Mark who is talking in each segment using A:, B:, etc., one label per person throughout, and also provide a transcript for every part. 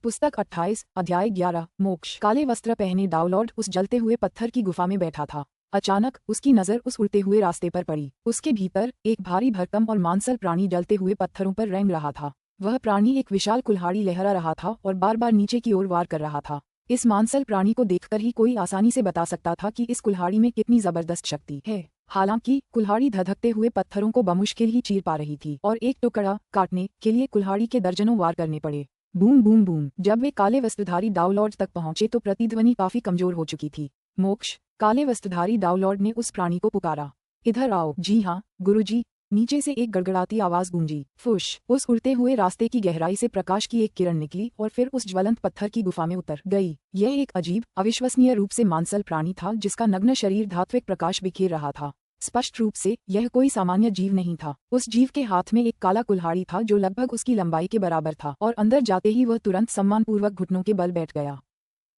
A: पुस्तक 28 अध्याय 11 मोक्ष। काले वस्त्र पहने डाउलॉर्ड उस जलते हुए पत्थर की गुफा में बैठा था। अचानक उसकी नजर उस उड़ते हुए रास्ते पर पड़ी। उसके भीतर एक भारी भरकम और मांसल प्राणी जलते हुए पत्थरों पर रेंग रहा था। वह प्राणी एक विशाल कुल्हाड़ी लहरा रहा था और बार बार नीचे की ओर वार कर रहा था। इस मांसल प्राणी को देखकर ही कोई आसानी से बता सकता था कि इस कुल्हाड़ी में कितनी जबरदस्त शक्ति है। हालांकि कुल्हाड़ी धधकते हुए पत्थरों को बमुश्किल ही चीर पा रही थी और एक टुकड़ा काटने के लिए कुल्हाड़ी के दर्जनों वार करने पड़े। Boom boom boom. जब वे काले वस्त्रधारी डाउलॉर्ड तक पहुंचे तो प्रतिध्वनि काफी कमजोर हो चुकी थी। मोक्ष। काले वस्त्रधारी डाउलॉर्ड ने उस प्राणी को पुकारा, इधर आओ। जी हाँ गुरुजी। नीचे से एक गड़गड़ाती आवाज गूंजी। फुश। उस उड़ते हुए रास्ते की गहराई से प्रकाश की एक किरण निकली और फिर उस ज्वलंत पत्थर की गुफा में उतर गई। यह एक अजीब अविश्वसनीय रूप से मांसल प्राणी था जिसका नग्न शरीर धात्विक प्रकाश बिखेर रहा था। स्पष्ट रूप से यह कोई सामान्य जीव नहीं था। उस जीव के हाथ में एक काला कुल्हाड़ी था जो लगभग उसकी लंबाई के बराबर था और अंदर जाते ही वह तुरंत सम्मानपूर्वक घुटनों के बल बैठ गया।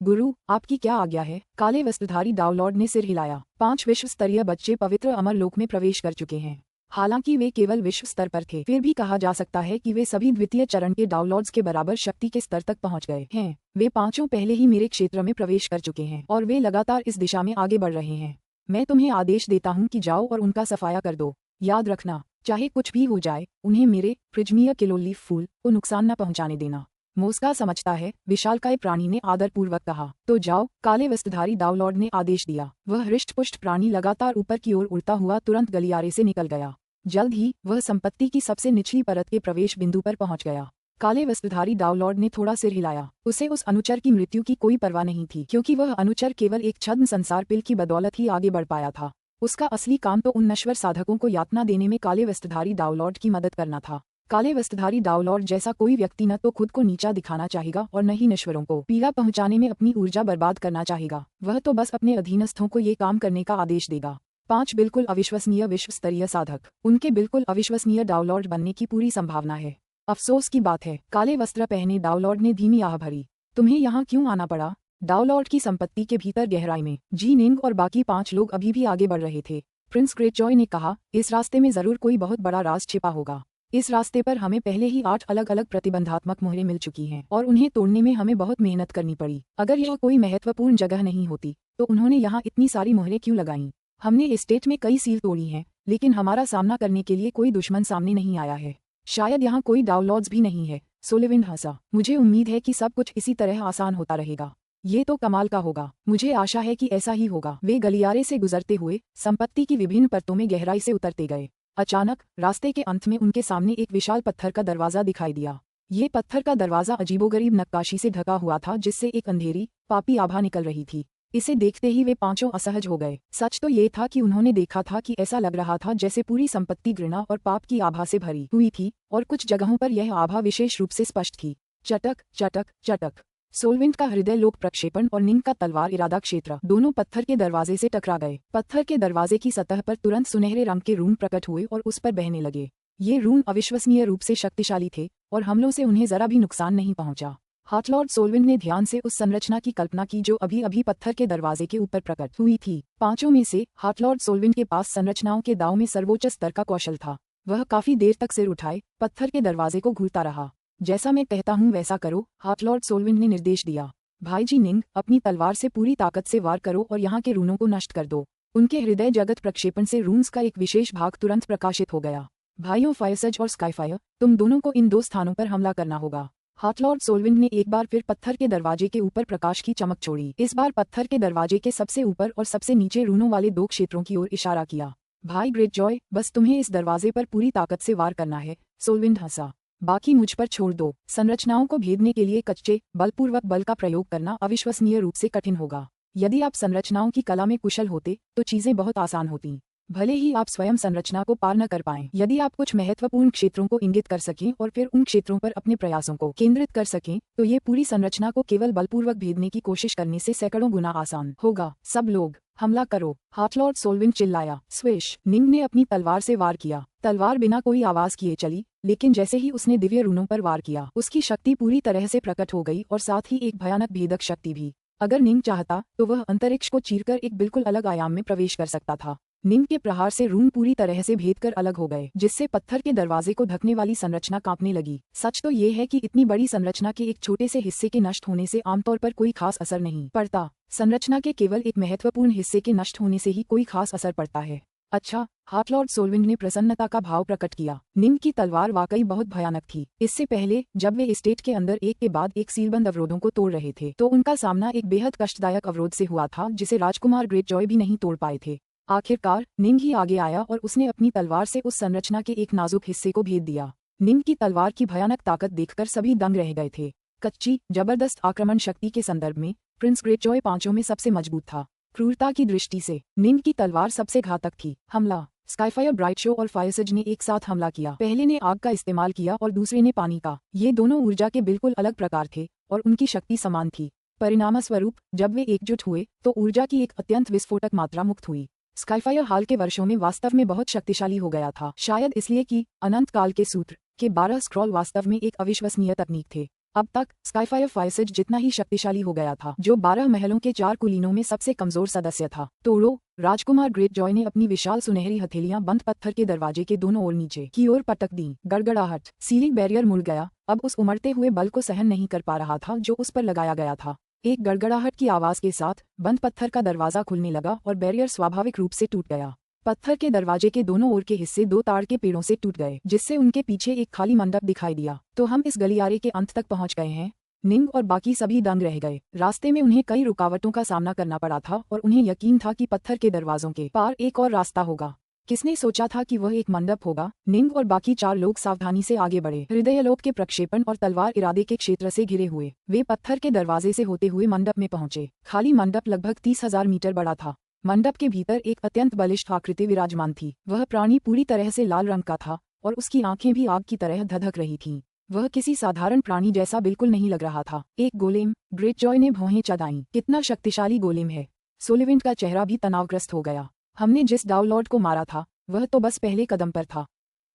A: गुरु, आपकी क्या आज्ञा है? काले वस्त्रधारी डाउलॉर्ड ने सिर हिलाया। 5 विश्व स्तरीय बच्चे पवित्र अमर लोक में प्रवेश कर चुके हैं। हालांकि वे केवल विश्व स्तर पर थे, फिर भी कहा जा सकता है कि वे सभी द्वितीय चरण के डाउलॉर्ड्स के बराबर शक्ति के स्तर तक पहुंच गए हैं। वे पांचों पहले ही मेरे क्षेत्र में प्रवेश कर चुके हैं और वे लगातार इस दिशा में आगे बढ़ रहे हैं। मैं तुम्हें आदेश देता हूं कि जाओ और उनका सफाया कर दो। याद रखना, चाहे कुछ भी हो जाए, उन्हें मेरे प्रिज्मीय किलोलीफ फूल को नुकसान न पहुंचाने देना। मोस्का समझता है, विशालकाय प्राणी ने आदरपूर्वक कहा। तो जाओ, काले वस्त्रधारी डाउलॉर्ड ने आदेश दिया। वह हृष्ट-पुष्ट प्राणी लगातार ऊपर की ओर उड़ता हुआ तुरंत गलियारे से निकल गया। जल्द ही वह संपत्ति की सबसे निचली परत के प्रवेश बिंदु पर पहुंच गया। काले वस्त्रधारी डाउलॉर्ड ने थोड़ा सिर हिलाया। उसे उस अनुचर की मृत्यु की कोई परवाह नहीं थी, क्योंकि वह अनुचर केवल एक छद्म संसार पिल की बदौलत ही आगे बढ़ पाया था। उसका असली काम तो उन नश्वर साधकों को यातना देने में काले वस्त्रधारी डाउलॉर्ड की मदद करना था। काले वस्त्रधारी डाउलॉर्ड जैसा कोई व्यक्ति न तो खुद को नीचा दिखाना चाहेगा और न ही नश्वरों को पीड़ा पहुंचाने में अपनी ऊर्जा बर्बाद करना चाहेगा। वह तो बस अपने अधीनस्थों को ये काम करने का आदेश देगा। 5 बिल्कुल अविश्वसनीय विश्व स्तरीय साधक, उनके बिल्कुल अविश्वसनीय डाउलॉर्ड बनने की पूरी संभावना है। अफसोस की बात है, काले वस्त्र पहने डाउलॉर्ड ने धीमी आह भरी। तुम्हें यहाँ क्यों आना पड़ा? डाउलॉर्ड की संपत्ति के भीतर गहराई में जी निंग और बाकी 5 लोग अभी भी आगे बढ़ रहे थे। प्रिंस ग्रेटजॉय ने कहा, इस रास्ते में जरूर कोई बहुत बड़ा राज छिपा होगा। इस रास्ते पर हमें पहले ही 8 अलग अलग प्रतिबंधात्मक मोहरें मिल चुकी हैं और उन्हें तोड़ने में हमें बहुत मेहनत करनी पड़ी। अगर यह कोई महत्वपूर्ण जगह नहीं होती तो उन्होंने यहाँ इतनी सारी मोहरें क्यों लगाईं? हमने एस्टेट में कई सील तोड़ी हैं, लेकिन हमारा सामना करने के लिए कोई दुश्मन सामने नहीं आया है। शायद यहाँ कोई डाउलॉर्ड्स भी नहीं है। सोलिविन हंसा। मुझे उम्मीद है कि सब कुछ इसी तरह आसान होता रहेगा। ये तो कमाल का होगा। मुझे आशा है कि ऐसा ही होगा। वे गलियारे से गुजरते हुए संपत्ति की विभिन्न परतों में गहराई से उतरते गए। अचानक रास्ते के अंत में उनके सामने एक विशाल पत्थर का दरवाजा दिखाई दिया। ये पत्थर का दरवाजा अजीबोगरीब नक्काशी से ढका हुआ था, जिससे एक अंधेरी पापी आभा निकल रही थी। इसे देखते ही वे पांचों असहज हो गए। सच तो ये था कि उन्होंने देखा था कि ऐसा लग रहा था जैसे पूरी संपत्ति घृणा और पाप की आभा से भरी हुई थी और कुछ जगहों पर यह आभा विशेष रूप से स्पष्ट थी। चटक चटक चटक। सोलविंट का हृदय लोक प्रक्षेपण और निंग का तलवार इरादा क्षेत्र दोनों पत्थर के दरवाजे से टकरा गए। पत्थर के दरवाजे की सतह पर तुरंत सुनहरे रंग के रून प्रकट हुए और उस पर बहने लगे। ये रून अविश्वसनीय रूप से शक्तिशाली थे और हमलों से उन्हें जरा भी नुकसान नहीं पहुंचा। हार्टलॉर्ड सोलविंड ने ध्यान से उस संरचना की कल्पना की जो अभी अभी पत्थर के दरवाजे के ऊपर प्रकट हुई थी। पांचों में से हार्टलॉर्ड सोलविंड के पास संरचनाओं के दांव में सर्वोच्च स्तर का कौशल था। वह काफी देर तक सिर उठाए पत्थर के दरवाजे को घूरता रहा। जैसा मैं कहता हूँ वैसा करो, हार्टलॉर्ड सोलविंड ने निर्देश दिया। भाईजी निंग, अपनी तलवार से पूरी ताकत से वार करो और यहाँ के रूनों को नष्ट कर दो। उनके हृदय जगत प्रक्षेपण से रून्स का एक विशेष भाग तुरंत प्रकाशित हो गया। भाइयों फायरसज और स्काईफायर, तुम दोनों को इन 2 स्थानों पर हमला करना होगा। हार्टलॉर्ड सोलविंड ने एक बार फिर पत्थर के दरवाजे के ऊपर प्रकाश की चमक छोड़ी। इस बार पत्थर के दरवाजे के सबसे ऊपर और सबसे नीचे रूनों वाले 2 क्षेत्रों की ओर इशारा किया। भाई ग्रेटजॉय, बस तुम्हें इस दरवाजे पर पूरी ताकत से वार करना है। सोलविंड हंसा। बाकी मुझ पर छोड़ दो। संरचनाओं को भेदने के लिए कच्चे बलपूर्वक बल का प्रयोग करना अविश्वसनीय रूप से कठिन होगा। यदि आप संरचनाओं की कला में कुशल होते तो चीजें बहुत आसान होती। भले ही आप स्वयं संरचना को पार न कर पाएं, यदि आप कुछ महत्वपूर्ण क्षेत्रों को इंगित कर सकें और फिर उन क्षेत्रों पर अपने प्रयासों को केंद्रित कर सकें, तो ये पूरी संरचना को केवल बलपूर्वक भेदने की कोशिश करने से सैकड़ों गुना आसान होगा। सब लोग हमला करो, हार्टलॉर्ड सोलविंड चिल्लाया। स्विश। निंग ने अपनी तलवार से वार किया। तलवार बिना कोई आवाज किए चली, लेकिन जैसे ही उसने दिव्य रूनों पर वार किया, उसकी शक्ति पूरी तरह से प्रकट हो गई और साथ ही एक भयानक भेदक शक्ति भी। अगर निंग चाहता तो वह अंतरिक्ष को चीरकर एक बिल्कुल अलग आयाम में प्रवेश कर सकता था। निम के प्रहार से रूम पूरी तरह से भेद कर अलग हो गए, जिससे पत्थर के दरवाजे को ढकने वाली संरचना कांपने लगी। सच तो ये है कि इतनी बड़ी संरचना के एक छोटे से हिस्से के नष्ट होने से आमतौर पर कोई खास असर नहीं पड़ता। संरचना के केवल एक महत्वपूर्ण हिस्से के नष्ट होने से ही कोई खास असर पड़ता है। अच्छा, हार्टलॉर्ड सोलविंड ने प्रसन्नता का भाव प्रकट किया। निम की तलवार वाकई बहुत भयानक थी। इससे पहले जब वे एस्टेट के अंदर एक के बाद एक सीलबंद अवरोधों को तोड़ रहे थे, तो उनका सामना एक बेहद कष्टदायक अवरोध से हुआ था जिसे राजकुमार ग्रेटजॉय भी नहीं तोड़ पाए थे। आखिरकार निम ही आगे आया और उसने अपनी तलवार से उस संरचना के एक नाजुक हिस्से को भेद दिया। निम की तलवार की भयानक ताकत देखकर सभी दंग रह गए थे। कच्ची, जबरदस्त आक्रमण शक्ति के संदर्भ में प्रिंस ग्रेटजॉय पांचों में सबसे मजबूत था। क्रूरता की दृष्टि से निम की तलवार सबसे घातक थी। हमला। स्काईफायर, ब्राइटशो और फायरसेज ने एक साथ हमला किया। पहले ने आग का इस्तेमाल किया और दूसरे ने पानी का। ये दोनों ऊर्जा के बिल्कुल अलग प्रकार थे और उनकी शक्ति समान थी। परिणामस्वरूप जब वे एकजुट हुए तो ऊर्जा की एक अत्यंत विस्फोटक मात्रा मुक्त हुई। स्काईफायर हाल के वर्षों में वास्तव में बहुत शक्तिशाली हो गया था, शायद इसलिए कि अनंत काल के सूत्र के 12 स्क्रॉल वास्तव में एक अविश्वसनीय तकनीक थे। अब तक स्काईफायर फायरसेज जितना ही शक्तिशाली हो गया था, जो 12 महलों के 4 कुलीनों में सबसे कमजोर सदस्य था। तोड़ो। राजकुमार ग्रेटजॉय ने अपनी विशाल सुनहरी हथेलियां बंद पत्थर के दरवाजे के दोनों ओर नीचे की ओर पटक दी। गड़गड़ाहट। सीलिंग बैरियर मुड़ गया, अब उस उमड़ते हुए बल को सहन नहीं कर पा रहा था जो उस पर लगाया गया था। एक गड़गड़ाहट की आवाज के साथ बंद पत्थर का दरवाजा खुलने लगा और बैरियर स्वाभाविक रूप से टूट गया। पत्थर के दरवाजे के दोनों ओर के हिस्से 2 ताड़ के पेड़ों से टूट गए, जिससे उनके पीछे एक खाली मंडप दिखाई दिया। तो हम इस गलियारे के अंत तक पहुंच गए हैं। निंग और बाकी सभी दंग रह गए। रास्ते में उन्हें कई रुकावटों का सामना करना पड़ा था और उन्हें यकीन था कि पत्थर के दरवाजों के पार एक और रास्ता होगा। किसने सोचा था कि वह एक मंडप होगा? निंग और बाकी 4 लोग सावधानी से आगे बढ़े, हृदयालोक के प्रक्षेपण और तलवार इरादे के क्षेत्र से घिरे हुए। वे पत्थर के दरवाजे से होते हुए मंडप में पहुंचे। खाली मंडप लगभग 30,000 मीटर बड़ा था। मंडप के भीतर एक अत्यंत बलिष्ठ आकृति विराजमान थी। वह प्राणी पूरी तरह से लाल रंग का था और उसकी आंखें भी आग की तरह धधक रही थीं। वह किसी साधारण प्राणी जैसा बिल्कुल नहीं लग रहा था। एक गोलेम। ग्रेटजॉय ने भौहें चढ़ाईं। कितना शक्तिशाली गोलेम है। सोलिविंड का चेहरा भी तनावग्रस्त हो गया। हमने जिस डाउनलॉर्ड को मारा था वह तो बस पहले कदम पर था।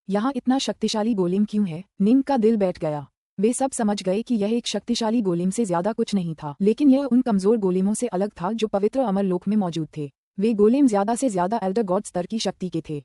A: यहाँ इतना शक्तिशाली गोलेम क्यों है? निंग का दिल बैठ गया। वे सब समझ गए कि यह एक शक्तिशाली गोलेम से ज्यादा कुछ नहीं था, लेकिन यह उन कमजोर गोलेमों से अलग था जो पवित्र अमरलोक में मौजूद थे। वे गोलेम ज्यादा से ज्यादा एल्डर गॉड स्तर की शक्ति के थे।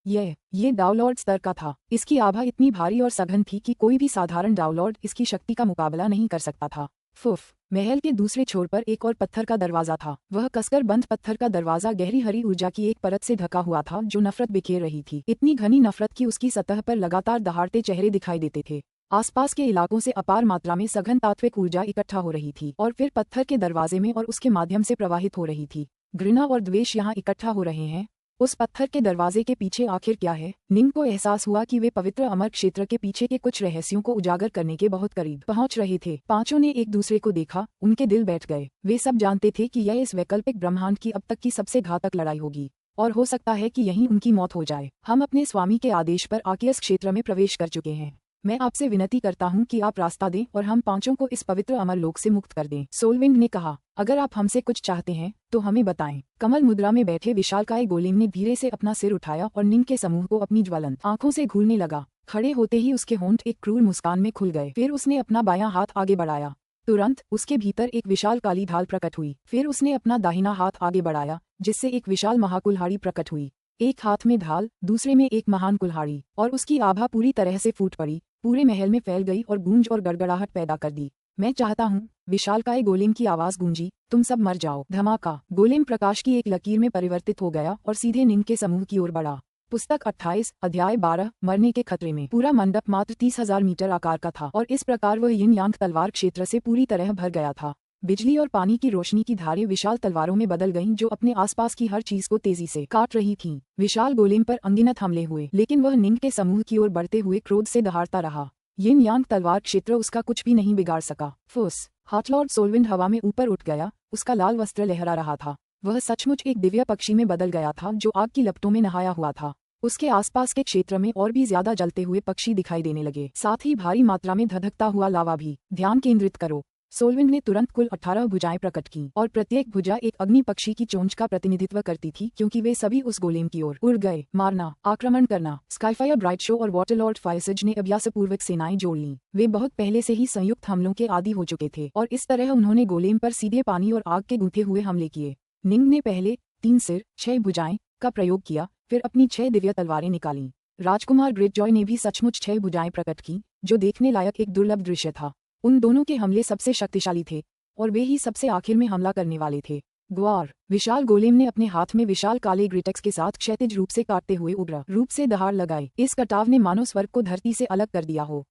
A: ये डाउनलॉर्ड स्तर का था। इसकी आभा इतनी भारी और सघन थी कि कोई भी साधारण डाउनलॉर्ड इसकी शक्ति का मुकाबला नहीं कर सकता था। फुफ। महल के दूसरे छोर पर एक और पत्थर का दरवाजा था। वह कसकर बंद पत्थर का दरवाजा गहरी हरी ऊर्जा की एक परत से ढका हुआ था जो नफरत बिखेर रही थी। इतनी घनी नफरत की उसकी सतह पर लगातार दहाड़ते चेहरे दिखाई देते थे। आसपास के इलाकों से अपार मात्रा में सघन तात्विक ऊर्जा इकट्ठा हो रही थी और फिर पत्थर के दरवाजे में और उसके माध्यम से प्रवाहित हो रही थी। घृणा और द्वेष यहाँ इकट्ठा हो रहे हैं। उस पत्थर के दरवाजे के पीछे आखिर क्या है? निंग को एहसास हुआ कि वे पवित्र अमर क्षेत्र के पीछे के कुछ रहस्यों को उजागर करने के बहुत करीब पहुंच रहे थे। पांचों ने एक दूसरे को देखा, उनके दिल बैठ गए। वे सब जानते थे कि यह इस वैकल्पिक ब्रह्मांड की अब तक की सबसे घातक लड़ाई होगी और हो सकता है कि यहीं उनकी मौत हो जाए। हम अपने स्वामी के आदेश पर आकियस क्षेत्र में प्रवेश कर चुके हैं। मैं आपसे विनती करता हूँ कि आप रास्ता दें और हम पांचों को इस पवित्र अमरलोक से मुक्त कर दें। सोलविंड ने कहा, अगर आप हमसे कुछ चाहते हैं तो हमें बताएं। कमल मुद्रा में बैठे विशालकाय गोलेम ने धीरे से अपना सिर उठाया और निंग के समूह को अपनी ज्वलंत आंखों से घूरने लगा। खड़े होते ही उसके होंठ एक क्रूर मुस्कान में खुल गए। फिर उसने अपना बायां हाथ आगे बढ़ाया। तुरंत उसके भीतर एक विशाल काली ढाल प्रकट हुई। फिर उसने अपना दाहिना हाथ आगे बढ़ाया, जिससे एक विशाल महाकुल्हाड़ी प्रकट हुई। एक हाथ में ढाल, दूसरे में एक महान कुल्हाड़ी, और उसकी आभा पूरी तरह से फूट पड़ी, पूरे महल में फैल गई और गूंज और गड़गड़ाहट पैदा कर दी। मैं चाहता हूँ, विशालकाय गोलेम की आवाज गूंजी, तुम सब मर जाओ। धमाका। गोलेम प्रकाश की एक लकीर में परिवर्तित हो गया और सीधे निंग के समूह की ओर बढ़ा। पुस्तक 28, अध्याय 12, मरने के खतरे में। पूरा मंडप मात्र 30,000 मीटर आकार का था और इस प्रकार वह यिन यांग तलवार क्षेत्र से पूरी तरह भर गया था। बिजली और पानी की रोशनी की धारें विशाल तलवारों में बदल गईं जो अपने आसपास की हर चीज को तेजी से काट रही थीं। विशाल गोलेम पर अनगिनत हमले हुए, लेकिन वह निंग के समूह की ओर बढ़ते हुए क्रोध से दहाड़ता रहा। यिन यांग तलवार क्षेत्र उसका कुछ भी नहीं बिगाड़ सका। फुस। हार्टलॉर्ड सोलविंड हवा में ऊपर उठ गया, उसका लाल वस्त्र लहरा रहा था। वह सचमुच एक दिव्य पक्षी में बदल गया था जो आग की लपटों में नहाया हुआ था। उसके आसपास के क्षेत्र में और भी ज्यादा जलते हुए पक्षी दिखाई देने लगे, साथ ही भारी मात्रा में धधकता हुआ लावा भी। ध्यान केंद्रित करो। सोलविंड ने तुरंत कुल 18 भुजाएं प्रकट की और प्रत्येक भुजा एक अग्नि पक्षी की चोंच का प्रतिनिधित्व करती थी, क्योंकि वे सभी उस गोलेम की ओर उड़ गए। मारना, आक्रमण करना। स्काईफायर, ब्राइटशो और वाटरलॉर्ड फायरसेज ने अभ्यासपूर्वक सेनाएं जोड़ लीं। वे बहुत पहले से ही संयुक्त हमलों के आदी हो चुके थे और इस तरह उन्होंने गोलेम पर सीधे पानी और आग के गूंथे हुए हमले किए। निंग ने पहले 3 सिर, 6 भुजाएं, का प्रयोग किया, फिर अपनी 6 दिव्य तलवारें निकालीं। राजकुमार ग्रेटजॉय ने भी सचमुच 6 भुजाएं प्रकट की, जो देखने लायक एक दुर्लभ दृश्य था। उन दोनों के हमले सबसे शक्तिशाली थे, और वे ही सबसे आखिर में हमला करने वाले थे। ग्वार, विशाल गोलेम ने अपने हाथ में विशाल काले ग्रेटेक्स के साथ क्षैतिज रूप से काटते हुए उग्र रूप से दहाड़ लगाई। इस कटाव ने मानो स्वर्ग को धरती से अलग कर दिया हो।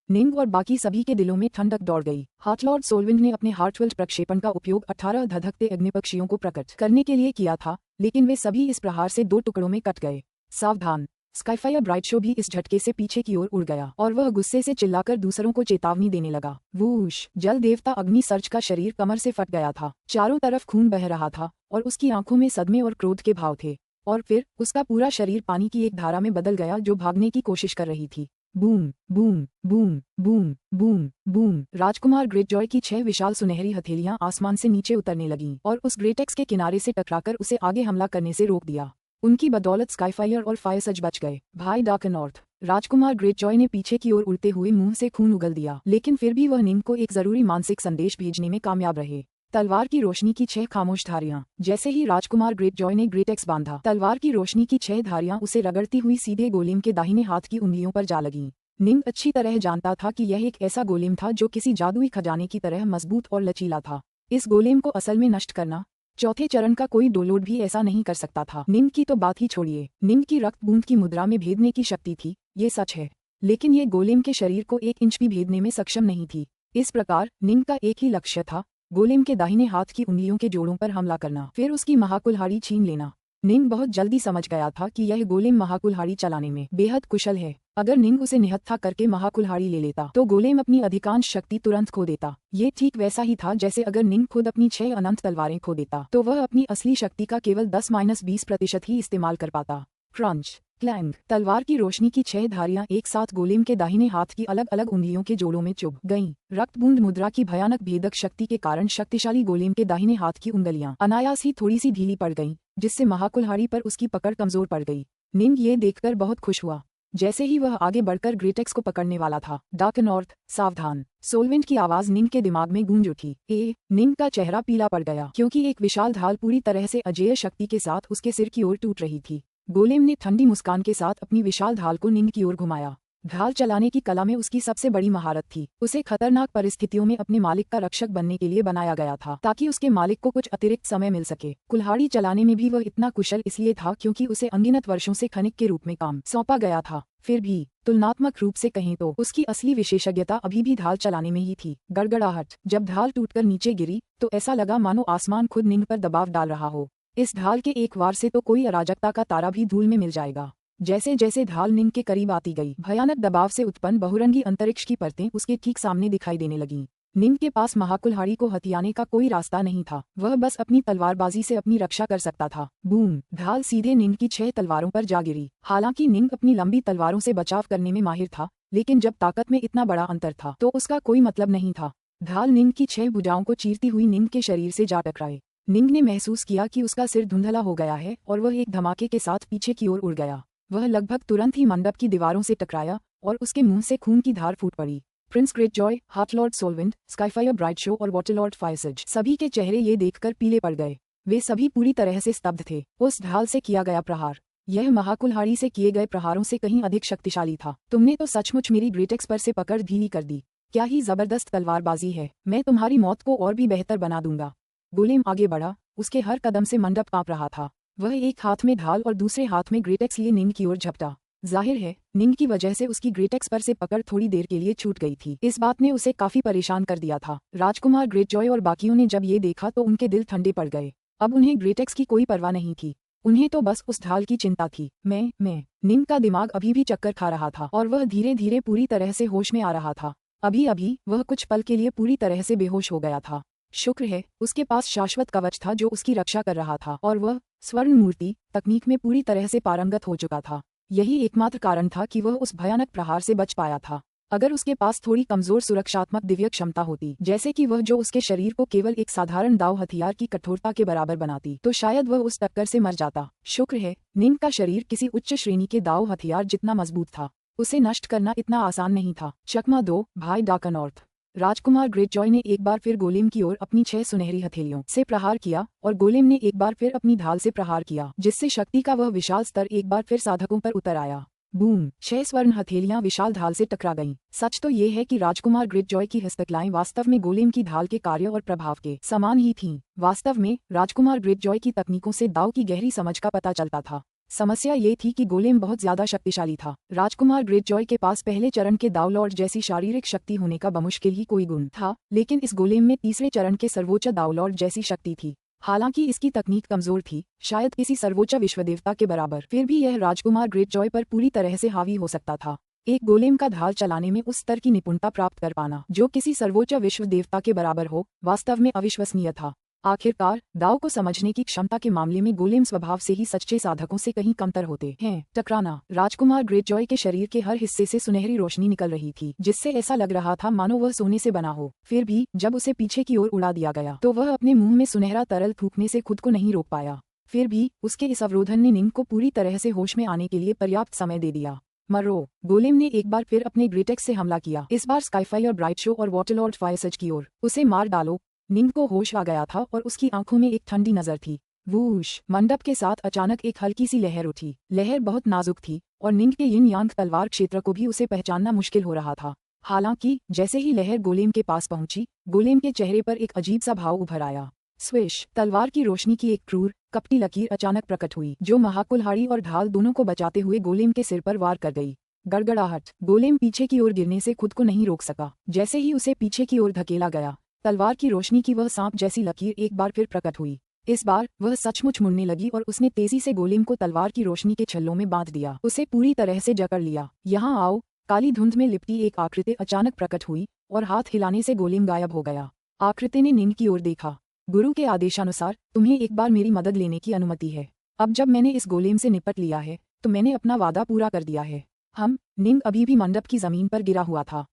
A: निंग और बाकी सभी के दिलों में ठंडक दौड़ गई। हार्टलॉर्ड सोलविंड ने अपने हार्टवेल्ट प्रक्षेपण का उपयोग 18 धधकते अग्निपक्षियों को प्रकट करने के लिए किया था, लेकिन वे सभी इस प्रहार से 2 टुकड़ों में कट गए। सावधान! स्काईफायर ब्राइट शो भी इस झटके से पीछे की ओर उड़ गया और वह गुस्से से चिल्लाकर दूसरों को चेतावनी देने लगा। वूश! जल देवता अग्नि सर्ज का शरीर कमर से फट गया था। चारों तरफ खून बह रहा था और उसकी आंखों में सदमे और क्रोध के भाव थे। और फिर उसका पूरा शरीर पानी की एक धारा में बदल गया जो भागने की कोशिश कर रही थी। Boom boom boom boom boom boom. Rajkumar ग्रेटजॉय की 6 विशाल सुनहरी हथेलियां आसमान से नीचे उतरने लगीं और उस ग्रेटेक्स के किनारे से टकराकर उसे आगे हमला करने से रोक दिया। उनकी बदौलत स्काईफायर और फायरसज बच गए। भाई डार्कनॉर्थ, राजकुमार ग्रेटजॉय ने पीछे की ओर उड़ते हुए मुंह से खून उगल दिया, लेकिन फिर भी वह निंग को एक जरूरी मानसिक संदेश भेजने में कामयाब रहे। तलवार की रोशनी की 6 खामोश धारियां। जैसे ही राजकुमार ग्रेटजॉय ने ग्रेटेक्स बांधा, तलवार की रोशनी की 6 धारियां उसे रगड़ती हुई सीधे गोलेम के दाहिने हाथ की उंगलियों पर जा लगीं। निंग अच्छी तरह जानता था कि यह एक ऐसा गोलेम था जो किसी जादुई खजाने की तरह मजबूत और लचीला था। इस गोलेम को असल में नष्ट करना, चौथे चरण का कोई डोलोड भी ऐसा नहीं कर सकता था। निंग की तो बात ही छोड़िए, निंग की रक्त बूंद की मुद्रा में भेदने की शक्ति थी, ये सच है, लेकिन ये गोलेम के शरीर को 1 इंच भी भेदने में सक्षम नहीं थी। इस प्रकार निंग का एक ही लक्ष्य था, गोलेम के दाहिने हाथ की उंगलियों के जोड़ों पर हमला करना, फिर उसकी महाकुल्हाड़ी छीन लेना। निंग बहुत जल्दी समझ गया था कि यह गोलेम महाकुल्हाड़ी चलाने में बेहद कुशल है। अगर निंग उसे निहत्था करके महाकुल्हाड़ी ले लेता तो गोलेम अपनी अधिकांश शक्ति तुरंत खो देता। ये ठीक वैसा ही था जैसे अगर निंग खुद अपनी 6 अनंत तलवारें खो देता तो वह अपनी असली शक्ति का केवल 10-20% ही इस्तेमाल कर पाता। Crunch clang. तलवार की रोशनी की 6 धारियां एक साथ गोलेम के दाहिने हाथ की अलग अलग उंगलियों के जोड़ों में चुभ गईं। रक्तबूंद मुद्रा की भयानक भेदक शक्ति के कारण शक्तिशाली गोलेम के दाहिने हाथ की उंगलियां अनायास ही थोड़ी सी ढीली पड़ गईं, जिससे महाकुल्हाड़ी पर उसकी पकड़ कमजोर पड़ गई। निंग ये देखकर बहुत खुश हुआ। जैसे ही वह आगे बढ़कर ग्रेटेक्स को पकड़ने वाला था, डार्कनॉर्थ, सावधान! सोलविंड की आवाज निंग के दिमाग में गूंज उठी। निंग का चेहरा पीला पड़ गया, क्योंकि एक विशाल ढाल पूरी तरह से अजेय शक्ति के साथ उसके सिर की ओर टूट रही थी। गोलेम ने ठंडी मुस्कान के साथ अपनी विशाल ढाल को निंग की ओर घुमाया। ढाल चलाने की कला में उसकी सबसे बड़ी महारत थी। उसे खतरनाक परिस्थितियों में अपने मालिक का रक्षक बनने के लिए बनाया गया था, ताकि उसके मालिक को कुछ अतिरिक्त समय मिल सके। कुल्हाड़ी चलाने में भी वह इतना कुशल इसलिए था क्योंकि उसे अनगिनत वर्षों से खनिक के रूप में काम सौंपा गया था। फिर भी तुलनात्मक रूप से कहें तो उसकी असली विशेषज्ञता अभी भी ढाल चलाने में ही थी। गड़गड़ाहट। जब ढाल टूटकर नीचे गिरी तो ऐसा लगा मानो आसमान खुद निंग पर दबाव डाल रहा हो। इस ढाल के एक वार से तो कोई अराजकता का तारा भी धूल में मिल जाएगा। जैसे जैसे ढाल निंग के करीब आती गई, भयानक दबाव से उत्पन्न बहुरंगी अंतरिक्ष की परतें उसके ठीक सामने दिखाई देने लगीं। निंग के पास महाकुल्हाड़ी को हथियाने का कोई रास्ता नहीं था, वह बस अपनी तलवारबाजी से अपनी रक्षा कर सकता था। बूम! ढाल सीधे निंग की 6 तलवारों पर जा गिरी। हालांकि निंग अपनी लंबी तलवारों से बचाव करने में माहिर था, लेकिन जब ताकत में इतना बड़ा अंतर था तो उसका कोई मतलब नहीं था। ढाल निंग की 6 भुजाओं को चीरती हुई निंग के शरीर से जा टकराए। निंग ने महसूस किया कि उसका सिर धुंधला हो गया है और वह एक धमाके के साथ पीछे की ओर उड़ गया। वह लगभग तुरंत ही मंडप की दीवारों से टकराया और उसके मुंह से खून की धार फूट पड़ी। प्रिंस ग्रेटजॉय, हार्टलॉर्ड सोलविंड, स्काईफायर ब्राइट शो और वाटरलॉर्ड फायरसज सभी के चेहरे ये देखकर पीले पड़ गए। वे सभी पूरी तरह से स्तब्ध थे। उस ढाल से किया गया प्रहार, यह महाकुल्हाड़ी से किए गए प्रहारों से कहीं अधिक शक्तिशाली था। तुमने तो सचमुच मेरी ग्रेटेक्स पर से पकड़ ढीली कर दी। क्या ही जबरदस्त तलवारबाजी है। मैं तुम्हारी मौत को और भी बेहतर बना दूंगा। गोलेम आगे बढ़ा, उसके हर कदम से मंडप कांप रहा था। वह एक हाथ में ढाल और दूसरे हाथ में ग्रेटेक्स लिए निंग की ओर झपटा। जाहिर है, निंग की वजह से उसकी ग्रेटेक्स पर से पकड़ थोड़ी देर के लिए छूट गई थी। इस बात ने उसे काफी परेशान कर दिया था। राजकुमार ग्रेटजॉय और बाकियों ने जब ये देखा तो उनके दिल ठंडे पड़ गए। अब उन्हें ग्रेटेक्स की कोई परवाह नहीं थी, उन्हें तो बस उस ढाल की चिंता थी। मैं निंग का दिमाग अभी भी चक्कर खा रहा था और वह धीरे धीरे पूरी तरह से होश में आ रहा था। अभी अभी वह कुछ पल के लिए पूरी तरह से बेहोश हो गया था। शुक्र है, उसके पास शाश्वत कवच था जो उसकी रक्षा कर रहा था, और वह स्वर्ण मूर्ति तकनीक में पूरी तरह से पारंगत हो चुका था। यही एकमात्र कारण था कि वह उस भयानक प्रहार से बच पाया था। अगर उसके पास थोड़ी कमजोर सुरक्षात्मक दिव्य क्षमता होती, जैसे कि वह जो उसके शरीर को केवल एक साधारण दाव हथियार की कठोरता के बराबर बनाती, तो शायद वह उस टक्कर से मर जाता। शुक्र है, निंग का शरीर किसी उच्च श्रेणी के दाव हथियार जितना मजबूत था। उसे नष्ट करना इतना आसान नहीं था। चकमा 2, भाई डार्कनॉर्थ। राजकुमार ग्रेटजॉय ने एक बार फिर गोलेम की ओर अपनी 6 सुनहरी हथेलियों से प्रहार किया और गोलेम ने एक बार फिर अपनी ढाल से प्रहार किया, जिससे शक्ति का वह विशाल स्तर एक बार फिर साधकों पर उतर आया। बूम! 6 स्वर्ण हथेलियां विशाल ढाल से टकरा गईं। सच तो ये है कि राजकुमार ग्रेटजॉय की हस्तकलाएं वास्तव में गोलेम की ढाल के कार्य और प्रभाव के समान ही थीं। वास्तव में राजकुमार ग्रेटजॉय की तकनीकों से दाव की गहरी समझ का पता चलता था। समस्या ये थी कि गोलेम बहुत ज्यादा शक्तिशाली था। राजकुमार ग्रेटजॉय के पास पहले चरण के दाव लॉर्ड जैसी शारीरिक शक्ति होने का बमुश्किल ही कोई गुण था, लेकिन इस गोलेम में तीसरे चरण के सर्वोच्च दाव लॉर्ड जैसी शक्ति थी। हालांकि इसकी तकनीक कमजोर थी, शायद किसी सर्वोच्च विश्वदेवता के बराबर, फिर भी यह राजकुमार ग्रेटजॉय पर पूरी तरह से हावी हो सकता था। एक गोलेम का ढाल चलाने में उस स्तर की निपुणता प्राप्त कर पाना जो किसी सर्वोच्च विश्व देवता के बराबर हो, वास्तव में अविश्वसनीय था। आखिरकार दाव को समझने की क्षमता के मामले में गोलेम स्वभाव से ही सच्चे साधकों से कहीं कमतर होते हैं। टकराना। राजकुमार ग्रेटजॉय के शरीर के हर हिस्से से सुनहरी रोशनी निकल रही थी, जिससे ऐसा लग रहा था मानो वह सोने से बना हो। फिर भी जब उसे पीछे की ओर उड़ा दिया गया तो वह अपने मुंह में सुनहरा तरल थूकने से खुद को नहीं रोक पाया। फिर भी उसके इस अवरोधन ने निंग को पूरी तरह से होश में आने के लिए पर्याप्त समय दे दिया। मरो। गोलेम ने एक बार फिर अपने ग्रेटेक्स से हमला किया, इस बार स्काईफायर ब्राइट शो और वाटरलॉर्ड फायरसज की ओर। उसे मार डालो। निंग को होश आ गया था और उसकी आंखों में एक ठंडी नजर थी। वूश! मंडप के साथ अचानक एक हल्की सी लहर उठी। लहर बहुत नाजुक थी और निंग के यिन यांग तलवार क्षेत्र को भी उसे पहचानना मुश्किल हो रहा था। हालांकि जैसे ही लहर गोलेम के पास पहुंची, गोलेम के चेहरे पर एक अजीब सा भाव उभर आया। स्विश! तलवार की रोशनी की एक क्रूर, कपटी लकीर अचानक प्रकट हुई, जो महाकुल्हाड़ी और ढाल दोनों को बचाते हुए गोलेम के सिर पर वार कर गई। गड़गड़ाहट। गोलेम पीछे की ओर गिरने से खुद को नहीं रोक सका। जैसे ही उसे पीछे की ओर धकेला गया, तलवार की रोशनी की वह सांप जैसी लकीर एक बार फिर प्रकट हुई। इस बार वह सचमुच मुड़ने लगी और उसने तेजी से गोलेम को तलवार की रोशनी के छल्लों में बांध दिया, उसे पूरी तरह से जकड़ लिया। यहाँ आओ। काली धुंध में लिपटी एक आकृति अचानक प्रकट हुई और हाथ हिलाने से गोलेम गायब हो गया। आकृति ने निंग की ओर देखा। गुरु के आदेशानुसार तुम्हें एक बार मेरी मदद लेने की अनुमति है। अब जब मैंने इस गोलेम से निपट लिया है तो मैंने अपना वादा पूरा कर दिया है। निंग अभी भी मंडप की जमीन पर गिरा हुआ था।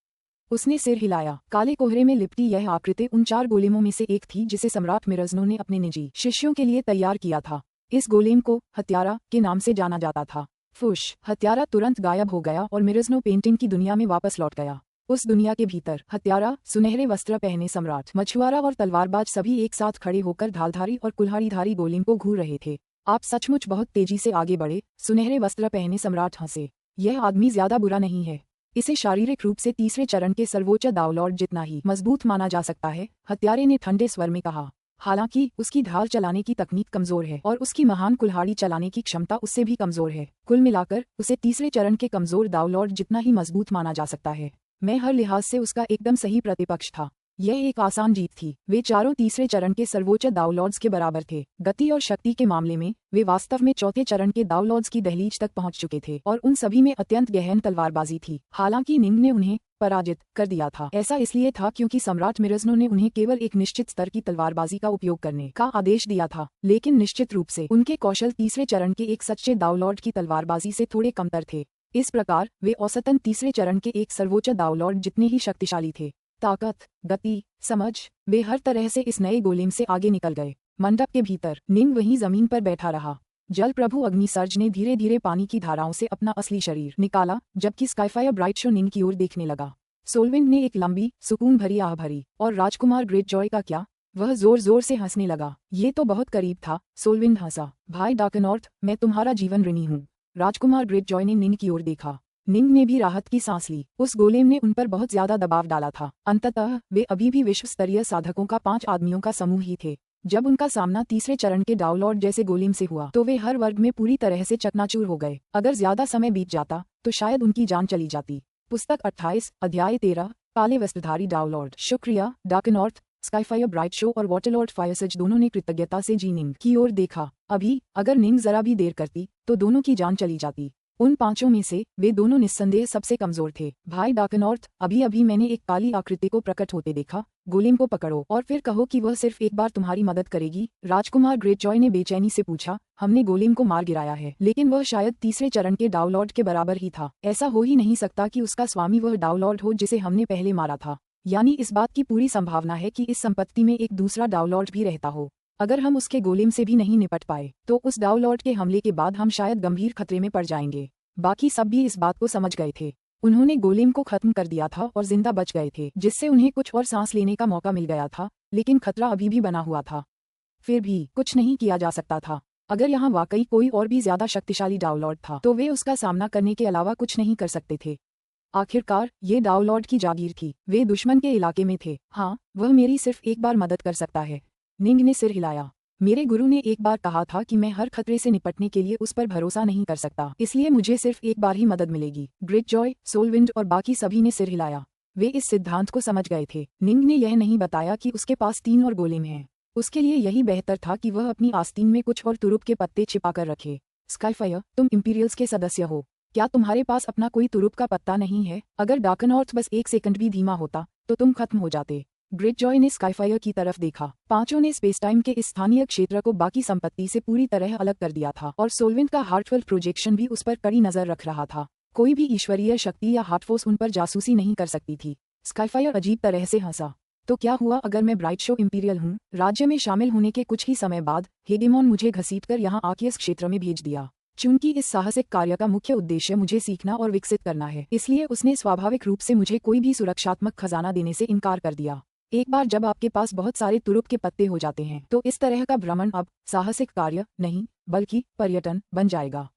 A: उसने सिर हिलाया। काले कोहरे में लिपटी यह आकृति उन 4 गोलेमों में से एक थी जिसे सम्राट मिरजनो ने अपने निजी शिष्यों के लिए तैयार किया था। इस गोलेम को हत्यारा के नाम से जाना जाता था। फुश! हत्यारा तुरंत गायब हो गया और मिरजनो पेंटिंग की दुनिया में वापस लौट गया। उस दुनिया के भीतर हत्यारा, सुनहरे वस्त्र पहने सम्राट, मछुआरा और तलवारबाज सभी एक साथ खड़े होकर ढालधारी और कुल्हाड़ीधारी गोलेम को घूर रहे थे। आप सचमुच बहुत तेजी से आगे बढ़े। सुनहरे वस्त्र पहने सम्राट हंसे। यह आदमी ज्यादा बुरा नहीं है। इसे शारीरिक रूप से तीसरे चरण के सर्वोच्च दाव लॉर्ड जितना ही मजबूत माना जा सकता है, हत्यारे ने ठंडे स्वर में कहा। हालांकि उसकी ढाल चलाने की तकनीक कमजोर है और उसकी महान कुल्हाड़ी चलाने की क्षमता उससे भी कमजोर है। कुल मिलाकर उसे तीसरे चरण के कमजोर दाव लॉर्ड जितना ही मजबूत माना जा सकता है। मैं हर लिहाज से उसका एकदम सही प्रतिपक्ष था। यह एक आसान जीत थी। वे चारों तीसरे चरण के सर्वोच्च दाव लॉर्ड्स के बराबर थे। गति और शक्ति के मामले में वे वास्तव में चौथे चरण के दाव लॉर्ड्स की दहलीज तक पहुंच चुके थे और उन सभी में अत्यंत गहन तलवारबाजी थी। हालांकि निंग ने उन्हें पराजित कर दिया था। ऐसा इसलिए था क्योंकि सम्राट मिरजनो ने उन्हें केवल एक निश्चित स्तर की तलवारबाजी का उपयोग करने का आदेश दिया था, लेकिन निश्चित रूप से उनके कौशल तीसरे चरण के एक सच्चे दाव लॉर्ड की तलवारबाजी से थोड़े कमतर थे। इस प्रकार वे औसतन तीसरे चरण के एक सर्वोच्च दाव लॉर्ड जितने ही शक्तिशाली थे। ताकत, गति, समझ, वे हर तरह से इस नए गोलेम से आगे निकल गए। मंडप के भीतर निंग वहीं जमीन पर बैठा रहा। जल प्रभु अग्निसर्ज ने धीरे धीरे पानी की धाराओं से अपना असली शरीर निकाला, जबकि स्काईफायर ब्राइट शो निंग की ओर देखने लगा। सोलविंड ने एक लंबी, सुकून भरी आह भरी। और राजकुमार ग्रेटजॉय का क्या? वह जोर जोर से हंसने लगा। ये तो बहुत करीब था। सोलविंड हंसा। भाई डार्कनॉर्थ, मैं तुम्हारा जीवन ऋणी हूँ। राजकुमार ग्रेटजॉय ने निंग की ओर देखा। निंग ने भी राहत की सांस ली। उस गोलेम ने उन पर बहुत ज्यादा दबाव डाला था। अंततः वे अभी भी विश्व स्तरीय साधकों का 5 आदमियों का समूह ही थे। जब उनका सामना तीसरे चरण के दाव लॉर्ड जैसे गोलेम से हुआ तो वे हर वर्ग में पूरी तरह से चकनाचूर हो गए। अगर ज्यादा समय बीत जाता तो शायद उनकी जान चली जाती। पुस्तक 28, अध्याय 13, काले वस्त्रधारी दाव लॉर्ड। शुक्रिया डार्कनॉर्थ। स्काईफायर ब्राइट शो और वाटरलॉर्ड फायरसज दोनों ने कृतज्ञता से जी निंग की ओर देखा। अभी अगर निंग जरा भी देर करती तो दोनों की जान चली जाती। उन 5 में से वे दोनों निस्संदेह सबसे कमजोर थे। भाई डार्कनॉर्थ, अभी अभी मैंने एक काली आकृति को प्रकट होते देखा। गोलेम को पकड़ो और फिर कहो कि वह सिर्फ एक बार तुम्हारी मदद करेगी। राजकुमार ग्रेटजॉय ने बेचैनी से पूछा। हमने गोलेम को मार गिराया है, लेकिन वह शायद तीसरे चरण के दाव लॉर्ड के बराबर ही था। ऐसा हो ही नहीं सकता कि उसका स्वामी वह दाव लॉर्ड हो जिसे हमने पहले मारा था। यानी इस बात की पूरी संभावना है कि इस संपत्ति में एक दूसरा दाव लॉर्ड भी रहता हो। अगर हम उसके गोलेम से भी नहीं निपट पाए तो उस दाव लॉर्ड के हमले के बाद हम शायद गंभीर खतरे में पड़ जाएंगे। बाकी सब भी इस बात को समझ गए थे। उन्होंने गोलेम को खत्म कर दिया था और जिंदा बच गए थे, जिससे उन्हें कुछ और सांस लेने का मौका मिल गया था, लेकिन खतरा अभी भी बना हुआ था। फिर भी कुछ नहीं किया जा सकता था। अगर यहाँ वाकई कोई और भी ज्यादा शक्तिशाली डाउनलॉर्ड था तो वे उसका सामना करने के अलावा कुछ नहीं कर सकते थे। आखिरकार ये डाउनलॉर्ड की जागीर थी, वे दुश्मन के इलाके में थे। हाँ, वह मेरी सिर्फ एक बार मदद कर सकता है। निंग ने सिर हिलाया। मेरे गुरु ने एक बार कहा था कि मैं हर खतरे से निपटने के लिए उस पर भरोसा नहीं कर सकता, इसलिए मुझे सिर्फ एक बार ही मदद मिलेगी। ग्रेटजॉय, सोलविंड और बाकी सभी ने सिर हिलाया। वे इस सिद्धांत को समझ गए थे। निंग ने यह नहीं बताया कि उसके पास 3 और गोलेम हैं। उसके लिए यही बेहतर था कि वह अपनी आस्तीन में कुछ और तुरुप के पत्ते छिपा कर रखे। स्काईफायर, तुम इंपीरियल्स के सदस्य हो, क्या तुम्हारे पास अपना कोई तुरुप का पत्ता नहीं है? अगर डार्कनॉर्थ बस 1 सेकंड भी धीमा होता तो तुम खत्म हो जाते। ग्रेटजॉय ने स्काईफायर की तरफ देखा। पांचों ने स्पेसटाइम के इस स्थानीय क्षेत्र को बाकी संपत्ति से पूरी तरह अलग कर दिया था और सोलविंड का हार्टफुल प्रोजेक्शन भी उस पर कड़ी नजर रख रहा था। कोई भी ईश्वरीय शक्ति या हार्टफोर्स उन पर जासूसी नहीं कर सकती थी। स्काईफायर अजीब तरह से हंसा। तो क्या हुआ अगर मैं ब्राइट शो इंपीरियल हूँ? राज्य में शामिल होने के कुछ ही समय बाद हेगेमॉन मुझे घसीटकर यहाँ आकियस क्षेत्र में भेज दिया। चूंकि इस साहसिक कार्य का मुख्य उद्देश्य मुझे सीखना और विकसित करना है, इसलिए उसने स्वाभाविक रूप से मुझे कोई भी सुरक्षात्मक खजाना देने से इनकार कर दिया। एक बार जब आपके पास बहुत सारे तुरुप के पत्ते हो जाते हैं तो इस तरह का भ्रमण अब साहसिक कार्य नहीं बल्कि पर्यटन बन जाएगा।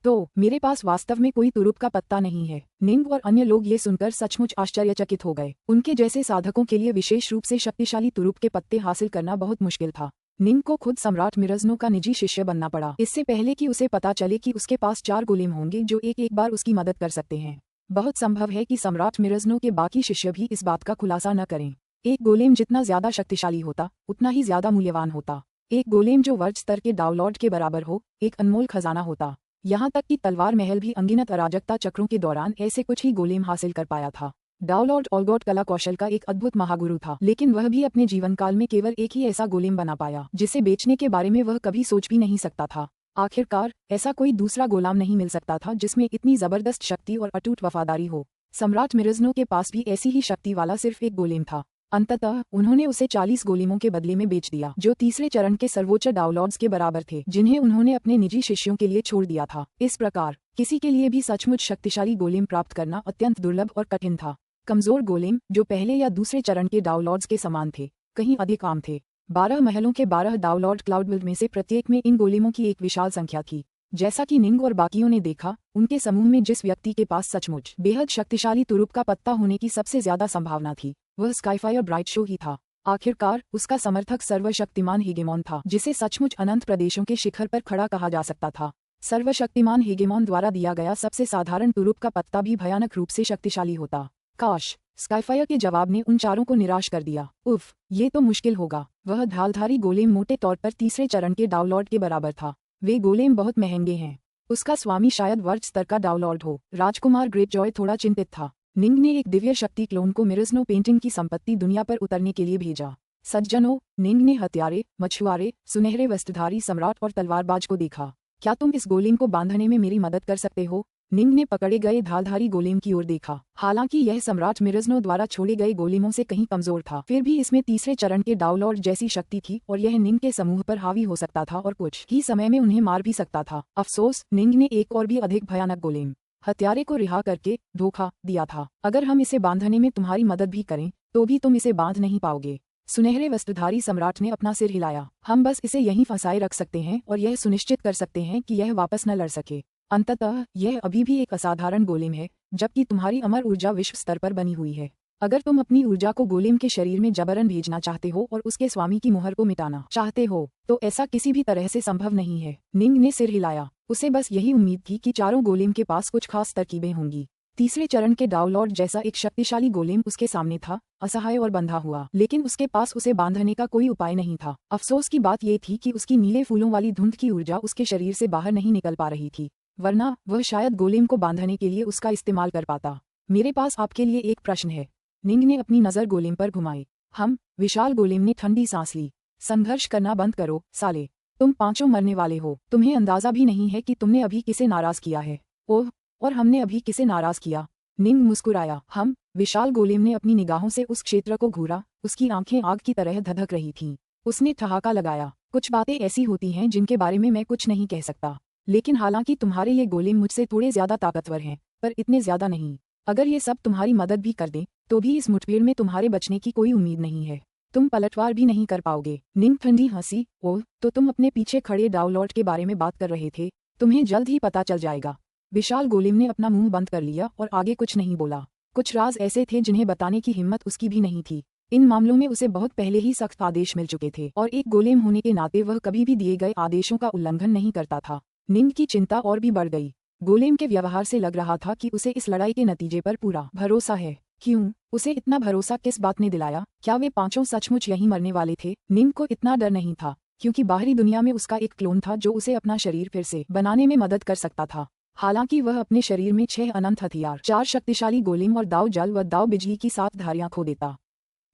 A: तो मेरे पास वास्तव में कोई तुरुप का पत्ता नहीं है। निंग और अन्य लोग ये सुनकर सचमुच आश्चर्यचकित हो गए। उनके जैसे साधकों के लिए विशेष रूप से शक्तिशाली तुरुप के पत्ते हासिल करना बहुत मुश्किल था। निंग को खुद सम्राट मिरजनो का निजी शिष्य बनना पड़ा, इससे पहले कि उसे पता चले कि उसके पास 4 गोलेम होंगे जो एक बार उसकी मदद कर सकते हैं। बहुत संभव है कि सम्राट मिरजनो के बाकी शिष्य भी इस बात का खुलासा न करें। एक गोलेम जितना ज्यादा शक्तिशाली होता उतना ही ज्यादा मूल्यवान होता। एक गोलेम जो वर्ज स्तर के डाउनलॉर्ड के बराबर हो एक अनमोल खजाना होता। यहाँ तक कि तलवार महल भी अनगिनत अराजकता चक्रों के दौरान ऐसे कुछ ही गोलेम हासिल कर पाया था। डाउनलॉर्ड ऑलगॉट कला कौशल का एक अद्भुत महागुरु था, लेकिन वह भी अपने जीवन काल में केवल एक ही ऐसा गोलेम बना पाया जिसे बेचने के बारे में वह कभी सोच भी नहीं सकता था। आखिरकार ऐसा कोई दूसरा गोलाम नहीं मिल सकता था जिसमें इतनी जबरदस्त शक्ति और अटूट वफादारी हो। सम्राट मिरजनो के पास भी ऐसी ही शक्ति वाला सिर्फ एक गोलेम था। अंततः उन्होंने उसे 40 गोलेमों के बदले में बेच दिया, जो तीसरे चरण के सर्वोच्च डाउनलॉर्ड्स के बराबर थे, जिन्हें उन्होंने अपने निजी शिष्यों के लिए छोड़ दिया था। इस प्रकार किसी के लिए भी सचमुच शक्तिशाली गोलेम प्राप्त करना अत्यंत दुर्लभ और कठिन था। कमजोर गोलेम जो पहले या दूसरे चरण के डाउनलॉर्ड्स के समान थे, कहीं अधिक आम थे। 12 महलों के 12 डाउनलॉर्ड क्लाउडविल्ड में से प्रत्येक में इन गोलेमों की एक विशाल संख्या थी। जैसा कि निंग और बाकियों ने देखा, उनके समूह में जिस व्यक्ति के पास सचमुच बेहद शक्तिशाली तुरुप का पत्ता होने की सबसे ज्यादा संभावना थी, वह स्काईफायर ब्राइट शो ही था। आखिरकार उसका समर्थक सर्वशक्तिमान हेगेमॉन था, जिसे सचमुच अनंत प्रदेशों के शिखर पर खड़ा कहा जा सकता था। सर्वशक्तिमान हेगेमॉन द्वारा दिया गया सबसे साधारण तुरुप का पत्ता भी भयानक रूप से शक्तिशाली होता। काश! स्काईफायर के जवाब ने उन चारों को निराश कर दिया। उफ, ये तो मुश्किल होगा। वह ढालधारी गोलेम मोटे तौर पर तीसरे चरण के डाउनलॉर्ड के बराबर था। वे गोलेम बहुत महंगे हैं। उसका स्वामी शायद वर्ज स्तर का डाउनलॉर्ड हो। राजकुमार ग्रेटजॉय थोड़ा चिंतित था। निंग ने एक दिव्य शक्ति क्लोन को मिरजनो पेंटिंग की संपत्ति दुनिया पर उतरने के लिए भेजा। सज्जनों, निंग ने हत्यारे, मछुआरे, सुनहरे वस्त्रधारी सम्राट और तलवारबाज को देखा। क्या तुम इस गोलेम को बांधने में मेरी मदद कर सकते हो? निंग ने पकड़े गए ढालधारी गोलेम की ओर देखा। हालांकि यह सम्राट मिरजनो द्वारा छोड़े गए गोलेमों से कहीं कमजोर था, फिर भी इसमें तीसरे चरण के डाउनलॉर्ड जैसी शक्ति थी और यह निंग के समूह पर हावी हो सकता था और कुछ ही समय में उन्हें मार भी सकता था। अफसोस, निंग ने एक और भी अधिक भयानक गोलेम हत्यारे को रिहा करके धोखा दिया था। अगर हम इसे बांधने में तुम्हारी मदद भी करें तो भी तुम इसे बांध नहीं पाओगे। सुनहरे वस्त्रधारी सम्राट ने अपना सिर हिलाया। हम बस इसे यहीं फंसाए रख सकते हैं और यह सुनिश्चित कर सकते हैं कि यह वापस न लड़ सके। अंततः यह अभी भी एक असाधारण गोलेम है, जबकि तुम्हारी अमर ऊर्जा विश्व स्तर पर बनी हुई है। अगर तुम अपनी ऊर्जा को गोलेम के शरीर में जबरन भेजना चाहते हो और उसके स्वामी की मुहर को मिटाना चाहते हो तो ऐसा किसी भी तरह से संभव नहीं है। निंग ने सिर हिलाया। उसे बस यही उम्मीद थी कि चारों गोलेम के पास कुछ खास तरकीबें होंगी। तीसरे चरण के डाउनलॉर्ड जैसा एक शक्तिशाली गोलेम उसके सामने था, असहाय और बंधा हुआ, लेकिन उसके पास उसे बांधने का कोई उपाय नहीं था। अफसोस की बात यह थी कि उसकी नीले फूलों वाली धुंध की ऊर्जा उसके शरीर से बाहर नहीं निकल पा रही थी, वरना वह शायद गोलेम को बांधने के लिए उसका इस्तेमाल कर पाता। मेरे पास आपके लिए एक प्रश्न है। निंग ने अपनी नजर गोलेम पर घुमाई। विशाल गोलेम ने ठंडी सांस ली। संघर्ष करना बंद करो, साले। तुम पांचों मरने वाले हो। तुम्हें अंदाजा भी नहीं है कि तुमने अभी किसे नाराज किया है। ओह, और हमने अभी किसे नाराज किया? निंग मुस्कुराया। विशाल गोलेम ने अपनी निगाहों से उस क्षेत्र को घूरा। उसकी आंखें आग की तरह धधक रही थीं। उसने ठहाका लगाया। कुछ बातें ऐसी होती हैं जिनके बारे में मैं कुछ नहीं कह सकता, लेकिन हालांकि तुम्हारे ये गोलेम मुझसे थोड़े ज्यादा ताकतवर हैं, पर इतने ज्यादा नहीं। अगर ये सब तुम्हारी मदद भी कर दें तो भी इस मुठभेड़ में तुम्हारे बचने की कोई उम्मीद नहीं है। तुम पलटवार भी नहीं कर पाओगे। निंग ठंडी हंसी। ओह, तो तुम अपने पीछे खड़े डाउलॉर्ड के बारे में बात कर रहे थे। तुम्हें जल्द ही पता चल जाएगा। विशाल गोलेम ने अपना मुंह बंद कर लिया और आगे कुछ नहीं बोला। कुछ राज ऐसे थे जिन्हें बताने की हिम्मत उसकी भी नहीं थी। इन मामलों में उसे बहुत पहले ही सख्त आदेश मिल चुके थे और एक गोलेम होने के नाते वह कभी भी दिए गए आदेशों का उल्लंघन नहीं करता था। निंग की चिंता और भी बढ़ गई। गोलेम के व्यवहार से लग रहा था कि उसे इस लड़ाई के नतीजे पर पूरा भरोसा है। क्यों? उसे इतना भरोसा किस बात ने दिलाया? क्या वे पांचों सचमुच यहीं मरने वाले थे? निंग को इतना डर नहीं था क्योंकि बाहरी दुनिया में उसका एक क्लोन था जो उसे अपना शरीर फिर से बनाने में मदद कर सकता था। हालांकि वह अपने शरीर में 6 अनंत हथियार, 4 शक्तिशाली गोलेम और दाव जल व दाव बिजली की 7 धारियां खो देता,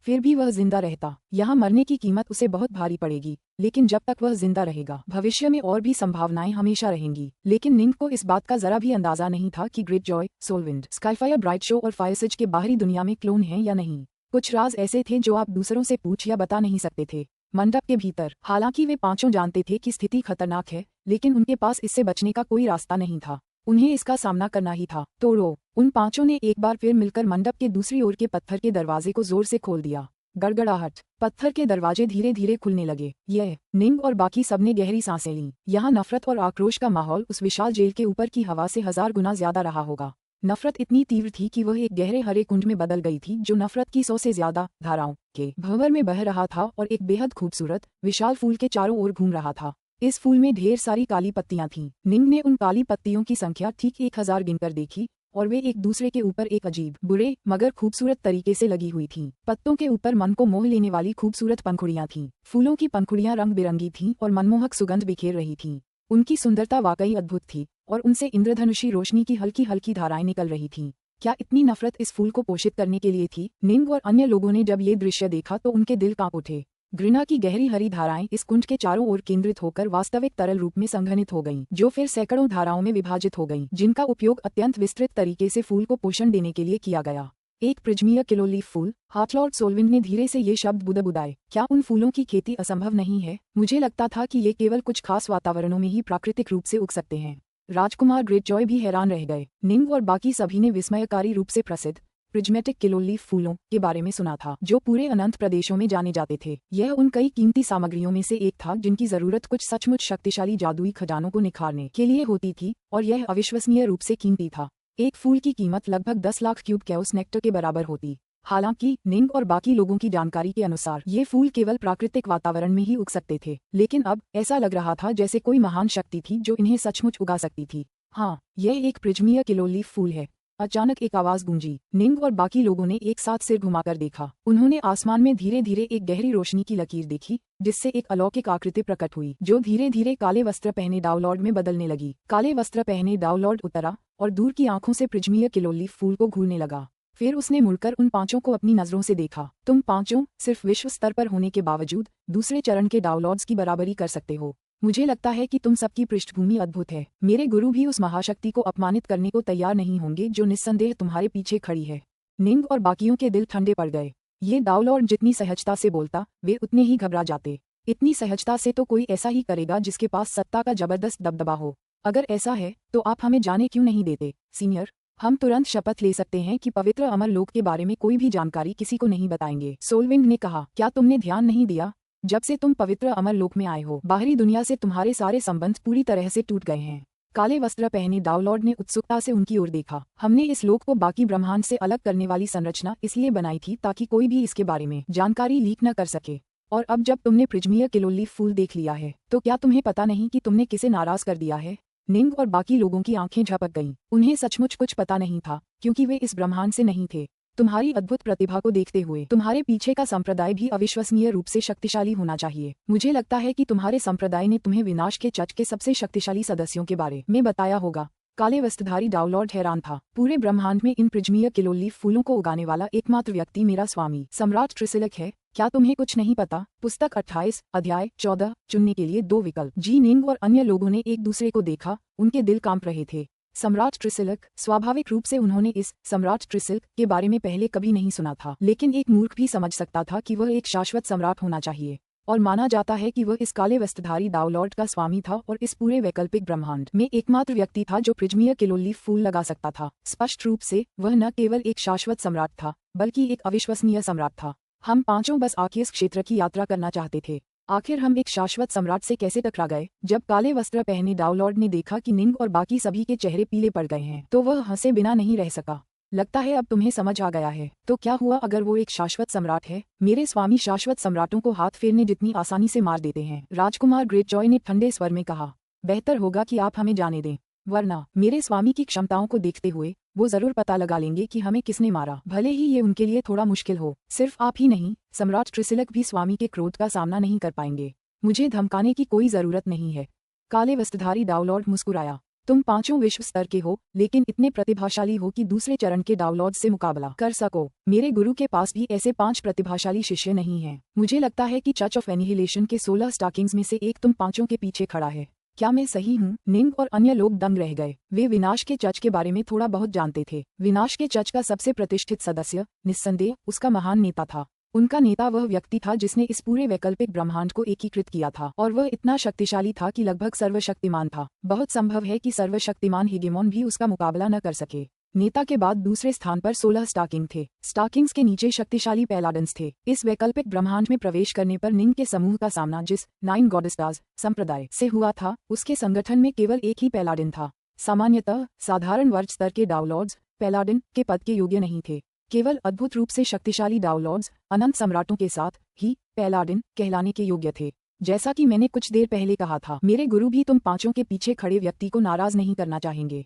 A: फिर भी वह जिंदा रहता। यहाँ मरने की कीमत उसे बहुत भारी पड़ेगी, लेकिन जब तक वह जिंदा रहेगा भविष्य में और भी संभावनाएं हमेशा रहेंगी। लेकिन निंग को इस बात का जरा भी अंदाजा नहीं था कि ग्रेट जॉय, सोलविंड, स्काईफायर, ब्राइट शो और फायरसिज के बाहरी दुनिया में क्लोन हैं या नहीं। कुछ राज ऐसे थे जो आप दूसरों से पूछ या बता नहीं सकते थे। मंडप के भीतर हालांकि वे पांचों जानते थे कि स्थिति खतरनाक है, लेकिन उनके पास इससे बचने का कोई रास्ता नहीं था। उन्हें इसका सामना करना ही था। तोड़ो। उन पांचों ने एक बार फिर मिलकर मंडप के दूसरी ओर के पत्थर के दरवाजे को जोर से खोल दिया। गड़गड़ाहट। पत्थर के दरवाजे धीरे धीरे खुलने लगे। यह निंग और बाकी सबने गहरी सांसें लीं। यहाँ नफरत और आक्रोश का माहौल उस विशाल जेल के ऊपर की हवा से 1000 गुना ज्यादा रहा होगा। नफरत इतनी तीव्र थी कि वह एक गहरे हरे कुंड में बदल गई थी जो नफरत की 100 से ज्यादा धाराओं के भंवर में बह रहा था और एक बेहद खूबसूरत विशाल फूल के चारों ओर घूम रहा था। इस फूल में ढेर सारी काली पत्तियां थीं। निंग ने उन काली पत्तियों की संख्या ठीक 1000 गिनकर देखी और वे एक दूसरे के ऊपर एक अजीब, बुरे मगर खूबसूरत तरीके से लगी हुई थीं। पत्तों के ऊपर मन को मोह लेने वाली खूबसूरत पंखुड़ियां थीं। फूलों की पंखुड़ियां रंग बिरंगी थीं और मनमोहक सुगंध बिखेर रही थीं। उनकी सुंदरता वाकई अद्भुत थी और उनसे इंद्रधनुषी रोशनी की हल्की हल्की धाराएं निकल रही थीं। क्या इतनी नफरत इस फूल को पोषित करने के लिए थी? निंग और अन्य लोगों ने जब ये दृश्य देखा तो उनके दिल कांप उठे। घृणा की गहरी हरी धाराएं इस कुंड के चारों ओर केंद्रित होकर वास्तविक तरल रूप में संघनित हो गईं, जो फिर सैकड़ों धाराओं में विभाजित हो गईं, जिनका उपयोग अत्यंत विस्तृत तरीके से फूल को पोषण देने के लिए किया गया। एक प्रिज्मीय किलोलीफ फूल। हार्टलॉर्ड सोलविंड ने धीरे से ये शब्द बुदबुदाए। क्या उन फूलों की खेती असंभव नहीं है? मुझे लगता था कि ये केवल कुछ खास वातावरणों में ही प्राकृतिक रूप से उग सकते हैं। राजकुमार ग्रेटजॉय भी हैरान रह गए। निंग और बाकी सभी ने विस्मयकारी रूप से प्रसिद्ध प्रिज्मेटिक किलोलीफ फूलों के बारे में सुना था, जो पूरे अनंत प्रदेशों में जाने जाते थे। यह उन कई कीमती सामग्रियों में से एक था जिनकी जरूरत कुछ सचमुच शक्तिशाली जादुई खजानों को निखारने के लिए होती थी, और यह अविश्वसनीय रूप से कीमती था। एक फूल की कीमत लगभग 10 लाख क्यूब कैओस नेक्टर के बराबर होती। हालांकि निंग और बाकी लोगों की जानकारी के अनुसार ये फूल केवल प्राकृतिक वातावरण में ही उग सकते थे, लेकिन अब ऐसा लग रहा था जैसे कोई महान शक्ति थी जो इन्हें सचमुच उगा सकती थी। हाँ, यह एक प्रिज्मीय किलोलीफ फूल है। अचानक एक आवाज गूंजी। निंग और बाकी लोगों ने एक साथ सिर घुमाकर देखा। उन्होंने आसमान में धीरे धीरे एक गहरी रोशनी की लकीर देखी, जिससे एक अलौकिक आकृति प्रकट हुई, जो धीरे धीरे काले वस्त्र पहने डाउलॉर्ड में बदलने लगी। काले वस्त्र पहने डाउलॉर्ड उतरा और दूर की आंखों से प्रिज्मीय किलोलीफ फूल को घूरने लगा। फिर उसने मुड़कर उन पांचों को अपनी नजरों से देखा। तुम पांचों सिर्फ विश्व स्तर पर होने के बावजूद दूसरे चरण के डाउलॉर्ड्स की बराबरी कर सकते हो। मुझे लगता है कि तुम सबकी पृष्ठभूमि अद्भुत है। मेरे गुरु भी उस महाशक्ति को अपमानित करने को तैयार नहीं होंगे जो निस्संदेह तुम्हारे पीछे खड़ी है। निंग और बाकियों के दिल ठंडे पड़ गए। ये डाउलॉर्ड जितनी सहजता से बोलता, वे उतने ही घबरा जाते। इतनी सहजता से तो कोई ऐसा ही करेगा जिसके पास सत्ता का जबरदस्त दबदबा हो। अगर ऐसा है तो आप हमें जाने क्यों नहीं देते, सीनियर? हम तुरंत शपथ ले सकते हैं कि पवित्र अमर लोक के बारे में कोई भी जानकारी किसी को नहीं बताएंगे, सोलविंड ने कहा। क्या तुमने ध्यान नहीं दिया? जब से तुम पवित्र अमर लोक में आए हो, बाहरी दुनिया से तुम्हारे सारे संबंध पूरी तरह से टूट गए हैं। काले वस्त्र पहने डाउलॉर्ड ने उत्सुकता से उनकी ओर देखा। हमने इस लोक को बाकी ब्रह्मांड से अलग करने वाली संरचना इसलिए बनाई थी ताकि कोई भी इसके बारे में जानकारी लीक न कर सके। और अब जब तुमने प्रिज्मीय किलोलीफ फूल देख लिया है, तो क्या तुम्हें पता नहीं कि तुमने किसे नाराज कर दिया है? निंग और बाकी लोगों की आंखें झपक गईं। उन्हें सचमुच कुछ पता नहीं था, क्योंकि वे इस ब्रह्मांड से नहीं थे। तुम्हारी अद्भुत प्रतिभा को देखते हुए तुम्हारे पीछे का संप्रदाय भी अविश्वसनीय रूप से शक्तिशाली होना चाहिए। मुझे लगता है कि तुम्हारे संप्रदाय ने तुम्हें विनाश के चच के सबसे शक्तिशाली सदस्यों के बारे में बताया होगा। काले वस्त्रधारी डाउलॉर्ड हैरान था। पूरे ब्रह्मांड में इन प्रिज्मीय किलोलीफ फूलों को उगाने वाला एकमात्र व्यक्ति मेरा स्वामी सम्राट ट्रिसिलक है। क्या तुम्हें कुछ नहीं पता? पुस्तक 28 अध्याय 14 चुनने के लिए 2 विकल्प। जी निंग और अन्य लोगों ने एक दूसरे को देखा। उनके दिल कांप रहे थे। सम्राट ट्रिसिलक। स्वाभाविक रूप से उन्होंने इस सम्राट ट्रिसिलक के बारे में पहले कभी नहीं सुना था, लेकिन एक मूर्ख भी समझ सकता था कि वह एक शाश्वत सम्राट होना चाहिए। और माना जाता है कि वह इस काले वस्त्रधारी दावलॉर्ड का स्वामी था और इस पूरे वैकल्पिक ब्रह्मांड में एकमात्र व्यक्ति था जो प्रिज्मियर किलोलीफ फूल लगा सकता था। स्पष्ट रूप से वह न केवल एक शाश्वत सम्राट था बल्कि एक अविश्वसनीय सम्राट था। हम पांचों बस आर्कियस क्षेत्र की यात्रा करना चाहते थे। आखिर हम एक शाश्वत सम्राट से कैसे टकरा गए? जब काले वस्त्र पहने दावलॉर्ड ने देखा कि निंग और बाकी सभी के चेहरे पीले पड़ गए हैं तो वह हंसे बिना नहीं रह सका। लगता है अब तुम्हें समझ आ गया है। तो क्या हुआ अगर वो एक शाश्वत सम्राट है? मेरे स्वामी शाश्वत सम्राटों को हाथ फेरने जितनी आसानी से मार देते हैं, राजकुमार ग्रेटजॉय ने ठंडे स्वर में कहा। बेहतर होगा कि आप हमें जाने दें, वरना मेरे स्वामी की क्षमताओं को देखते हुए वो जरूर पता लगा लेंगे कि हमें किसने मारा, भले ही ये उनके लिए थोड़ा मुश्किल हो। सिर्फ आप ही नहीं, सम्राट ट्रिसिलक भी स्वामी के क्रोध का सामना नहीं कर पाएंगे। मुझे धमकाने की कोई जरूरत नहीं है। काले वस्त्रधारी दावलॉर्ड मुस्कुराया। तुम पांचों विश्व स्तर के हो, लेकिन इतने प्रतिभाशाली हो कि दूसरे चरण के दावलॉर्ड से मुकाबला कर सको। मेरे गुरु के पास भी ऐसे 5 प्रतिभाशाली शिष्य नहीं हैं। मुझे लगता है कि चर्च ऑफ एनिहिलेशन के 16 स्टाकिंग्स में से एक तुम पांचों के पीछे खड़ा है। क्या मैं सही हूँ? निंग और अन्य लोग दंग रह गए। वे विनाश के चर्च के बारे में थोड़ा बहुत जानते थे। विनाश के चर्च का सबसे प्रतिष्ठित सदस्य निस्संदेह उसका महान नेता था। उनका नेता वह व्यक्ति था जिसने इस पूरे वैकल्पिक ब्रह्मांड को एकीकृत किया था, और वह इतना शक्तिशाली था कि लगभग सर्वशक्तिमान था। बहुत संभव है कि सर्वशक्तिमान हिगेमॉन भी उसका मुकाबला न कर सके। नेता के बाद दूसरे स्थान पर 16 स्टाकिंग थे। स्टाकिंग्स के नीचे शक्तिशाली पैलाडन्स थे। इस वैकल्पिक ब्रह्मांड में प्रवेश करने पर निंग के समूह का सामना जिस 9 गॉडेस्टास संप्रदाय से हुआ था, उसके संगठन में केवल एक ही पैलाडिन था। सामान्यतः साधारण वर्ग स्तर के दावलॉर्ड्स पैलाडिन के पद के योग्य नहीं थे। केवल अद्भुत रूप से शक्तिशाली दावलॉर्ड्स अनंत सम्राटों के साथ ही पैलाडिन कहलाने के योग्य थे। जैसा कि मैंने कुछ देर पहले कहा था, मेरे गुरु भी तुम पांचों के पीछे खड़े व्यक्ति को नाराज नहीं करना चाहेंगे।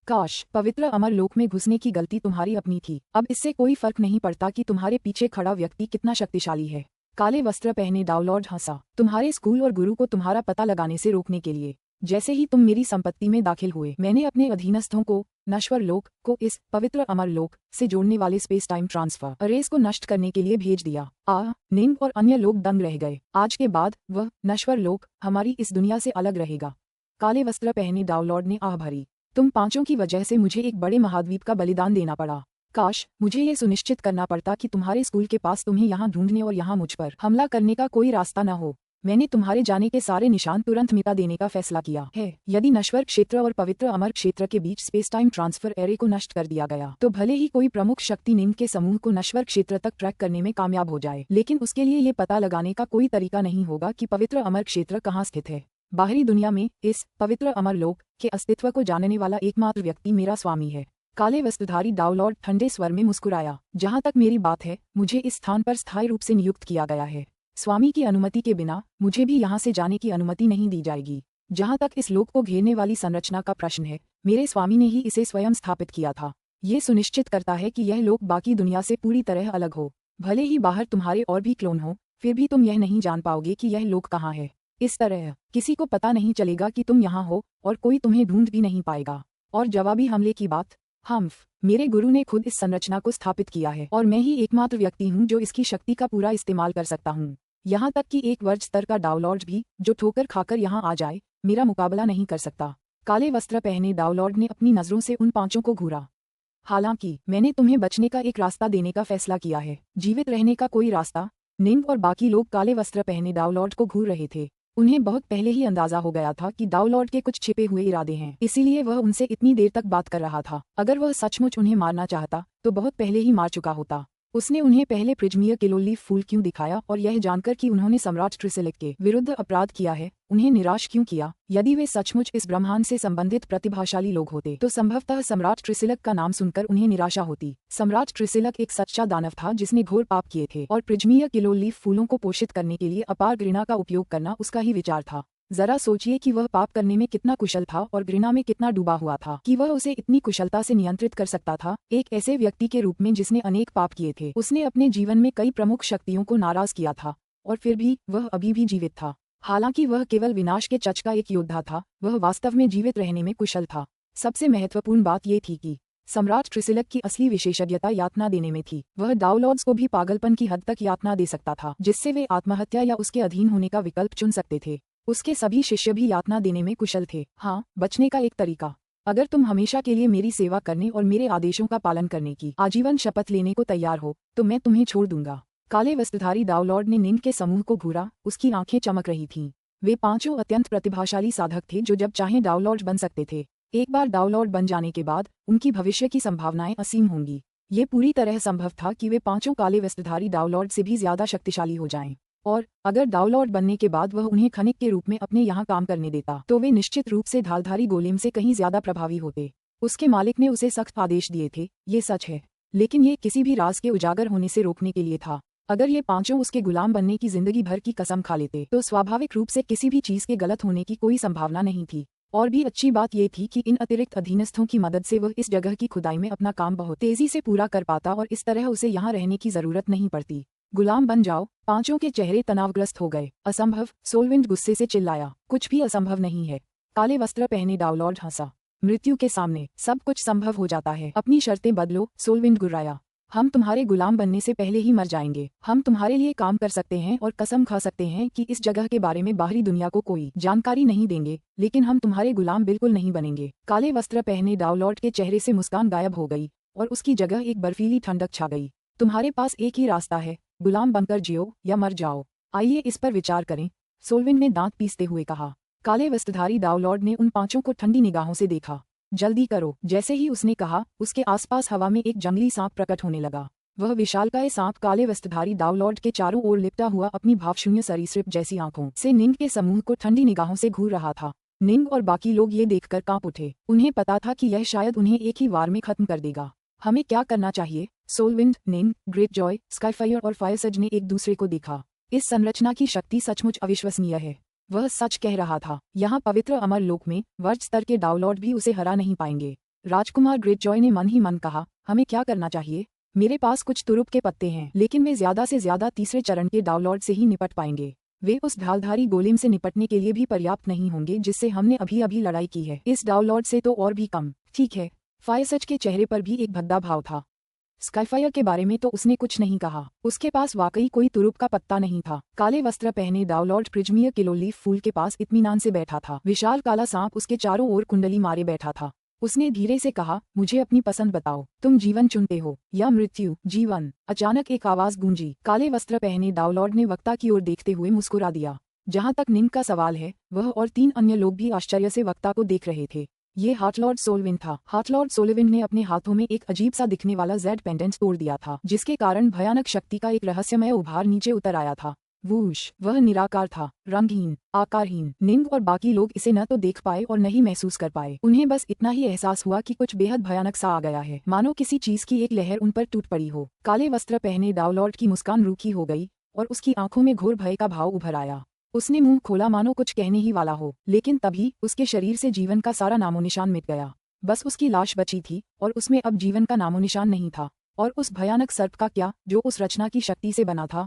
A: काश पवित्र अमर लोक में घुसने की गलती तुम्हारी अपनी थी। अब इससे कोई फर्क नहीं पड़ता कि तुम्हारे पीछे खड़ा व्यक्ति कितना शक्तिशाली है। काले वस्त्र पहने दावलॉर्ड हंसा। तुम्हारे स्कूल और गुरु को तुम्हारा पता लगाने से रोकने के लिए जैसे ही तुम मेरी संपत्ति में दाखिल हुए, मैंने अपने अधीनस्थों को नश्वर लोक को इस पवित्र अमर लोक से जोड़ने वाले स्पेस टाइम ट्रांसफर अरेज को नष्ट करने के लिए भेज दिया। निंग और अन्य लोग दंग रह गए। आज के बाद वह नश्वर लोक हमारी इस दुनिया से अलग रहेगा। काले वस्त्र पहने दावलॉर्ड ने आह भरी। तुम पांचों की वजह से मुझे एक बड़े महाद्वीप का बलिदान देना पड़ा। काश मुझे ये सुनिश्चित करना पड़ता कि तुम्हारे स्कूल के पास तुम्हें यहाँ ढूंढने और यहाँ मुझ पर हमला करने का कोई रास्ता न हो। मैंने तुम्हारे जाने के सारे निशान तुरंत मिटा देने का फैसला किया है। यदि नश्वर क्षेत्र और पवित्र अमर क्षेत्र के बीच स्पेस टाइम ट्रांसफर एरे को नष्ट कर दिया गया तो भले ही कोई प्रमुख शक्ति निंग के समूह को नश्वर क्षेत्र तक ट्रैक करने में कामयाब हो जाए, लेकिन उसके लिए ये पता लगाने का कोई तरीका नहीं होगा कि पवित्र अमर क्षेत्र कहाँ स्थित है। बाहरी दुनिया में इस पवित्र अमर लोक के अस्तित्व को जानने वाला एकमात्र व्यक्ति मेरा स्वामी है। काले वस्त्रधारी दावलॉर्ड ठंडे स्वर में मुस्कुराया। जहाँ तक मेरी बात है, मुझे इस स्थान पर स्थायी रूप से नियुक्त किया गया है। स्वामी की अनुमति के बिना मुझे भी यहाँ से जाने की अनुमति नहीं दी जाएगी। जहाँ तक इस लोक को घेरने वाली संरचना का प्रश्न है, मेरे स्वामी ने ही इसे स्वयं स्थापित किया था। ये सुनिश्चित करता है कि यह लोक बाकी दुनिया से पूरी तरह अलग हो। भले ही बाहर तुम्हारे और भी क्लोन हो, फिर भी तुम यह नहीं जान पाओगे कि यह लोक कहाँ है। इस तरह किसी को पता नहीं चलेगा कि तुम यहाँ हो और कोई तुम्हें ढूंढ भी नहीं पाएगा। और जवाबी हमले की बात, मेरे गुरु ने खुद इस संरचना को स्थापित किया है और मैं ही एकमात्र व्यक्ति हूँ जो इसकी शक्ति का पूरा इस्तेमाल कर सकता हूँ। यहाँ तक कि एक वर्ग स्तर का दावलॉर्ड भी जो ठोकर खाकर यहाँ आ जाए, मेरा मुकाबला नहीं कर सकता। काले वस्त्र पहने दावलॉर्ड ने अपनी नजरों से उन पांचों को घूरा। हालांकि मैंने तुम्हें बचने का एक रास्ता देने का फैसला किया है, जीवित रहने का कोई रास्ता। निंग और बाकी लोग काले वस्त्र पहने दावलॉर्ड को घूर रहे थे। उन्हें बहुत पहले ही अंदाजा हो गया था कि दावलॉर्ड के कुछ छिपे हुए इरादे हैं, इसीलिए वह उनसे इतनी देर तक बात कर रहा था। अगर वह सचमुच उन्हें मारना चाहता तो बहुत पहले ही मार चुका होता। उसने उन्हें पहले प्रिज्मियर किलोलीफ फूल क्यों दिखाया और यह जानकर कि उन्होंने सम्राट ट्रिसिलक के विरुद्ध अपराध किया है, उन्हें निराश क्यों किया। यदि वे सचमुच इस ब्रह्मांड से संबंधित प्रतिभाशाली लोग होते तो संभवतः सम्राट ट्रिसिलक का नाम सुनकर उन्हें निराशा होती। सम्राट ट्रिसिलक एक सच्चा दानव था जिसने घोर पाप किए थे और प्रिज्मियर किलोलीफ फूलों को पोषित करने के लिए अपार घृणा का उपयोग करना उसका ही विचार था। जरा सोचिए कि वह पाप करने में कितना कुशल था और घृणा में कितना डूबा हुआ था कि वह उसे इतनी कुशलता से नियंत्रित कर सकता था। एक ऐसे व्यक्ति के रूप में जिसने अनेक पाप किए थे, उसने अपने जीवन में कई प्रमुख शक्तियों को नाराज किया था और फिर भी वह अभी भी जीवित था। हालांकि वह केवल विनाश के चच का एक योद्धा था, वह वास्तव में जीवित रहने में कुशल था। सबसे महत्वपूर्ण बात यह थी कि सम्राट ट्रिसिलक की असली विशेषज्ञता यातना देने में थी। वह दावलॉर्ड्स को भी पागलपन की हद तक यातना दे सकता था, जिससे वे आत्महत्या या उसके अधीन होने का विकल्प चुन सकते थे। उसके सभी शिष्य भी यातना देने में कुशल थे। हाँ, बचने का एक तरीका। अगर तुम हमेशा के लिए मेरी सेवा करने और मेरे आदेशों का पालन करने की आजीवन शपथ लेने को तैयार हो तो मैं तुम्हें छोड़ दूंगा। काले वस्त्रधारी दावलॉर्ड ने निंग के समूह को घूरा, उसकी आंखें चमक रही थीं। वे पांचों अत्यंत प्रतिभाशाली साधक थे जो जब चाहें दावलॉर्ड बन सकते थे। एक बार दावलॉर्ड बन जाने के बाद उनकी भविष्य की संभावनाएं असीम होंगी। ये पूरी तरह संभव था कि वे पांचों काले वस्त्रधारी दावलॉर्ड से भी ज्यादा शक्तिशाली हो जाएं। और अगर दावलॉर्ड बनने के बाद वह उन्हें खनिक के रूप में अपने यहाँ काम करने देता तो वे निश्चित रूप से धालधारी गोलेम से कहीं ज्यादा प्रभावी होते। उसके मालिक ने उसे सख्त आदेश दिए थे, ये सच है, लेकिन ये किसी भी राज के उजागर होने से रोकने के लिए था। अगर ये पांचों उसके गुलाम बनने की जिंदगी भर की कसम खा लेते तो स्वाभाविक रूप से किसी भी चीज के गलत होने की कोई संभावना नहीं थी। और भी अच्छी बात ये थी कि इन अतिरिक्त अधीनस्थों की मदद से वह इस जगह की खुदाई में अपना काम बहुत तेजी से पूरा कर पाता और इस तरह उसे यहाँ रहने की जरूरत नहीं पड़ती। गुलाम बन जाओ। पांचों के चेहरे तनावग्रस्त हो गए। असंभव, सोलविंड गुस्से से चिल्लाया। कुछ भी असंभव नहीं है। काले वस्त्र पहने दावलॉर्ड हंसा। मृत्यु के सामने सब कुछ संभव हो जाता है। अपनी शर्तें बदलो, सोलविंड गुर्राया। हम तुम्हारे गुलाम बनने से पहले ही मर जाएंगे। हम तुम्हारे लिए काम कर सकते हैं और कसम खा सकते हैं कि इस जगह के बारे में बाहरी दुनिया को कोई जानकारी नहीं देंगे, लेकिन हम तुम्हारे गुलाम बिल्कुल नहीं बनेंगे। काले वस्त्र पहने दावलॉर्ड के चेहरे से मुस्कान गायब हो गई और उसकी जगह एक बर्फीली ठंडक छा गई। तुम्हारे पास एक ही रास्ता है, गुलाम बनकर जियो या मर जाओ। आइए इस पर विचार करें, सोलविंड ने दांत पीसते हुए कहा। काले वस्त्रधारी दावलॉर्ड ने उन पांचों को ठंडी निगाहों से देखा। जल्दी करो। जैसे ही उसने कहा, उसके आसपास हवा में एक जंगली सांप प्रकट होने लगा। वह विशालकाय सांप काले वस्त्रधारी दावलॉर्ड के चारों ओर लिपटा हुआ अपनी भावशून्य सरीसृप जैसी आंखों से निंग के समूह को ठंडी निगाहों से घूर रहा था। निंग और बाकी लोग ये देखकर कांप उठे। उन्हें पता था कि यह शायद उन्हें एक ही वार में खत्म कर देगा। हमें क्या करना चाहिए? सोलविंड, निंग, ग्रेटजॉय, स्काईफायर और फायरसज ने एक दूसरे को देखा। इस संरचना की शक्ति सचमुच अविश्वसनीय है। वह सच कह रहा था। यहाँ पवित्र अमर लोक में वर्ज स्तर के दावलॉर्ड भी उसे हरा नहीं पाएंगे। राजकुमार ग्रेटजॉय ने मन ही मन कहा, हमें क्या करना चाहिए? मेरे पास कुछ तुरुप के पत्ते हैं, लेकिन वे ज्यादा से ज्यादा तीसरे चरण के दावलॉर्ड से ही निपट पाएंगे। वे उस ढालधारी गोलेम से निपटने के लिए भी पर्याप्त नहीं होंगे जिससे हमने अभी अभी लड़ाई की है। इस दावलॉर्ड से तो और भी कम। ठीक है। फायरसज के चेहरे पर भी एक भद्दा भाव था। स्काईफायर के बारे में तो उसने कुछ नहीं कहा। उसके पास वाकई कोई तुरुप का पत्ता नहीं था। काले वस्त्र पहने दावलॉर्ड प्रिजमियर किलोलीफ फूल के पास इत्मीनान से बैठा था। विशाल काला सांप उसके चारों ओर कुंडली मारे बैठा था। उसने धीरे से कहा, मुझे अपनी पसंद बताओ। तुम जीवन चुनते हो या मृत्यु? जीवन। अचानक एक आवाज गूंजी। काले वस्त्र पहने दावलॉर्ड ने वक्ता की ओर देखते हुए मुस्कुरा दिया। जहाँ तक निंग का सवाल है, वह और 3 अन्य लोग भी आश्चर्य से वक्ता को देख रहे थे। ये हार्टलॉर्ड सोलविंड था। हार्टलॉर्ड सोलविंड ने अपने हाथों में एक अजीब सा दिखने वाला जेड पेंडेंट तोड़ दिया था, जिसके कारण भयानक शक्ति का एक रहस्यमय उभार नीचे उतर आया था। वूश। वह निराकार था, रंगहीन, आकारहीन। निंग और बाकी लोग इसे न तो देख पाए और न ही महसूस कर पाए। उन्हें बस इतना ही एहसास हुआ कि कुछ बेहद भयानक सा आ गया है, मानो किसी चीज की एक लहर उन पर टूट पड़ी हो। काले वस्त्र पहने दावलॉर्ड की मुस्कान रूखी हो गई और उसकी आंखों में घोर भय का भाव उभर आया। उसने मुंह खोला मानो कुछ कहने ही वाला हो, लेकिन तभी उसके शरीर से जीवन का सारा नामोनिशान मिट गया। बस उसकी लाश बची थी और उसमें अब जीवन का नामोनिशान नहीं था। और उस भयानक सर्प का क्या, जो उस रचना की शक्ति से बना था?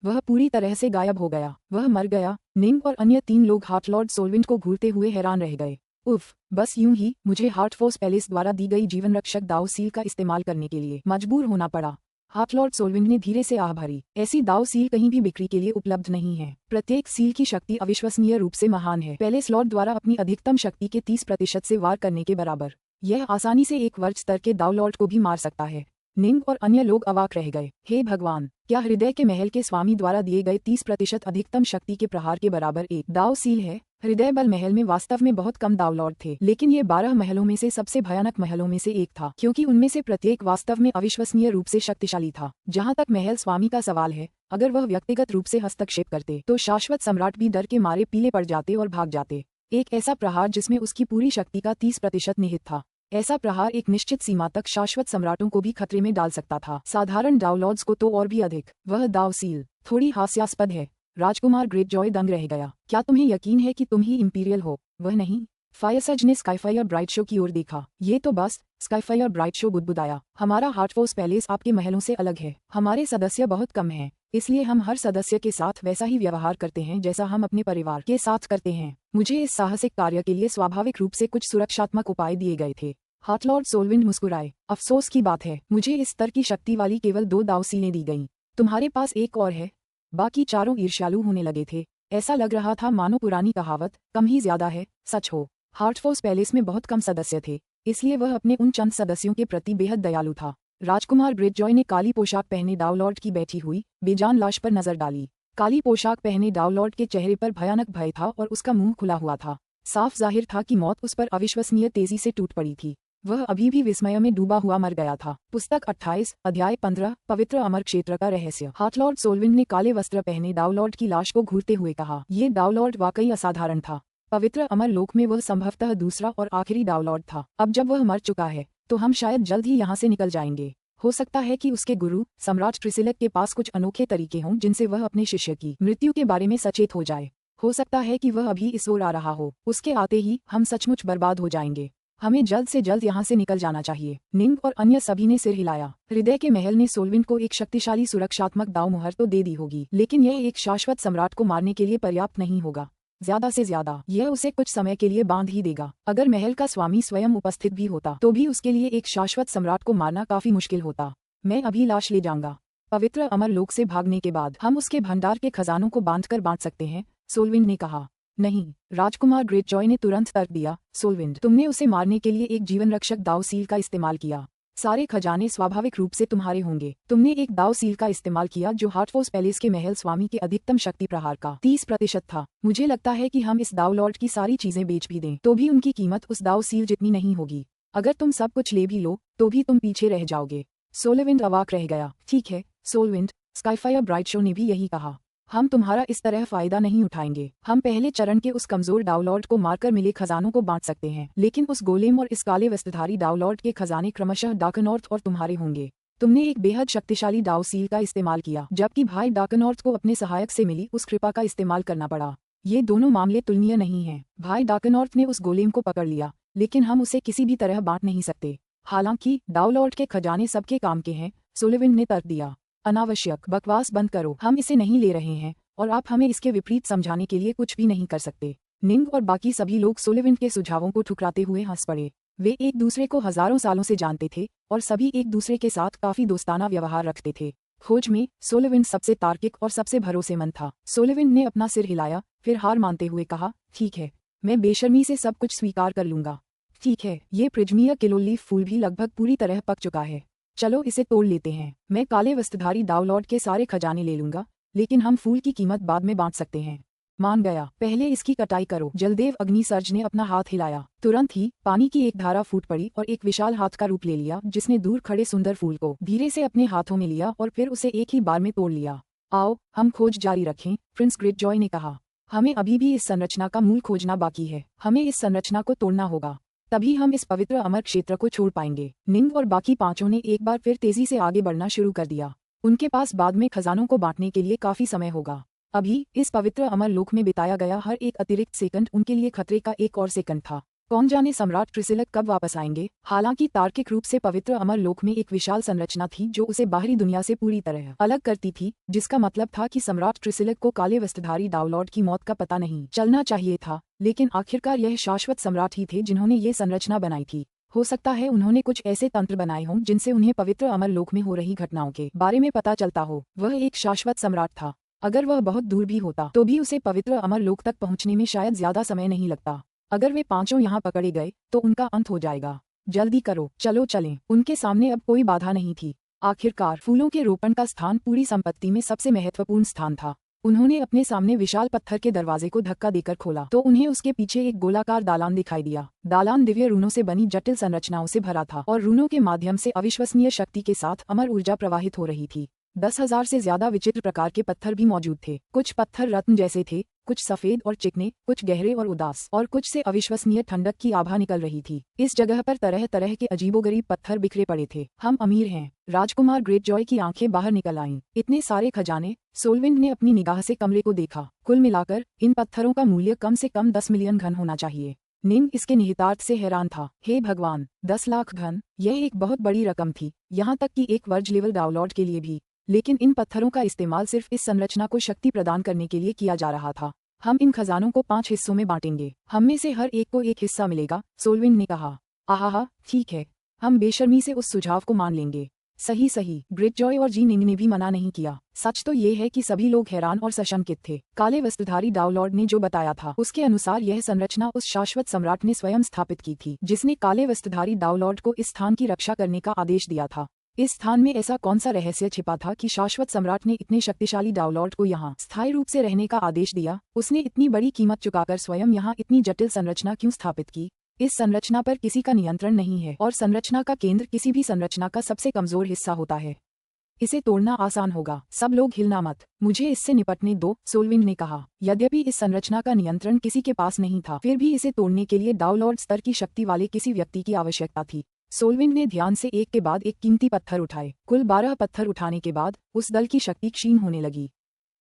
A: वह पूरी तरह से गायब हो गया। वह मर गया। निंग और अन्य 3 लोग हार्टलॉर्ड सोलविंड को घूरते हुए हैरान रह गए। उफ, बस यूं ही मुझे हार्टफोर्स पैलेस द्वारा दी गई जीवन रक्षक दाव सील का इस्तेमाल करने के लिए मजबूर होना पड़ा। हार्टलॉर्ड सोलविंड ने धीरे से आह भरी। ऐसी दाव सील कहीं भी बिक्री के लिए उपलब्ध नहीं है। प्रत्येक सील की शक्ति अविश्वसनीय रूप से महान है। पैलेस लॉर्ड द्वारा अपनी अधिकतम शक्ति के 30% से वार करने के बराबर। यह आसानी से एक वर्ज स्तर के दावलॉर्ड को भी मार सकता है। निंग और अन्य लोग अवाक रह गए। हे भगवान, क्या हृदय के महल के स्वामी द्वारा दिए गए 30% अधिकतम शक्ति के प्रहार के बराबर एक दाव सील है? हृदय बल महल में वास्तव में बहुत कम दावलॉर्ड थे, लेकिन ये 12 महलों में से सबसे भयानक महलों में से एक था, क्योंकि उनमें से प्रत्येक वास्तव में अविश्वसनीय रूप से शक्तिशाली था। जहाँ तक महल स्वामी का सवाल है, अगर वह व्यक्तिगत रूप से हस्तक्षेप करते तो शाश्वत सम्राट भी डर के मारे पीले पड़ जाते और भाग जाते। एक ऐसा प्रहार जिसमें उसकी पूरी शक्ति का 30% निहित था। ऐसा प्रहार एक निश्चित सीमा तक शाश्वत सम्राटों को भी खतरे में डाल सकता था, साधारण दावलॉर्ड्स को तो और भी अधिक। वह दाव सील थोड़ी हास्यास्पद है। राजकुमार ग्रेटजॉय दंग रह गया। क्या तुम्हें यकीन है कि तुम ही इंपीरियल हो? वह नहीं। फायरसज ने स्काईफायर ब्राइट शो की ओर देखा। ये तो बस। स्काईफायर ब्राइट शो बुदबुदाया। हमारा हार्टफोर्स पैलेस आपके महलों से अलग है। हमारे सदस्य बहुत कम हैं, इसलिए हम हर सदस्य के साथ वैसा ही व्यवहार करते हैं जैसा हम अपने परिवार के साथ करते हैं। मुझे इस साहसिक कार्य के लिए स्वाभाविक रूप से कुछ सुरक्षात्मक उपाय दिए गए थे। हार्टलॉर्ड सोलविंड मुस्कुराए। अफसोस की बात है, मुझे इस स्तर की शक्ति वाली केवल 2 दाव सीलें दी गईं। तुम्हारे पास एक और है। बाकी चारों ईर्ष्यालु होने लगे थे। ऐसा लग रहा था मानो पुरानी कहावत, कम ही ज्यादा है, सच हो। हार्टफोर्स पैलेस में बहुत कम सदस्य थे, इसलिए वह अपने उन चंद सदस्यों के प्रति बेहद दयालु था। राजकुमार ग्रेटजॉय ने काली पोशाक पहने डाउलॉर्ड की बैठी हुई बेजान लाश पर नजर डाली। काली पोशाक पहने डाउलॉर्ड के चेहरे पर भयानक भय था और उसका मुंह खुला हुआ था। साफ जाहिर था कि मौत उस पर अविश्वसनीय तेजी से टूट पड़ी थी। वह अभी भी विस्मय में डूबा हुआ मर गया था। पुस्तक 28 अध्याय 15 पवित्र अमर क्षेत्र का रहस्य। हार्टलॉर्ड सोलविंड ने काले वस्त्र पहने डाउलॉर्ड की लाश को घूरते हुए कहा, ये डाउलॉर्ड वाकई असाधारण था। पवित्र अमर लोक में वह संभवतः दूसरा और आखिरी डाउलॉर्ड था। अब जब वह मर चुका है तो हम शायद जल्द ही यहाँ से निकल जाएंगे। हो सकता है कि उसके गुरु सम्राट ट्रिसिलक के पास कुछ अनोखे तरीके हों जिनसे वह अपने शिष्य की मृत्यु के बारे में सचेत हो जाए। हो सकता है कि वह अभी इस ओर आ रहा हो। उसके आते ही हम सचमुच बर्बाद हो जाएंगे। हमें जल्द से जल्द यहाँ से निकल जाना चाहिए। निंग और अन्य सभी ने सिर हिलाया। हृदय के महल ने सोलविंड को एक शक्तिशाली सुरक्षात्मक दाव मुहर तो दे दी होगी, लेकिन यह एक शाश्वत सम्राट को मारने के लिए पर्याप्त नहीं होगा। ज्यादा से ज्यादा यह उसे कुछ समय के लिए बांध ही देगा। अगर महल का स्वामी स्वयं उपस्थित भी होता तो भी उसके लिए एक शाश्वत सम्राट को मारना काफी मुश्किल होता। मैं अभी लाश ले जाऊंगा। पवित्र अमर लोक से भागने के बाद हम उसके भंडार के खजानों को बांधकर बांट सकते हैं, सोलविंड ने कहा। नहीं, राजकुमार ग्रेटजॉय ने तुरंत तर्क दिया। सोलविंड, तुमने उसे मारने के लिए एक जीवन रक्षक दाव सील का इस्तेमाल किया। सारे खजाने स्वाभाविक रूप से तुम्हारे होंगे। तुमने एक दाव सील का इस्तेमाल किया जो हार्टफोर्स पैलेस के महल स्वामी के अधिकतम शक्ति प्रहार का 30% था। मुझे लगता है कि हम इस दाव लॉर्ड की सारी चीजें बेच भी दें तो भी उनकी कीमत उस दाव सील जितनी नहीं होगी। अगर तुम सब कुछ ले भी लो तो भी तुम पीछे रह जाओगे। सोलविंड अवाक रह गया। ठीक है सोलविंड, स्काईफायर ब्राइट शो ने भी यही कहा। हम तुम्हारा इस तरह फायदा नहीं उठाएंगे। हम पहले चरण के उस कमजोर डाउलॉर्ड को मारकर मिले खजानों को बांट सकते हैं, लेकिन उस गोलेम और इस काले वस्त्रधारी डाउलॉर्ड के खजाने क्रमशः डार्कनॉर्थ और तुम्हारे होंगे। तुमने एक बेहद शक्तिशाली दाव सील का इस्तेमाल किया, जबकि भाई डार्कनॉर्थ को अपने सहायक से मिली उस कृपा का इस्तेमाल करना पड़ा। ये दोनों मामले तुलनीय नहीं हैं। भाई डार्कनॉर्थ ने उस गोलेम को पकड़ लिया, लेकिन हम उसे किसी भी तरह बांट नहीं सकते। हालांकि डाउलॉर्ड के खजाने सबके काम के हैं, सोलविंड ने तर्क दिया। अनावश्यक बकवास बंद करो। हम इसे नहीं ले रहे हैं और आप हमें इसके विपरीत समझाने के लिए कुछ भी नहीं कर सकते। निंग और बाकी सभी लोग सोलविंड के सुझावों को ठुकराते हुए हंस पड़े। वे एक दूसरे को हजारों सालों से जानते थे और सभी एक दूसरे के साथ काफी दोस्ताना व्यवहार रखते थे। खोज में सोलविंड सबसे तार्किक और सबसे भरोसेमंद था। सोलविंड ने अपना सिर हिलाया, फिर हार मानते हुए कहा, ठीक है, मैं बेशर्मी से सब कुछ स्वीकार कर लूंगा। ठीक है, ये प्रिज्मिया किलोलीफ फूल भी लगभग पूरी तरह पक चुका है। चलो इसे तोड़ लेते हैं। मैं काले वस्त्रधारी डाउलॉर्ड के सारे खजाने ले लूंगा, लेकिन हम फूल की कीमत बाद में बांट सकते हैं। मान गया, पहले इसकी कटाई करो। जलदेव अग्निसर्ज ने अपना हाथ हिलाया। तुरंत ही पानी की एक धारा फूट पड़ी और एक विशाल हाथ का रूप ले लिया, जिसने दूर खड़े सुंदर फूल को धीरे से अपने हाथों में लिया और फिर उसे एक ही बार में तोड़ लिया। आओ हम खोज जारी रखें, प्रिंस ग्रेटजॉय ने कहा। हमें अभी भी इस संरचना का मूल खोजना बाकी है। हमें इस संरचना को तोड़ना होगा, तभी हम इस पवित्र अमर क्षेत्र को छोड़ पाएंगे। निंग और बाकी पांचों ने एक बार फिर तेजी से आगे बढ़ना शुरू कर दिया। उनके पास बाद में खजानों को बांटने के लिए काफी समय होगा। अभी इस पवित्र अमर लोक में बिताया गया हर एक अतिरिक्त सेकंड उनके लिए खतरे का एक और सेकंड था। कौन जाने सम्राट ट्रिसिलक कब वापस आएंगे। हालांकि तार्किक रूप से पवित्र अमर लोक में एक विशाल संरचना थी जो उसे बाहरी दुनिया से पूरी तरह अलग करती थी, जिसका मतलब था कि सम्राट ट्रिसिलक को काले वस्त्रधारी डाउलॉर्ड की मौत का पता नहीं चलना चाहिए था। लेकिन आखिरकार यह शाश्वत सम्राट ही थे जिन्होंने ये संरचना बनाई थी। हो सकता है उन्होंने कुछ ऐसे तंत्र बनाए हों जिनसे उन्हें पवित्र अमर लोक में हो रही घटनाओं के बारे में पता चलता हो। वह एक शाश्वत सम्राट था। अगर वह बहुत दूर भी होता तो भी उसे पवित्र अमर लोक तक पहुंचने में शायद ज्यादा समय नहीं लगता। अगर वे पांचों यहाँ पकड़े गए तो उनका अंत हो जाएगा। जल्दी करो, चलो चलें। उनके सामने अब कोई बाधा नहीं थी। आखिरकार फूलों के रोपण का स्थान पूरी संपत्ति में सबसे महत्वपूर्ण स्थान था। उन्होंने अपने सामने विशाल पत्थर के दरवाजे को धक्का देकर खोला तो उन्हें उसके पीछे एक गोलाकार दालान दिखाई दिया। दालान दिव्य रूनों से बनी जटिल संरचनाओं से भरा था और रूनों के माध्यम से अविश्वसनीय शक्ति के साथ अमर ऊर्जा प्रवाहित हो रही थी। 10,000 से ज्यादा विचित्र प्रकार के पत्थर भी मौजूद थे। कुछ पत्थर रत्न जैसे थे, कुछ सफेद और चिकने, कुछ गहरे और उदास, और कुछ से अविश्वसनीय ठंडक की आभा निकल रही थी। इस जगह पर तरह तरह के अजीबोगरीब पत्थर बिखरे पड़े थे। हम अमीर हैं। राजकुमार ग्रेटजॉय की आंखें बाहर निकल आईं। इतने सारे खजाने। सोलविंड ने अपनी निगाह से कमरे को देखा। कुल मिलाकर इन पत्थरों का मूल्य कम से कम 10 मिलियन घन होना चाहिए। निंग इसके निहितार्थ से हैरान था। हे भगवान, 10 लाख घन, यह एक बहुत बड़ी रकम थी, यहाँ तक कि एक वर्ज लेवल डाउलॉर्ड के लिए भी। लेकिन इन पत्थरों का इस्तेमाल सिर्फ इस संरचना को शक्ति प्रदान करने के लिए किया जा रहा था। हम इन खजानों को 5 हिस्सों में बांटेंगे। हम में से हर एक को एक हिस्सा मिलेगा, सोलविंड ने कहा। आहा, ठीक है, हम बेशर्मी से उस सुझाव को मान लेंगे। सही सही, ग्रेटजॉय और जी निंग ने भी मना नहीं किया। सच तो ये है कि सभी लोग हैरान और सशंकित थे। काले वस्त्रधारी डाउलॉर्ड ने जो बताया था उसके अनुसार यह संरचना उस शाश्वत सम्राट ने स्वयं स्थापित की थी, जिसने काले वस्त्रधारी डाउलॉर्ड को इस स्थान की रक्षा करने का आदेश दिया था। इस स्थान में ऐसा कौन सा रहस्य छिपा था कि शाश्वत सम्राट ने इतने शक्तिशाली डाउलॉर्ड को यहाँ स्थायी रूप से रहने का आदेश दिया? उसने इतनी बड़ी कीमत चुकाकर स्वयं यहाँ इतनी जटिल संरचना क्यों स्थापित की? इस संरचना पर किसी का नियंत्रण नहीं है और संरचना का केंद्र किसी भी संरचना का सबसे कमजोर हिस्सा होता है। इसे तोड़ना आसान होगा। सब लोग हिलना मत, मुझे इससे निपटने दो, सोलविंड ने कहा। यद्यपि इस संरचना का नियंत्रण किसी के पास नहीं था, फिर भी इसे तोड़ने के लिए डाउलॉर्ड स्तर की शक्ति वाले किसी व्यक्ति की आवश्यकता थी। सोलविंड ने ध्यान से एक के बाद एक कीमती पत्थर उठाए। कुल 12 पत्थर उठाने के बाद उस दल की शक्ति क्षीण होने लगी।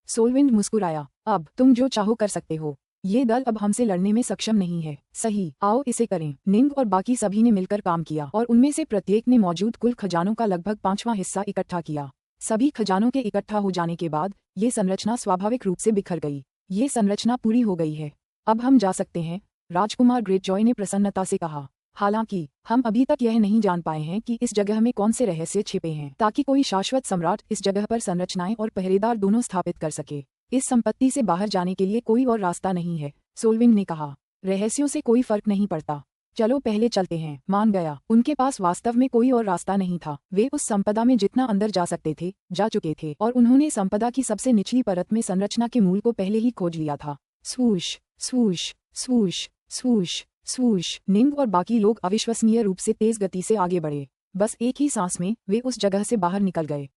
A: सोलविंड मुस्कुराया, अब तुम जो चाहो कर सकते हो। ये दल अब हमसे लड़ने में सक्षम नहीं है। सही, आओ इसे करें। निंग और बाकी सभी ने मिलकर काम किया और उनमें से प्रत्येक ने मौजूद कुल खजानों का लगभग 5वां हिस्सा इकट्ठा किया। सभी खजानों के इकट्ठा हो जाने के बाद ये संरचना स्वाभाविक रूप से बिखर गई। ये संरचना पूरी हो गई है। अब हम जा सकते हैं, राजकुमार ग्रेटजॉय ने प्रसन्नता से कहा। हालांकि हम अभी तक यह नहीं जान पाए हैं कि इस जगह में कौन से रहस्य छिपे हैं, ताकि कोई शाश्वत सम्राट इस जगह पर संरचनाएं और पहरेदार दोनों स्थापित कर सके। इस संपत्ति से बाहर जाने के लिए कोई और रास्ता नहीं है, सोलविंड ने कहा। रहस्यों से कोई फर्क नहीं पड़ता, चलो पहले चलते हैं। मान गया। उनके पास वास्तव में कोई और रास्ता नहीं था। वे उस संपदा में जितना अंदर जा सकते थे जा चुके थे और उन्होंने संपदा की सबसे निचली परत में संरचना के मूल को पहले ही खोज लिया था। स्वूश स्वूश स्वूश स्वूश स्वूश। निंग और बाकी लोग अविश्वसनीय रूप से तेज गति से आगे बढ़े। बस एक ही सांस में वे उस जगह से बाहर निकल गए।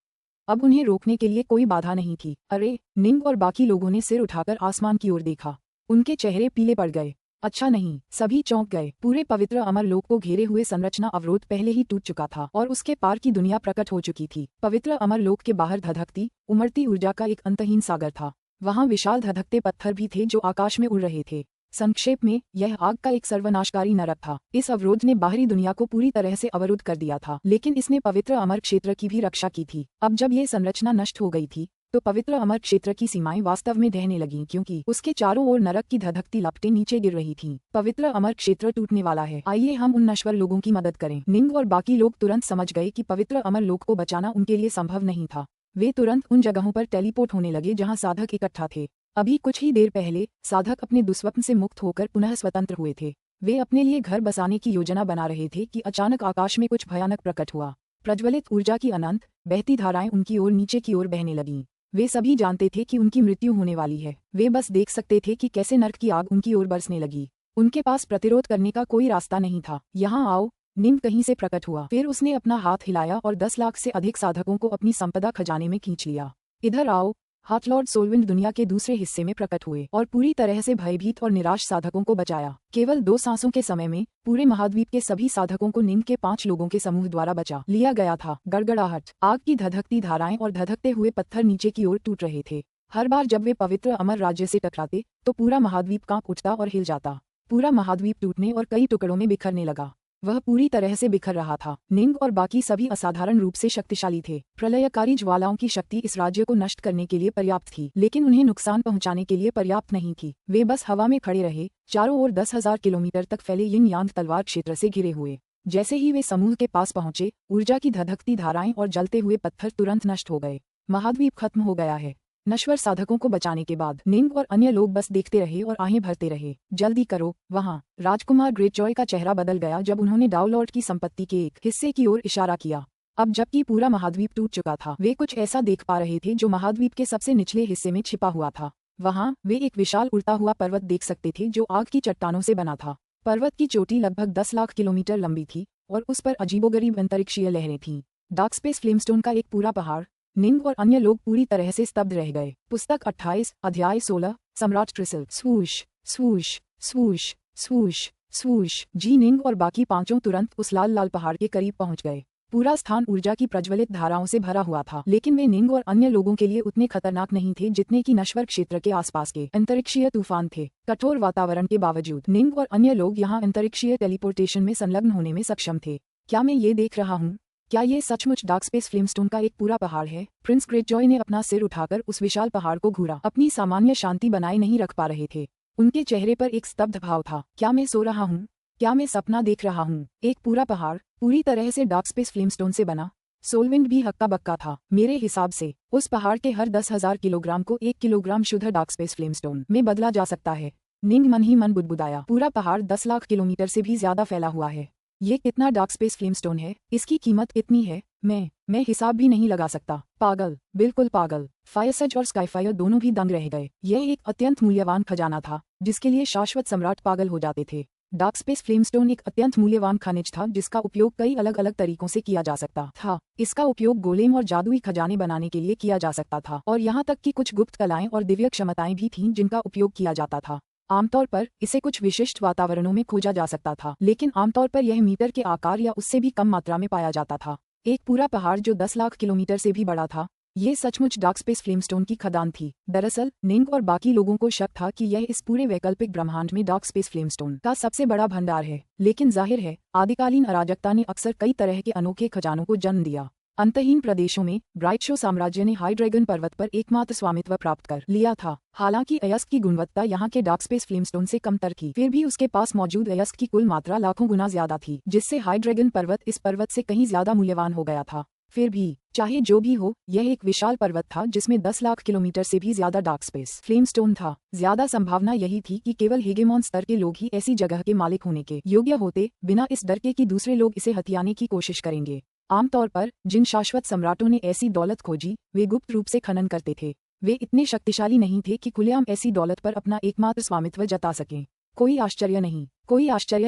A: अब उन्हें रोकने के लिए कोई बाधा नहीं थी। अरे, निंग और बाकी लोगों ने सिर उठाकर आसमान की ओर देखा। उनके चेहरे पीले पड़ गए। अच्छा नहीं, सभी चौंक गए। पूरे पवित्र अमरलोक को घेरे हुए संरचना अवरोध पहले ही टूट चुका था और उसके पार की दुनिया प्रकट हो चुकी थी। पवित्र अमरलोक के बाहर धधकती उमड़ती ऊर्जा का एक अंतहीन सागर था। वहाँ विशाल धधकते पत्थर भी थे जो आकाश में उड़ रहे थे। संक्षेप में, यह आग का एक सर्वनाशकारी नरक था। इस अवरोध ने बाहरी दुनिया को पूरी तरह से अवरुद्ध कर दिया था, लेकिन इसने पवित्र अमर क्षेत्र की भी रक्षा की थी। अब जब ये संरचना नष्ट हो गई थी तो पवित्र अमर क्षेत्र की सीमाएं वास्तव में ढहने लगीं, क्योंकि उसके चारों ओर नरक की धधकती लपटें नीचे गिर रही थीं। पवित्र अमर क्षेत्र टूटने वाला है। आइए हम उन नश्वर लोगों की मदद करें। निंग और बाकी लोग तुरंत समझ गए कि पवित्र अमर लोक को बचाना उनके लिए संभव नहीं था। वे तुरंत उन जगहों पर टेलीपोर्ट होने लगे जहाँ साधक इकट्ठा थे। अभी कुछ ही देर पहले साधक अपने दुस्वप्न से मुक्त होकर पुनः स्वतंत्र हुए थे। वे अपने लिए घर बसाने की योजना बना रहे थे कि अचानक आकाश में कुछ भयानक प्रकट हुआ। प्रज्वलित ऊर्जा की अनंत बहती धाराएं उनकी ओर नीचे की ओर बहने लगीं। वे सभी जानते थे कि उनकी मृत्यु होने वाली है। वे बस देख सकते थे कि कैसे नर्क की आग उनकी ओर बरसने लगी। उनके पास प्रतिरोध करने का कोई रास्ता नहीं था। यहाँ आओ, निंग कहीं से प्रकट हुआ। फिर उसने अपना हाथ हिलाया और 10 लाख से अधिक साधकों को अपनी संपदा खजाने में खींच लिया। इधर आओ। हाथलॉर्ड सोलविंड दुनिया के दूसरे हिस्से में प्रकट हुए और पूरी तरह से भयभीत और निराश साधकों को बचाया। केवल 2 सांसों के समय में पूरे महाद्वीप के सभी साधकों को निंग के 5 लोगों के समूह द्वारा बचा लिया गया था। गड़गड़ाहट, आग की धधकती धाराएं और धधकते हुए पत्थर नीचे की ओर टूट रहे थे। हर बार जब वे पवित्र अमर राज्य से टकराते तो पूरा महाद्वीप कांप उठता और हिल जाता। पूरा महाद्वीप टूटने और कई टुकड़ों में बिखरने लगा। वह पूरी तरह से बिखर रहा था। निंग और बाकी सभी असाधारण रूप से शक्तिशाली थे। प्रलयकारी ज्वालाओं की शक्ति इस राज्य को नष्ट करने के लिए पर्याप्त थी, लेकिन उन्हें नुकसान पहुंचाने के लिए पर्याप्त नहीं थी। वे बस हवा में खड़े रहे, चारों ओर 10,000 किलोमीटर तक फैले यिन यांग तलवार क्षेत्र से घिरे हुए। जैसे ही वे समूह के पास पहुंचे, ऊर्जा की धधकती धाराएं और जलते हुए पत्थर तुरंत नष्ट हो गए। महाद्वीप खत्म हो गया है। नश्वर साधकों को बचाने के बाद निंग और अन्य लोग बस देखते रहे और आहें भरते रहे। जल्दी करो, वहाँ। राजकुमार ग्रेटजॉय का चेहरा बदल गया जब उन्होंने डाउलॉर्ड की संपत्ति के एक हिस्से की ओर इशारा किया। अब जबकि पूरा महाद्वीप टूट चुका था, वे कुछ ऐसा देख पा रहे थे जो महाद्वीप के सबसे निचले हिस्से में छिपा हुआ था। वहाँ वे एक विशाल उड़ता हुआ पर्वत देख सकते थे जो आग की चट्टानों से बना था। पर्वत की चोटी लगभग 10 लाख किलोमीटर लंबी थी और उस पर अजीबोगरीब अंतरिक्षीय लहरें थीं। डार्कस्पेस फ्लेमस्टोन का एक पूरा पहाड़। निंग और अन्य लोग पूरी तरह से स्तब्ध रह गए। पुस्तक 28, अध्याय 16, सम्राट ट्रिसल। स्वूश स्वूश स्वूश स्वूश स्वूश। जी निंग और बाकी 5 तुरंत उस लाल लाल पहाड़ के करीब पहुंच गए। पूरा स्थान ऊर्जा की प्रज्वलित धाराओं से भरा हुआ था, लेकिन वे निंग और अन्य लोगों के लिए उतने खतरनाक नहीं थे जितने कि नश्वर क्षेत्र के आसपास के अंतरिक्षीय तूफान थे। कठोर वातावरण के बावजूद निंग और अन्य लोग यहाँ अंतरिक्षीय टेलीपोर्टेशन में संलग्न होने में सक्षम थे। क्या मैं ये देख रहा हूँ? क्या ये सचमुच डार्कस्पेस फ्लेमस्टोन का एक पूरा पहाड़ है? प्रिंस ग्रेटजॉय ने अपना सिर उठाकर उस विशाल पहाड़ को घूरा। अपनी सामान्य शांति बनाए नहीं रख पा रहे थे। उनके चेहरे पर एक स्तब्ध भाव था। क्या मैं सो रहा हूँ? क्या मैं सपना देख रहा हूँ? एक पूरा पहाड़ पूरी तरह से डार्कस्पेस फ्लेमस्टोन से बना। सोलविंड भी हक्का बक्का था। मेरे हिसाब से उस पहाड़ के हर 10,000 किलोग्राम को 1 किलोग्राम शुद्ध डार्कस्पेस फ्लेमस्टोन में बदला जा सकता है। निंग मन ही मन बुदबुदाया। पूरा पहाड़ 10 लाख किलोमीटर से भी ज्यादा फैला हुआ है। ये कितना डार्कस्पेस फ्लेमस्टोन है? इसकी कीमत कितनी है? मैं हिसाब भी नहीं लगा सकता। पागल, बिल्कुल पागल। फायरसेज और स्काईफायर दोनों भी दंग रह गए। यह एक अत्यंत मूल्यवान खजाना था जिसके लिए शाश्वत सम्राट पागल हो जाते थे। डार्क स्पेस फ्लेमस्टोन एक अत्यंत मूल्यवान खनिज था जिसका उपयोग कई अलग अलग तरीकों से किया जा सकता था। इसका उपयोग गोलेम और जादुई खजाने बनाने के लिए किया जा सकता था और यहाँ तक कि कुछ गुप्त कलाएं और दिव्य क्षमताएं भी थीं जिनका उपयोग किया जाता था। आमतौर पर इसे कुछ विशिष्ट वातावरणों में खोजा जा सकता था, लेकिन आमतौर पर यह मीटर के आकार या उससे भी कम मात्रा में पाया जाता था। एक पूरा पहाड़ जो 10 लाख किलोमीटर से भी बड़ा था। ये सचमुच डार्क स्पेस फ्लेमस्टोन की खदान थी। दरअसल निंग और बाकी लोगों को शक था कि यह इस पूरे वैकल्पिक ब्रह्मांड में डार्क स्पेस फ्लेमस्टोन का सबसे बड़ा भंडार है, लेकिन जाहिर है आदिकालीन अराजकता ने अक्सर कई तरह के अनोखे खजानों को जन्म दिया। अंतहीन प्रदेशों में ब्राइट शो साम्राज्य ने हाइड्रैगन पर्वत पर एकमात्र स्वामित्व प्राप्त कर लिया था। हालांकि अयस्क की गुणवत्ता यहाँ के डार्क स्पेस फ्लेमस्टोन से कमतर थी, फिर भी उसके पास मौजूद अयस्क की कुल मात्रा लाखों गुना ज्यादा थी, जिससे हाइड्रैगन पर्वत इस पर्वत से कहीं ज्यादा मूल्यवान हो गया था। फिर भी चाहे जो भी हो, यह एक विशाल पर्वत था जिसमें 10 लाख किलोमीटर से भी ज्यादा डार्क स्पेस फ्लेमस्टोन था। ज्यादा संभावना यही थी कि केवल हेगेमॉन स्तर के लोग ही ऐसी जगह के मालिक होने के योग्य होते, बिना इस डर के कि दूसरे लोग इसे हथियाने की कोशिश करेंगे। आमतौर पर जिन शाश्वत सम्राटों ने ऐसी दौलत खोजी, वे गुप्त रूप से खनन करते थे। वे इतने शक्तिशाली नहीं थे कि खुलेआम ऐसी दौलत पर अपना एकमात्र स्वामित्व जता सकें। कोई आश्चर्य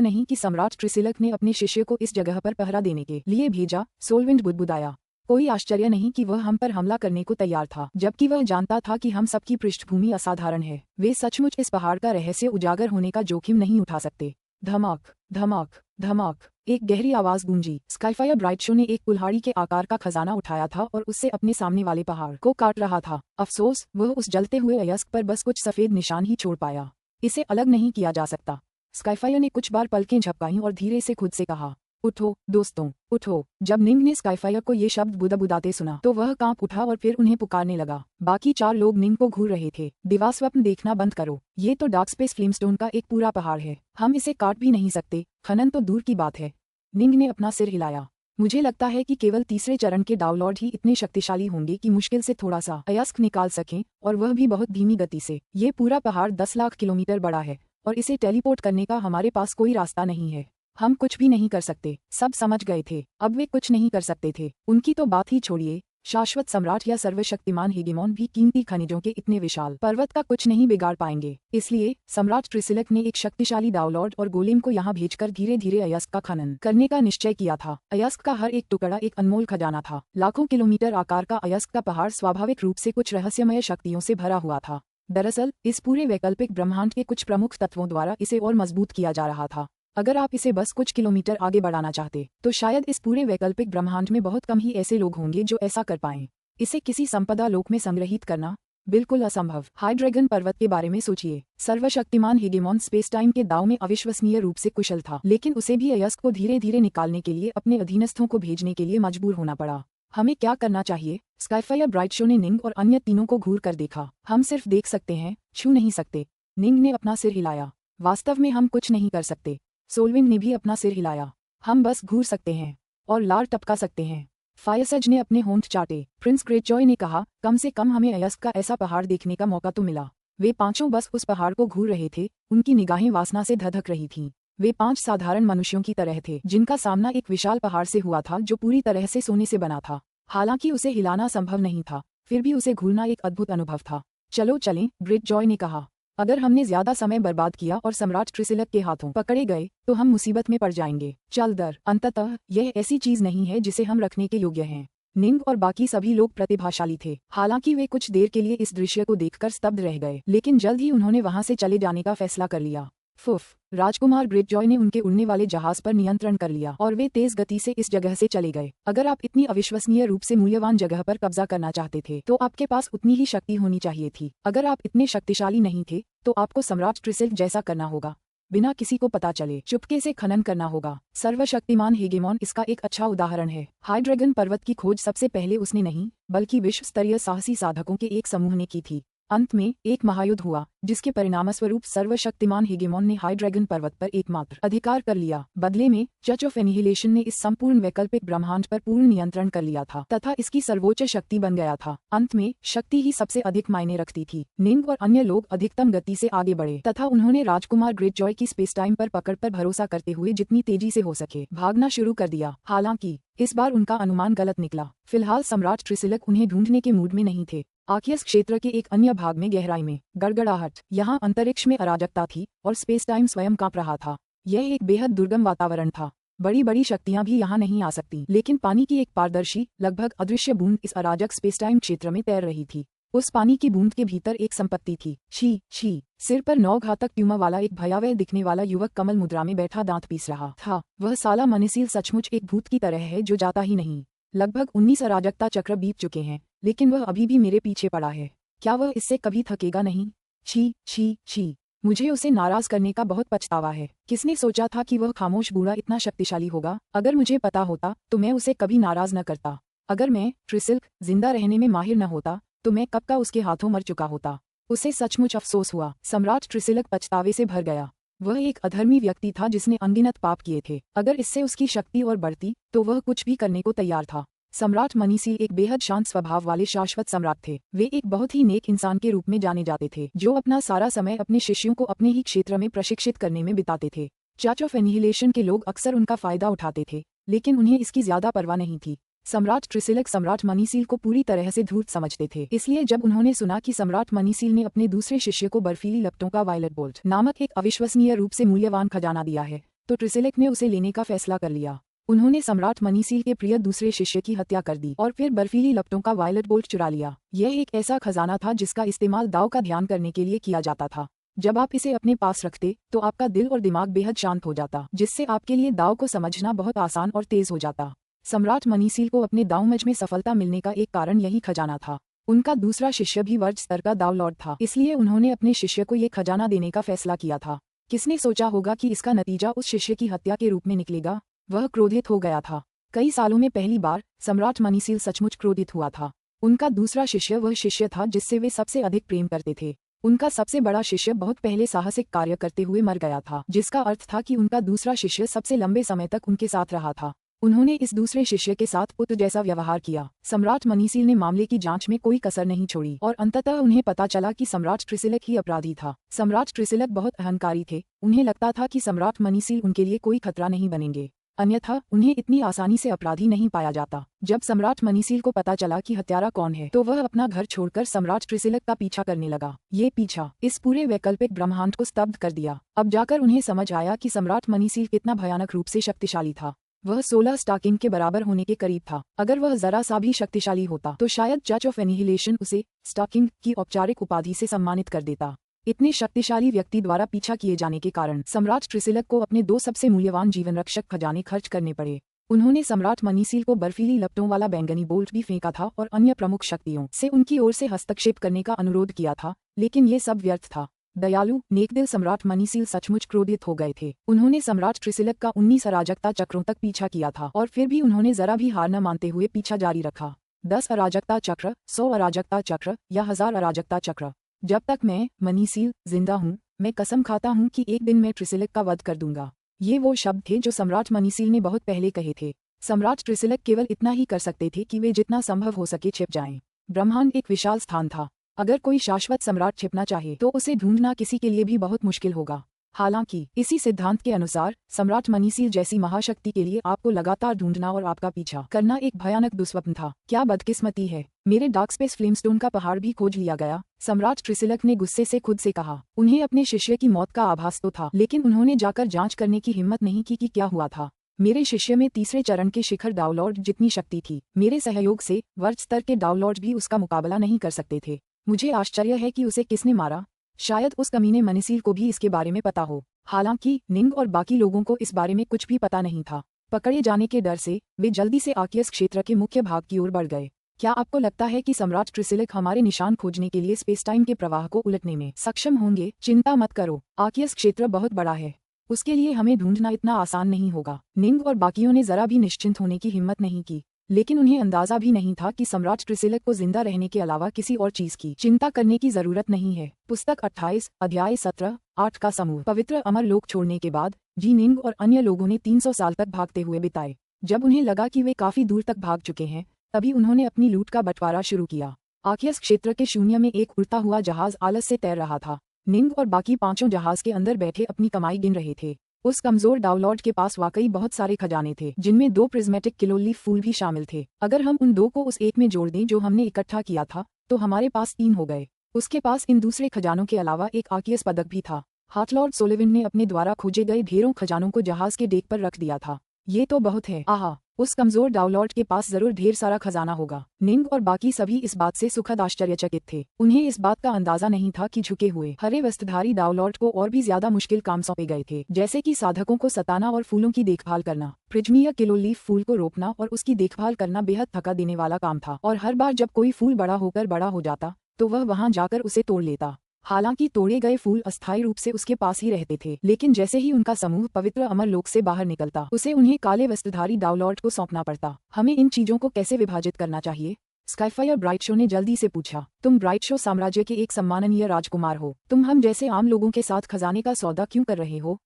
A: नहीं कि सम्राट ट्रिसिलक ने अपने शिष्य को इस जगह पर पहरा देने के लिए भेजा। सोलविंड बुदबुदाया। कोई आश्चर्य नहीं कि वह हम पर हमला करने को तैयार था, जबकि वह जानता था कि हम सबकी पृष्ठभूमि असाधारण है। वे सचमुच इस पहाड़ का रहस्य उजागर होने का जोखिम नहीं उठा सकते। धमाक धमाक धमाक, एक गहरी आवाज गूंजी। स्काईफायर ब्राइट शो ने एक कुल्हाड़ी के आकार का खजाना उठाया था और उससे अपने सामने वाले पहाड़ को काट रहा था। अफसोस, वह उस जलते हुए अयस्क पर बस कुछ सफेद निशान ही छोड़ पाया। इसे अलग नहीं किया जा सकता। स्काईफायर ने कुछ बार पलकें झपकाईं और धीरे से खुद से कहा, उठो दोस्तों, उठो। जब निंग ने स्काईफायर को ये शब्द बुदबुदाते सुना तो वह कांप उठा और फिर उन्हें पुकारने लगा। बाकी 4 लोग निंग को घूर रहे थे। दिवास्वप्न देखना बंद करो। ये तो डार्क स्पेस फ्लेमस्टोन का एक पूरा पहाड़ है, हम इसे काट भी नहीं सकते, खनन तो दूर की बात है। निंग ने अपना सिर हिलाया। मुझे लगता है कि केवल तीसरे चरण के डाउनलॉर्ड ही इतने शक्तिशाली होंगे कि मुश्किल से थोड़ा सा अयस्क निकाल सकें, और वह भी बहुत धीमी गति से। ये पूरा पहाड़ 10 लाख किलोमीटर बड़ा है और इसे टेलीपोर्ट करने का हमारे पास कोई रास्ता नहीं है। हम कुछ भी नहीं कर सकते। सब समझ गए थे, अब वे कुछ नहीं कर सकते थे। उनकी तो बात ही छोड़िए, शाश्वत सम्राट या सर्वशक्तिमान हेगेमॉन भी कीमती खनिजों के इतने विशाल पर्वत का कुछ नहीं बिगाड़ पाएंगे। इसलिए सम्राट ट्रिसिलक ने एक शक्तिशाली डाउलॉर्ड और गोलेम को यहाँ भेजकर धीरे धीरे अयस्क का खनन करने का निश्चय किया था। अयस्क का हर एक टुकड़ा एक अनमोल खजाना था। लाखों किलोमीटर आकार का अयस्क का पहाड़ स्वाभाविक रूप से कुछ रहस्यमय शक्तियों से भरा हुआ था। दरअसल इस पूरे वैकल्पिक ब्रह्मांड के कुछ प्रमुख तत्वों द्वारा इसे और मजबूत किया जा रहा था। अगर आप इसे बस कुछ किलोमीटर आगे बढ़ाना चाहते तो शायद इस पूरे वैकल्पिक ब्रह्मांड में बहुत कम ही ऐसे लोग होंगे जो ऐसा कर पाएं। इसे किसी संपदा लोक में संग्रहित करना बिल्कुल असंभव। हाइड्रैगन पर्वत के बारे में सोचिए। सर्वशक्तिमान हेगेमॉन स्पेस टाइम के दांव में अविश्वसनीय रूप से कुशल था, लेकिन उसे भी अयस्क को धीरे धीरे निकालने के लिए अपने अधीनस्थों को भेजने के लिए मजबूर होना पड़ा। हमें क्या करना चाहिए? स्काईफायर ब्राइट शो ने निंग और अन्य तीनों को घूर कर देखा। हम सिर्फ देख सकते हैं, छू नहीं सकते। निंग ने अपना सिर हिलाया। वास्तव में हम कुछ नहीं कर सकते। सोलविंड ने भी अपना सिर हिलाया। हम बस घूर सकते हैं और लार टपका सकते हैं। फायरसेज ने अपने होंठ चाटे। प्रिंस ग्रेटजॉय ने कहा, कम से कम हमें अयस्क का ऐसा पहाड़ देखने का मौका तो मिला। वे पांचों बस उस पहाड़ को घूर रहे थे। उनकी निगाहें वासना से धधक रही थीं। वे 5 साधारण मनुष्यों की तरह थे जिनका सामना एक विशाल पहाड़ से हुआ था जो पूरी तरह से सोने से बना था। हालांकि उसे हिलाना संभव नहीं था, फिर भी उसे घूरना एक अद्भुत अनुभव था। चलो चलें, ग्रेटजॉय ने कहा। अगर हमने ज्यादा समय बर्बाद किया और सम्राट ट्रिसिलक के हाथों पकड़े गए तो हम मुसीबत में पड़ जाएंगे। चल दर, अंततः यह ऐसी चीज नहीं है जिसे हम रखने के योग्य हैं। निंग और बाकी सभी लोग प्रतिभाशाली थे। हालांकि वे कुछ देर के लिए इस दृश्य को देखकर स्तब्ध रह गए, लेकिन जल्द ही उन्होंने वहां से चले जाने का फैसला कर लिया। फुफ, राजकुमार ग्रेटजॉय ने उनके उड़ने वाले जहाज पर नियंत्रण कर लिया और वे तेज गति से इस जगह से चले गए। अगर आप इतनी अविश्वसनीय रूप से मूल्यवान जगह पर कब्जा करना चाहते थे तो आपके पास उतनी ही शक्ति होनी चाहिए थी। अगर आप इतने शक्तिशाली नहीं थे तो आपको सम्राट ट्रिसिलक जैसा करना होगा। बिना किसी को पता चले चुपके से खनन करना होगा। सर्वशक्तिमान हेगेमॉन इसका एक अच्छा उदाहरण है। हाइड्रैगन पर्वत की खोज सबसे पहले उसने नहीं, बल्कि विश्व स्तरीय साहसी साधकों के एक समूह ने की थी। अंत में एक महायुद्ध हुआ, जिसके परिणामस्वरूप सर्वशक्तिमान हेगेमोन ने हाई ड्रैगन पर्वत पर एकमात्र अधिकार कर लिया। बदले में चर्च ऑफ एनिहिलेशन ने इस संपूर्ण वैकल्पिक ब्रह्मांड पर पूर्ण नियंत्रण कर लिया था तथा इसकी सर्वोच्च शक्ति बन गया था। अंत में शक्ति ही सबसे अधिक मायने रखती थी। निंग और अन्य लोग अधिकतम गति से आगे बढ़े तथा उन्होंने राजकुमार ग्रेटजॉय की स्पेस टाइम पर पकड़ पर भरोसा करते हुए जितनी तेजी से हो सके भागना शुरू कर दिया। हालांकि इस बार उनका अनुमान गलत निकला। फिलहाल सम्राट ट्रिसिलक उन्हें ढूंढने के मूड में नहीं थे। आर्कियस क्षेत्र के एक अन्य भाग में गहराई में गड़गड़ाहट, यहाँ अंतरिक्ष में अराजकता थी और स्पेस टाइम स्वयं कांप रहा था। यह एक बेहद दुर्गम वातावरण था। बड़ी बड़ी शक्तियां भी यहाँ नहीं आ सकती, लेकिन पानी की एक पारदर्शी लगभग अदृश्य बूंद इस अराजक स्पेस टाइम क्षेत्र में तैर रही थी। उस पानी की बूंद के भीतर एक संपत्ति थी। छी छी, सिर पर 9 घातक ट्यूमर वाला एक भयावह दिखने वाला युवक कमल मुद्रा में बैठा दांत पीस रहा था। वह साला मनीसील सचमुच एक भूत की तरह है जो जाता ही नहीं। लगभग 19 अराजकता चक्र बीत चुके हैं, लेकिन वह अभी भी मेरे पीछे पड़ा है। क्या वह इससे कभी थकेगा नहीं? छी छी छी, मुझे उसे नाराज करने का बहुत पछतावा है। किसने सोचा था कि वह खामोश बूढ़ा इतना शक्तिशाली होगा? अगर मुझे पता होता तो मैं उसे कभी नाराज न करता। अगर मैं ट्रिसिल्क जिंदा रहने में माहिर न होता तो मैं कब का उसके हाथों मर चुका होता। उसे सचमुच अफसोस हुआ। सम्राट ट्रिसिलक पछतावे से भर गया। वह एक अधर्मी व्यक्ति था जिसने अनगिनत पाप किए थे। अगर इससे उसकी शक्ति और बढ़ती तो वह कुछ भी करने को तैयार था। सम्राट मनीसील एक बेहद शांत स्वभाव वाले शाश्वत सम्राट थे। वे एक बहुत ही नेक इंसान के रूप में जाने जाते थे, जो अपना सारा समय अपने शिष्यों को अपने ही क्षेत्र में प्रशिक्षित करने में बिताते थे। चर्च ऑफ एनिहिलेशन के लोग अक्सर उनका फायदा उठाते थे, लेकिन उन्हें इसकी ज्यादा परवाह नहीं थी। सम्राट ट्रिसिलक सम्राट मनीसील को पूरी तरह से धूर्त समझते थे। इसलिए जब उन्होंने सुना कि सम्राट मनीसील ने अपने दूसरे शिष्य को बर्फीली लपटों का वायलेट बोल्ट नामक एक अविश्वसनीय रूप से मूल्यवान खजाना दिया है, तो ट्रिसिलक ने उसे लेने का फैसला कर लिया। उन्होंने सम्राट मनीसील के प्रिय दूसरे शिष्य की हत्या कर दी और फिर बर्फीली लपटों का वायलेट बोल्ट चुरा लिया। यह एक ऐसा खजाना था जिसका इस्तेमाल दाव का ध्यान करने के लिए किया जाता था। जब आप इसे अपने पास रखते तो आपका दिल और दिमाग बेहद शांत हो जाता, जिससे आपके लिए दाव को समझना बहुत आसान और तेज हो जाता। सम्राट मनीसील को अपने दावमज में सफलता मिलने का एक कारण यही खजाना था। उनका दूसरा शिष्य भी वर्ज स्तर का दाव लॉर्ड था, इसलिए उन्होंने अपने शिष्य को ये खजाना देने का फैसला किया था। किसने सोचा होगा कि इसका नतीजा उस शिष्य की हत्या के रूप में निकलेगा? वह क्रोधित हो गया था। कई सालों में पहली बार सम्राट मनीसील सचमुच क्रोधित हुआ था। उनका दूसरा शिष्य वह शिष्य था जिससे वे सबसे अधिक प्रेम करते थे। उनका सबसे बड़ा शिष्य बहुत पहले साहसिक कार्य करते हुए मर गया था, जिसका अर्थ था कि उनका दूसरा शिष्य सबसे लंबे समय तक उनके साथ रहा था। उन्होंने इस दूसरे शिष्य के साथ पुत्र जैसा व्यवहार किया। सम्राट मनीसील ने मामले की जांच में कोई कसर नहीं छोड़ी और अंततः उन्हें पता चला कि सम्राट ट्रिसिलक ही अपराधी था। सम्राट ट्रिसिलक बहुत अहंकारी थे। उन्हें लगता था कि सम्राट मनीसील उनके लिए कोई खतरा नहीं बनेंगे, अन्यथा उन्हें इतनी आसानी से अपराधी नहीं पाया जाता। जब सम्राट मनीसील को पता चला कि हत्यारा कौन है, तो वह अपना घर छोड़कर सम्राट ट्रिसिलक का पीछा करने लगा। ये पीछा इस पूरे वैकल्पिक ब्रह्मांड को स्तब्ध कर दिया। अब जाकर उन्हें समझ आया कि सम्राट मनीसील कितना भयानक रूप से शक्तिशाली था। वह 16 स्टाकिंग के बराबर होने के करीब था। अगर वह जरा सा भी शक्तिशाली होता तो शायद चर्च ऑफ एनिहिलेशन उसे स्टाकिंग की औपचारिक उपाधि से सम्मानित कर देता। इतने शक्तिशाली व्यक्ति द्वारा पीछा किए जाने के कारण सम्राट ट्रिसिलक को अपने 2 सबसे मूल्यवान जीवन रक्षक खजाने खर्च करने पड़े। उन्होंने सम्राट मनीसील को बर्फीली लपटों वाला बैंगनी बोल्ट भी फेंका था और अन्य प्रमुख शक्तियों से उनकी ओर से हस्तक्षेप करने का अनुरोध किया था, लेकिन ये सब व्यर्थ था। दयालु नेकदिल सम्राट मनीसील सचमुच क्रोधित हो गए थे। उन्होंने सम्राट ट्रिसिलक का 19 अराजकता चक्रों तक पीछा किया था और फिर भी उन्होंने जरा भी हार न मानते हुए पीछा जारी रखा। 10 अराजकता चक्र, 100 अराजकता चक्र या 1000 अराजकता चक्र, जब तक मैं मनीसील जिंदा हूँ, मैं कसम खाता हूँ कि एक दिन मैं ट्रिसिलक का वध कर दूंगा। ये वो शब्द थे जो सम्राट मनीसील ने बहुत पहले कहे थे। सम्राट ट्रिसिलक केवल इतना ही कर सकते थे कि वे जितना संभव हो सके छिप जाएं। ब्रह्मांड एक विशाल स्थान था। अगर कोई शाश्वत सम्राट छिपना चाहे तो उसे ढूंढना किसी के लिए भी बहुत मुश्किल होगा। हालांकि इसी सिद्धांत के अनुसार सम्राट मनीसील जैसी महाशक्ति के लिए आपको लगातार ढूंढना और आपका पीछा करना एक भयानक दुस्वप्न था। क्या बदकिस्मती है, मेरे डार्क स्पेस फ्लेमस्टोन का पहाड़ भी खोज लिया गया। सम्राट ट्रिसिलक ने गुस्से से खुद से कहा। उन्हें अपने शिष्य की मौत का आभास तो था, लेकिन उन्होंने जाकर जांच करने की हिम्मत नहीं की कि क्या हुआ था। मेरे शिष्य में तीसरे चरण के शिखर डाउलॉर्ड जितनी शक्ति थी। मेरे सहयोग से वर्ज स्तर के डाउलॉर्ड भी उसका मुकाबला नहीं कर सकते थे। मुझे आश्चर्य है कि उसे किसने मारा। शायद उस कमीने मनीसील को भी इसके बारे में पता हो। हालांकि निंग और बाकी लोगों को इस बारे में कुछ भी पता नहीं था। पकड़े जाने के डर से वे जल्दी से आर्कियस क्षेत्र के मुख्य भाग की ओर बढ़ गए। क्या आपको लगता है कि सम्राट ट्रिसिलक हमारे निशान खोजने के लिए स्पेस टाइम के प्रवाह को उलटने में सक्षम होंगे? चिंता मत करो, आर्कियस क्षेत्र बहुत बड़ा है। उसके लिए हमें ढूंढना इतना आसान नहीं होगा। निंग और बाकियों ने जरा भी निश्चिंत होने की हिम्मत नहीं की। लेकिन उन्हें अंदाजा भी नहीं था कि सम्राट ट्रिसिलक को जिंदा रहने के अलावा किसी और चीज की चिंता करने की जरूरत नहीं है। पुस्तक 28 अध्याय 17 8 का समूह। पवित्र अमर लोक छोड़ने के बाद जी निंग और अन्य लोगों ने 300 साल तक भागते हुए बिताए। जब उन्हें लगा कि वे काफी दूर तक भाग चुके हैं, तभी उन्होंने अपनी लूट का बंटवारा शुरू किया। आकियस क्षेत्र के शून्य में एक उड़ता हुआ जहाज आलस से तैर रहा था। निंग और बाकी पांचों जहाज के अंदर बैठे अपनी कमाई गिन रहे थे। उस कमजोर डाउलॉर्ड के पास वाकई बहुत सारे खजाने थे, जिनमें 2 प्रिज्मेटिक किलोलीफ फूल भी शामिल थे। अगर हम उन 2 को उस एक में जोड़ दें जो हमने इकट्ठा किया था, तो हमारे पास 3 हो गए। उसके पास इन दूसरे खजानों के अलावा एक आकियस पदक भी था। हार्टलॉर्ड सोलिविन ने अपने द्वारा खोजे गए ढेरों खजानों को जहाज के डेक पर रख दिया था। ये तो बहुत है। आहा, उस कमजोर डाउलॉर्ड के पास जरूर ढेर सारा खजाना होगा। निंग और बाकी सभी इस बात से सुखद आश्चर्यचकित थे। उन्हें इस बात का अंदाजा नहीं था कि झुके हुए हरे वस्त्रधारी डाउलॉर्ड को और भी ज्यादा मुश्किल काम सौंपे गए थे, जैसे कि साधकों को सताना और फूलों की देखभाल करना। प्रिज्मिया किलोलीफ फूल को रोपना और उसकी देखभाल करना बेहद थका देने वाला काम था, और हर बार जब कोई फूल बड़ा होकर बड़ा हो जाता, तो वह वहां जाकर उसे तोड़ लेता। हालांकि तोड़े गए फूल अस्थायी रूप से उसके पास ही रहते थे, लेकिन जैसे ही उनका समूह पवित्र अमर लोक से बाहर निकलता, उसे उन्हें काले वस्त्रधारी डाउलॉर्ड को सौंपना पड़ता। हमें इन चीजों को कैसे विभाजित करना चाहिए? स्काईफायर ब्राइटशो ने जल्दी से पूछा। तुम ब्राइटशो साम्राज्य के एक सम्माननीय राजकुमार हो, तुम हम जैसे आम लोगों के साथ खजाने का सौदा क्यों कर रहे हो?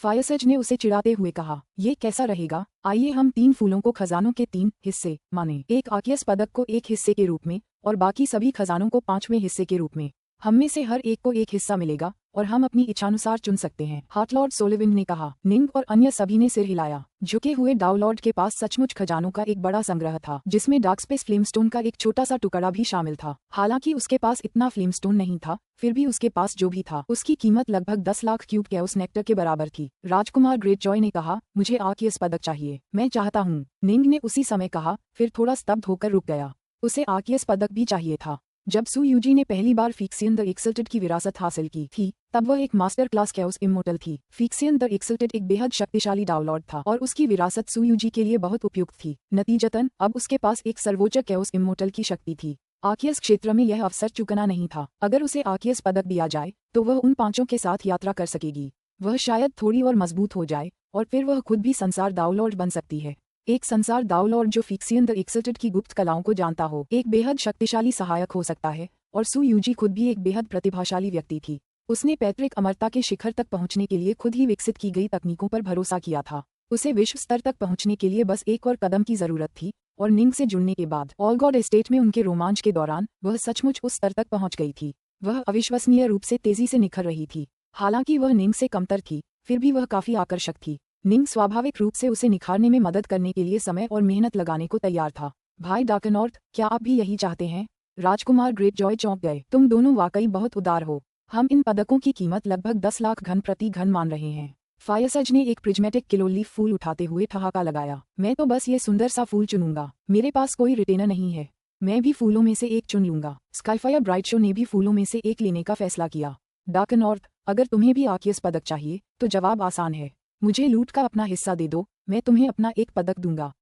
A: फायरसेज ने उसे चिढ़ाते हुए कहा, ये कैसा रहेगा? आइए हम 3 फूलों को खजानों के 3 हिस्से माने, एक आकियस पदक को 1 हिस्से के रूप में और बाकी सभी खजानों को 5वें हिस्से के रूप में। हम में से हर एक को 1 हिस्सा मिलेगा और हम अपनी इच्छानुसार चुन सकते हैं, हार्टलॉर्ड सोलिविन ने कहा। निंग और अन्य सभी ने सिर हिलाया। झुके हुए डाउलॉर्ड के पास सचमुच खजानों का एक बड़ा संग्रह था, जिसमें डार्कस्पेस फ्लेमस्टोन का एक छोटा सा टुकड़ा भी शामिल था। हालांकि उसके पास इतना फ्लेमस्टोन नहीं था, फिर भी उसके पास जो भी था उसकी कीमत लगभग 10 लाख क्यूब कैओस नेक्टर के बराबर थी। राजकुमार ग्रेटजॉय ने कहा, मुझे आकियस पदक चाहिए। मैं चाहता हूँ, निंग ने उसी समय कहा, फिर थोड़ा स्तब्ध होकर रुक गया। उसे आकियस पदक भी चाहिए था। जब सू यूजी ने पहली बार फिक्सियन द एक्सल्टेड की विरासत हासिल की थी, तब वह एक मास्टर क्लास कैओस इमोर्टल थी। फिक्सियन द एक्सल्टेड एक बेहद शक्तिशाली डाउलॉर्ड था और उसकी विरासत सू यूजी के लिए बहुत उपयुक्त थी। नतीजतन अब उसके पास एक सर्वोच्च कैओस इमोर्टल की शक्ति थी। आकियस क्षेत्र में यह अवसर चुकना नहीं था। अगर उसे आकियस पदक दिया जाए, तो वह उन 5 के साथ यात्रा कर सकेगी। वह शायद थोड़ी और मजबूत हो जाए, और फिर वह खुद भी संसार डाउलॉर्ड बन सकती है। एक संसार डाउलॉर्ड जो फिक्सियन द एक्सल्टेड की गुप्त कलाओं को जानता हो, एक बेहद शक्तिशाली सहायक हो सकता है। और सू यूजी खुद भी एक बेहद प्रतिभाशाली व्यक्ति थी। उसने पैतृक अमरता के शिखर तक पहुंचने के लिए खुद ही विकसित की गई तकनीकों पर भरोसा किया था। उसे विश्व स्तर तक पहुंचने के लिए बस एक और कदम की जरूरत थी, और निंग से जुड़ने के बाद ऑलगॉड एस्टेट में उनके रोमांच के दौरान वह सचमुच उस स्तर तक पहुंच गई थी। वह अविश्वसनीय रूप से तेजी से निखर रही थी। हालांकि वह निंग से कमतर थी, फिर भी वह काफी आकर्षक थी। निंग स्वाभाविक रूप से उसे निखारने में मदद करने के लिए समय और मेहनत लगाने को तैयार था। भाई डार्कनॉर्थ, क्या आप भी यही चाहते हैं? राजकुमार ग्रेटजॉय चौंक गए। तुम दोनों वाकई बहुत उदार हो। हम इन पदकों की कीमत लगभग 10 लाख घन प्रति घन मान रहे हैं। फायरसेज ने एक प्रिज्मेटिक किलोलीफ फूल उठाते हुए ठहाका लगाया। मैं तो बस ये सुंदर सा फूल चुनूंगा। मेरे पास कोई रिटेनर नहीं है। मैं भी फूलों में से एक चुन लूंगा। स्काईफायर ब्राइटशो ने भी फूलों में से एक लेने का फैसला किया। डार्कनॉर्थ, अगर तुम्हें भी आकियस पदक चाहिए, तो जवाब आसान है। मुझे लूट का अपना हिस्सा दे दो, मैं तुम्हें अपना एक पदक दूंगा।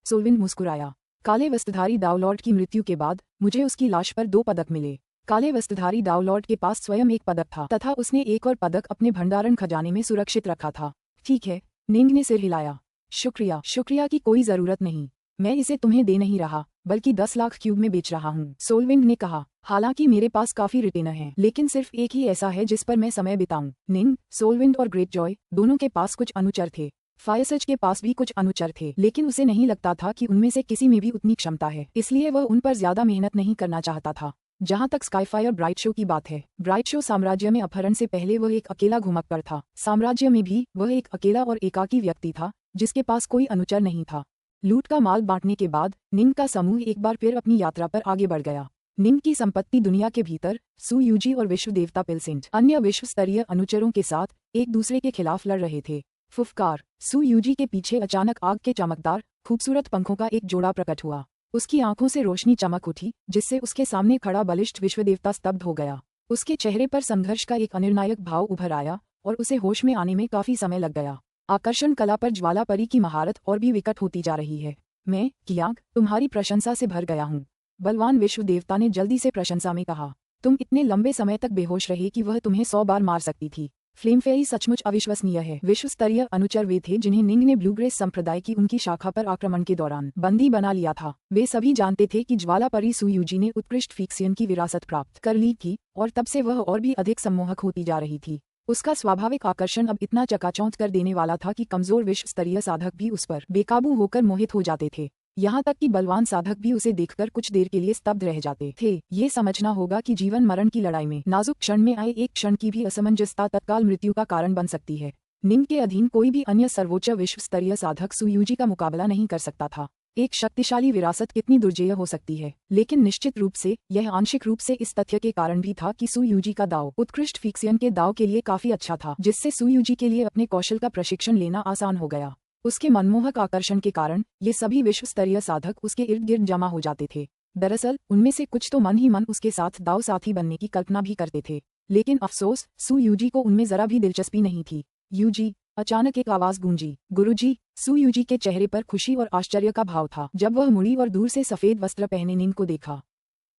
A: सोलविन मुस्कुराया। काले वस्त्रधारी डाउलॉर्ड की मृत्यु के बाद मुझे उसकी लाश पर 2 पदक मिले। काले वस्त्रधारी डाउलॉर्ड के पास स्वयं एक पदक था, तथा उसने एक और पदक अपने भंडारण खजाने में सुरक्षित रखा था। ठीक है, निंग ने सिर हिलाया। शुक्रिया की कोई जरूरत नहीं। मैं इसे तुम्हें दे नहीं रहा, बल्कि 10 लाख क्यूब में बेच रहा हूँ, सोलविंड ने कहा। हालांकि मेरे पास काफी रिटेनर हैं, लेकिन सिर्फ एक ही ऐसा है जिस पर मैं समय बिताऊं। निंग, सोलविंड और ग्रेटजॉय दोनों के पास कुछ अनुचर थे। फायरसेज के पास भी कुछ अनुचर थे, लेकिन उसे नहीं लगता था कि उनमें से किसी में भी उतनी क्षमता है, इसलिए वह उन पर ज्यादा मेहनत नहीं करना चाहता था। जहां तक स्काईफायर ब्राइटशो की बात है, ब्राइटशो साम्राज्य में अपहरण से पहले वह एक अकेला घुमक्कड़ था। साम्राज्य में भी वह एक अकेला और एकाकी व्यक्ति था, जिसके पास कोई अनुचर नहीं था। लूट का माल बांटने के बाद निंग का समूह एक बार फिर अपनी यात्रा पर आगे बढ़ गया। निंग की संपत्ति दुनिया के भीतर सू यूजी और विश्व देवता पिलसेंट अन्य विश्व स्तरीय अनुचरों के साथ एक दूसरे के खिलाफ लड़ रहे थे। फुफकार। सू यूजी के पीछे अचानक आग के चमकदार खूबसूरत पंखों का एक जोड़ा प्रकट हुआ। उसकी आंखों से रोशनी चमक उठी, जिससे उसके सामने खड़ा बलिष्ठ विश्व देवता स्तब्ध हो गया। उसके चेहरे पर संघर्ष का एक अनिर्णायक भाव उभर आया और उसे होश में आने में काफी समय लग गया। आकर्षण कला पर ज्वाला परी की महारत और भी विकट होती जा रही है। मैं, कियांग, तुम्हारी प्रशंसा से भर गया हूँ, बलवान विश्व देवता ने जल्दी से प्रशंसा में कहा। तुम इतने लंबे समय तक बेहोश रहे कि वह तुम्हें 100 बार मार सकती थी, फ्लेम फेरी सचमुच अविश्वसनीय है। विश्व स्तरीय अनुचर वे थे जिन्हें निंग ने ब्लूग्रेस संप्रदाय की उनकी शाखा पर आक्रमण के दौरान बंदी बना लिया था। वे सभी जानते थे कि ज्वाला परी सु यूजी ने उत्कृष्ट फिक्सियन की विरासत प्राप्त कर ली थी और तब से वह और भी अधिक सम्मोहक होती जा रही थी। उसका स्वाभाविक आकर्षण अब इतना चकाचौंध कर देने वाला था कि कमजोर विश्व स्तरीय साधक भी उस पर बेकाबू होकर मोहित हो जाते थे। यहाँ तक कि बलवान साधक भी उसे देखकर कुछ देर के लिए स्तब्ध रह जाते थे। ये समझना होगा कि जीवन मरण की लड़ाई में नाजुक क्षण में आए एक क्षण की भी असमंजसता तत्काल मृत्यु का कारण बन सकती है। निंग के अधीन कोई भी अन्य सर्वोच्च विश्व स्तरीय साधक सु यूजी का मुकाबला नहीं कर सकता था। एक शक्तिशाली विरासत कितनी दुर्जेय हो सकती है, लेकिन निश्चित रूप से यह आंशिक रूप से इस तथ्य के कारण भी था कि सु यूजी का दाव उत्कृष्ट फिक्सियन के दाव के लिए काफी अच्छा था, जिससे सु यूजी के लिए अपने कौशल का प्रशिक्षण लेना आसान हो गया। उसके मनमोहक आकर्षण के कारण ये सभी विश्व स्तरीय साधक उसके इर्द गिर्द जमा हो जाते थे। दरअसल उनमें से कुछ तो मन ही मन उसके साथ दाव साथी बनने की कल्पना भी करते थे, लेकिन अफसोस सु यूजी को उनमें जरा भी दिलचस्पी नहीं थी। यूजी, अचानक एक आवाज गूंजी। गुरुजी। सु यूजी के चेहरे पर खुशी और आश्चर्य का भाव था जब वह मुड़ी और दूर से सफेद वस्त्र पहने निंग को देखा।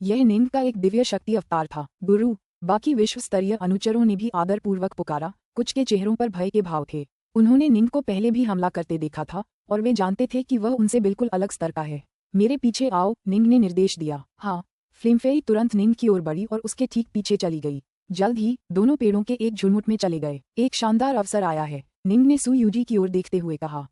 A: यह निंग का एक दिव्य शक्ति अवतार था। गुरु। बाकी विश्व स्तरीय अनुचरों ने भी आदरपूर्वक पुकारा, कुछ के चेहरों पर भय के भाव थे। उन्होंने निंग को पहले भी हमला करते देखा था और वे जानते थे कि वह उनसे बिल्कुल अलग स्तर का है। मेरे पीछे आओ, निंग ने निर्देश दिया। हाँ। फ्लिमफेई तुरंत निंग की ओर बढ़ी और उसके ठीक पीछे चली गई। जल्द ही दोनों पेड़ों के एक झुंड में चले गए। एक शानदार अवसर आया है, निंग ने सु यूजी की ओर देखते हुए कहा।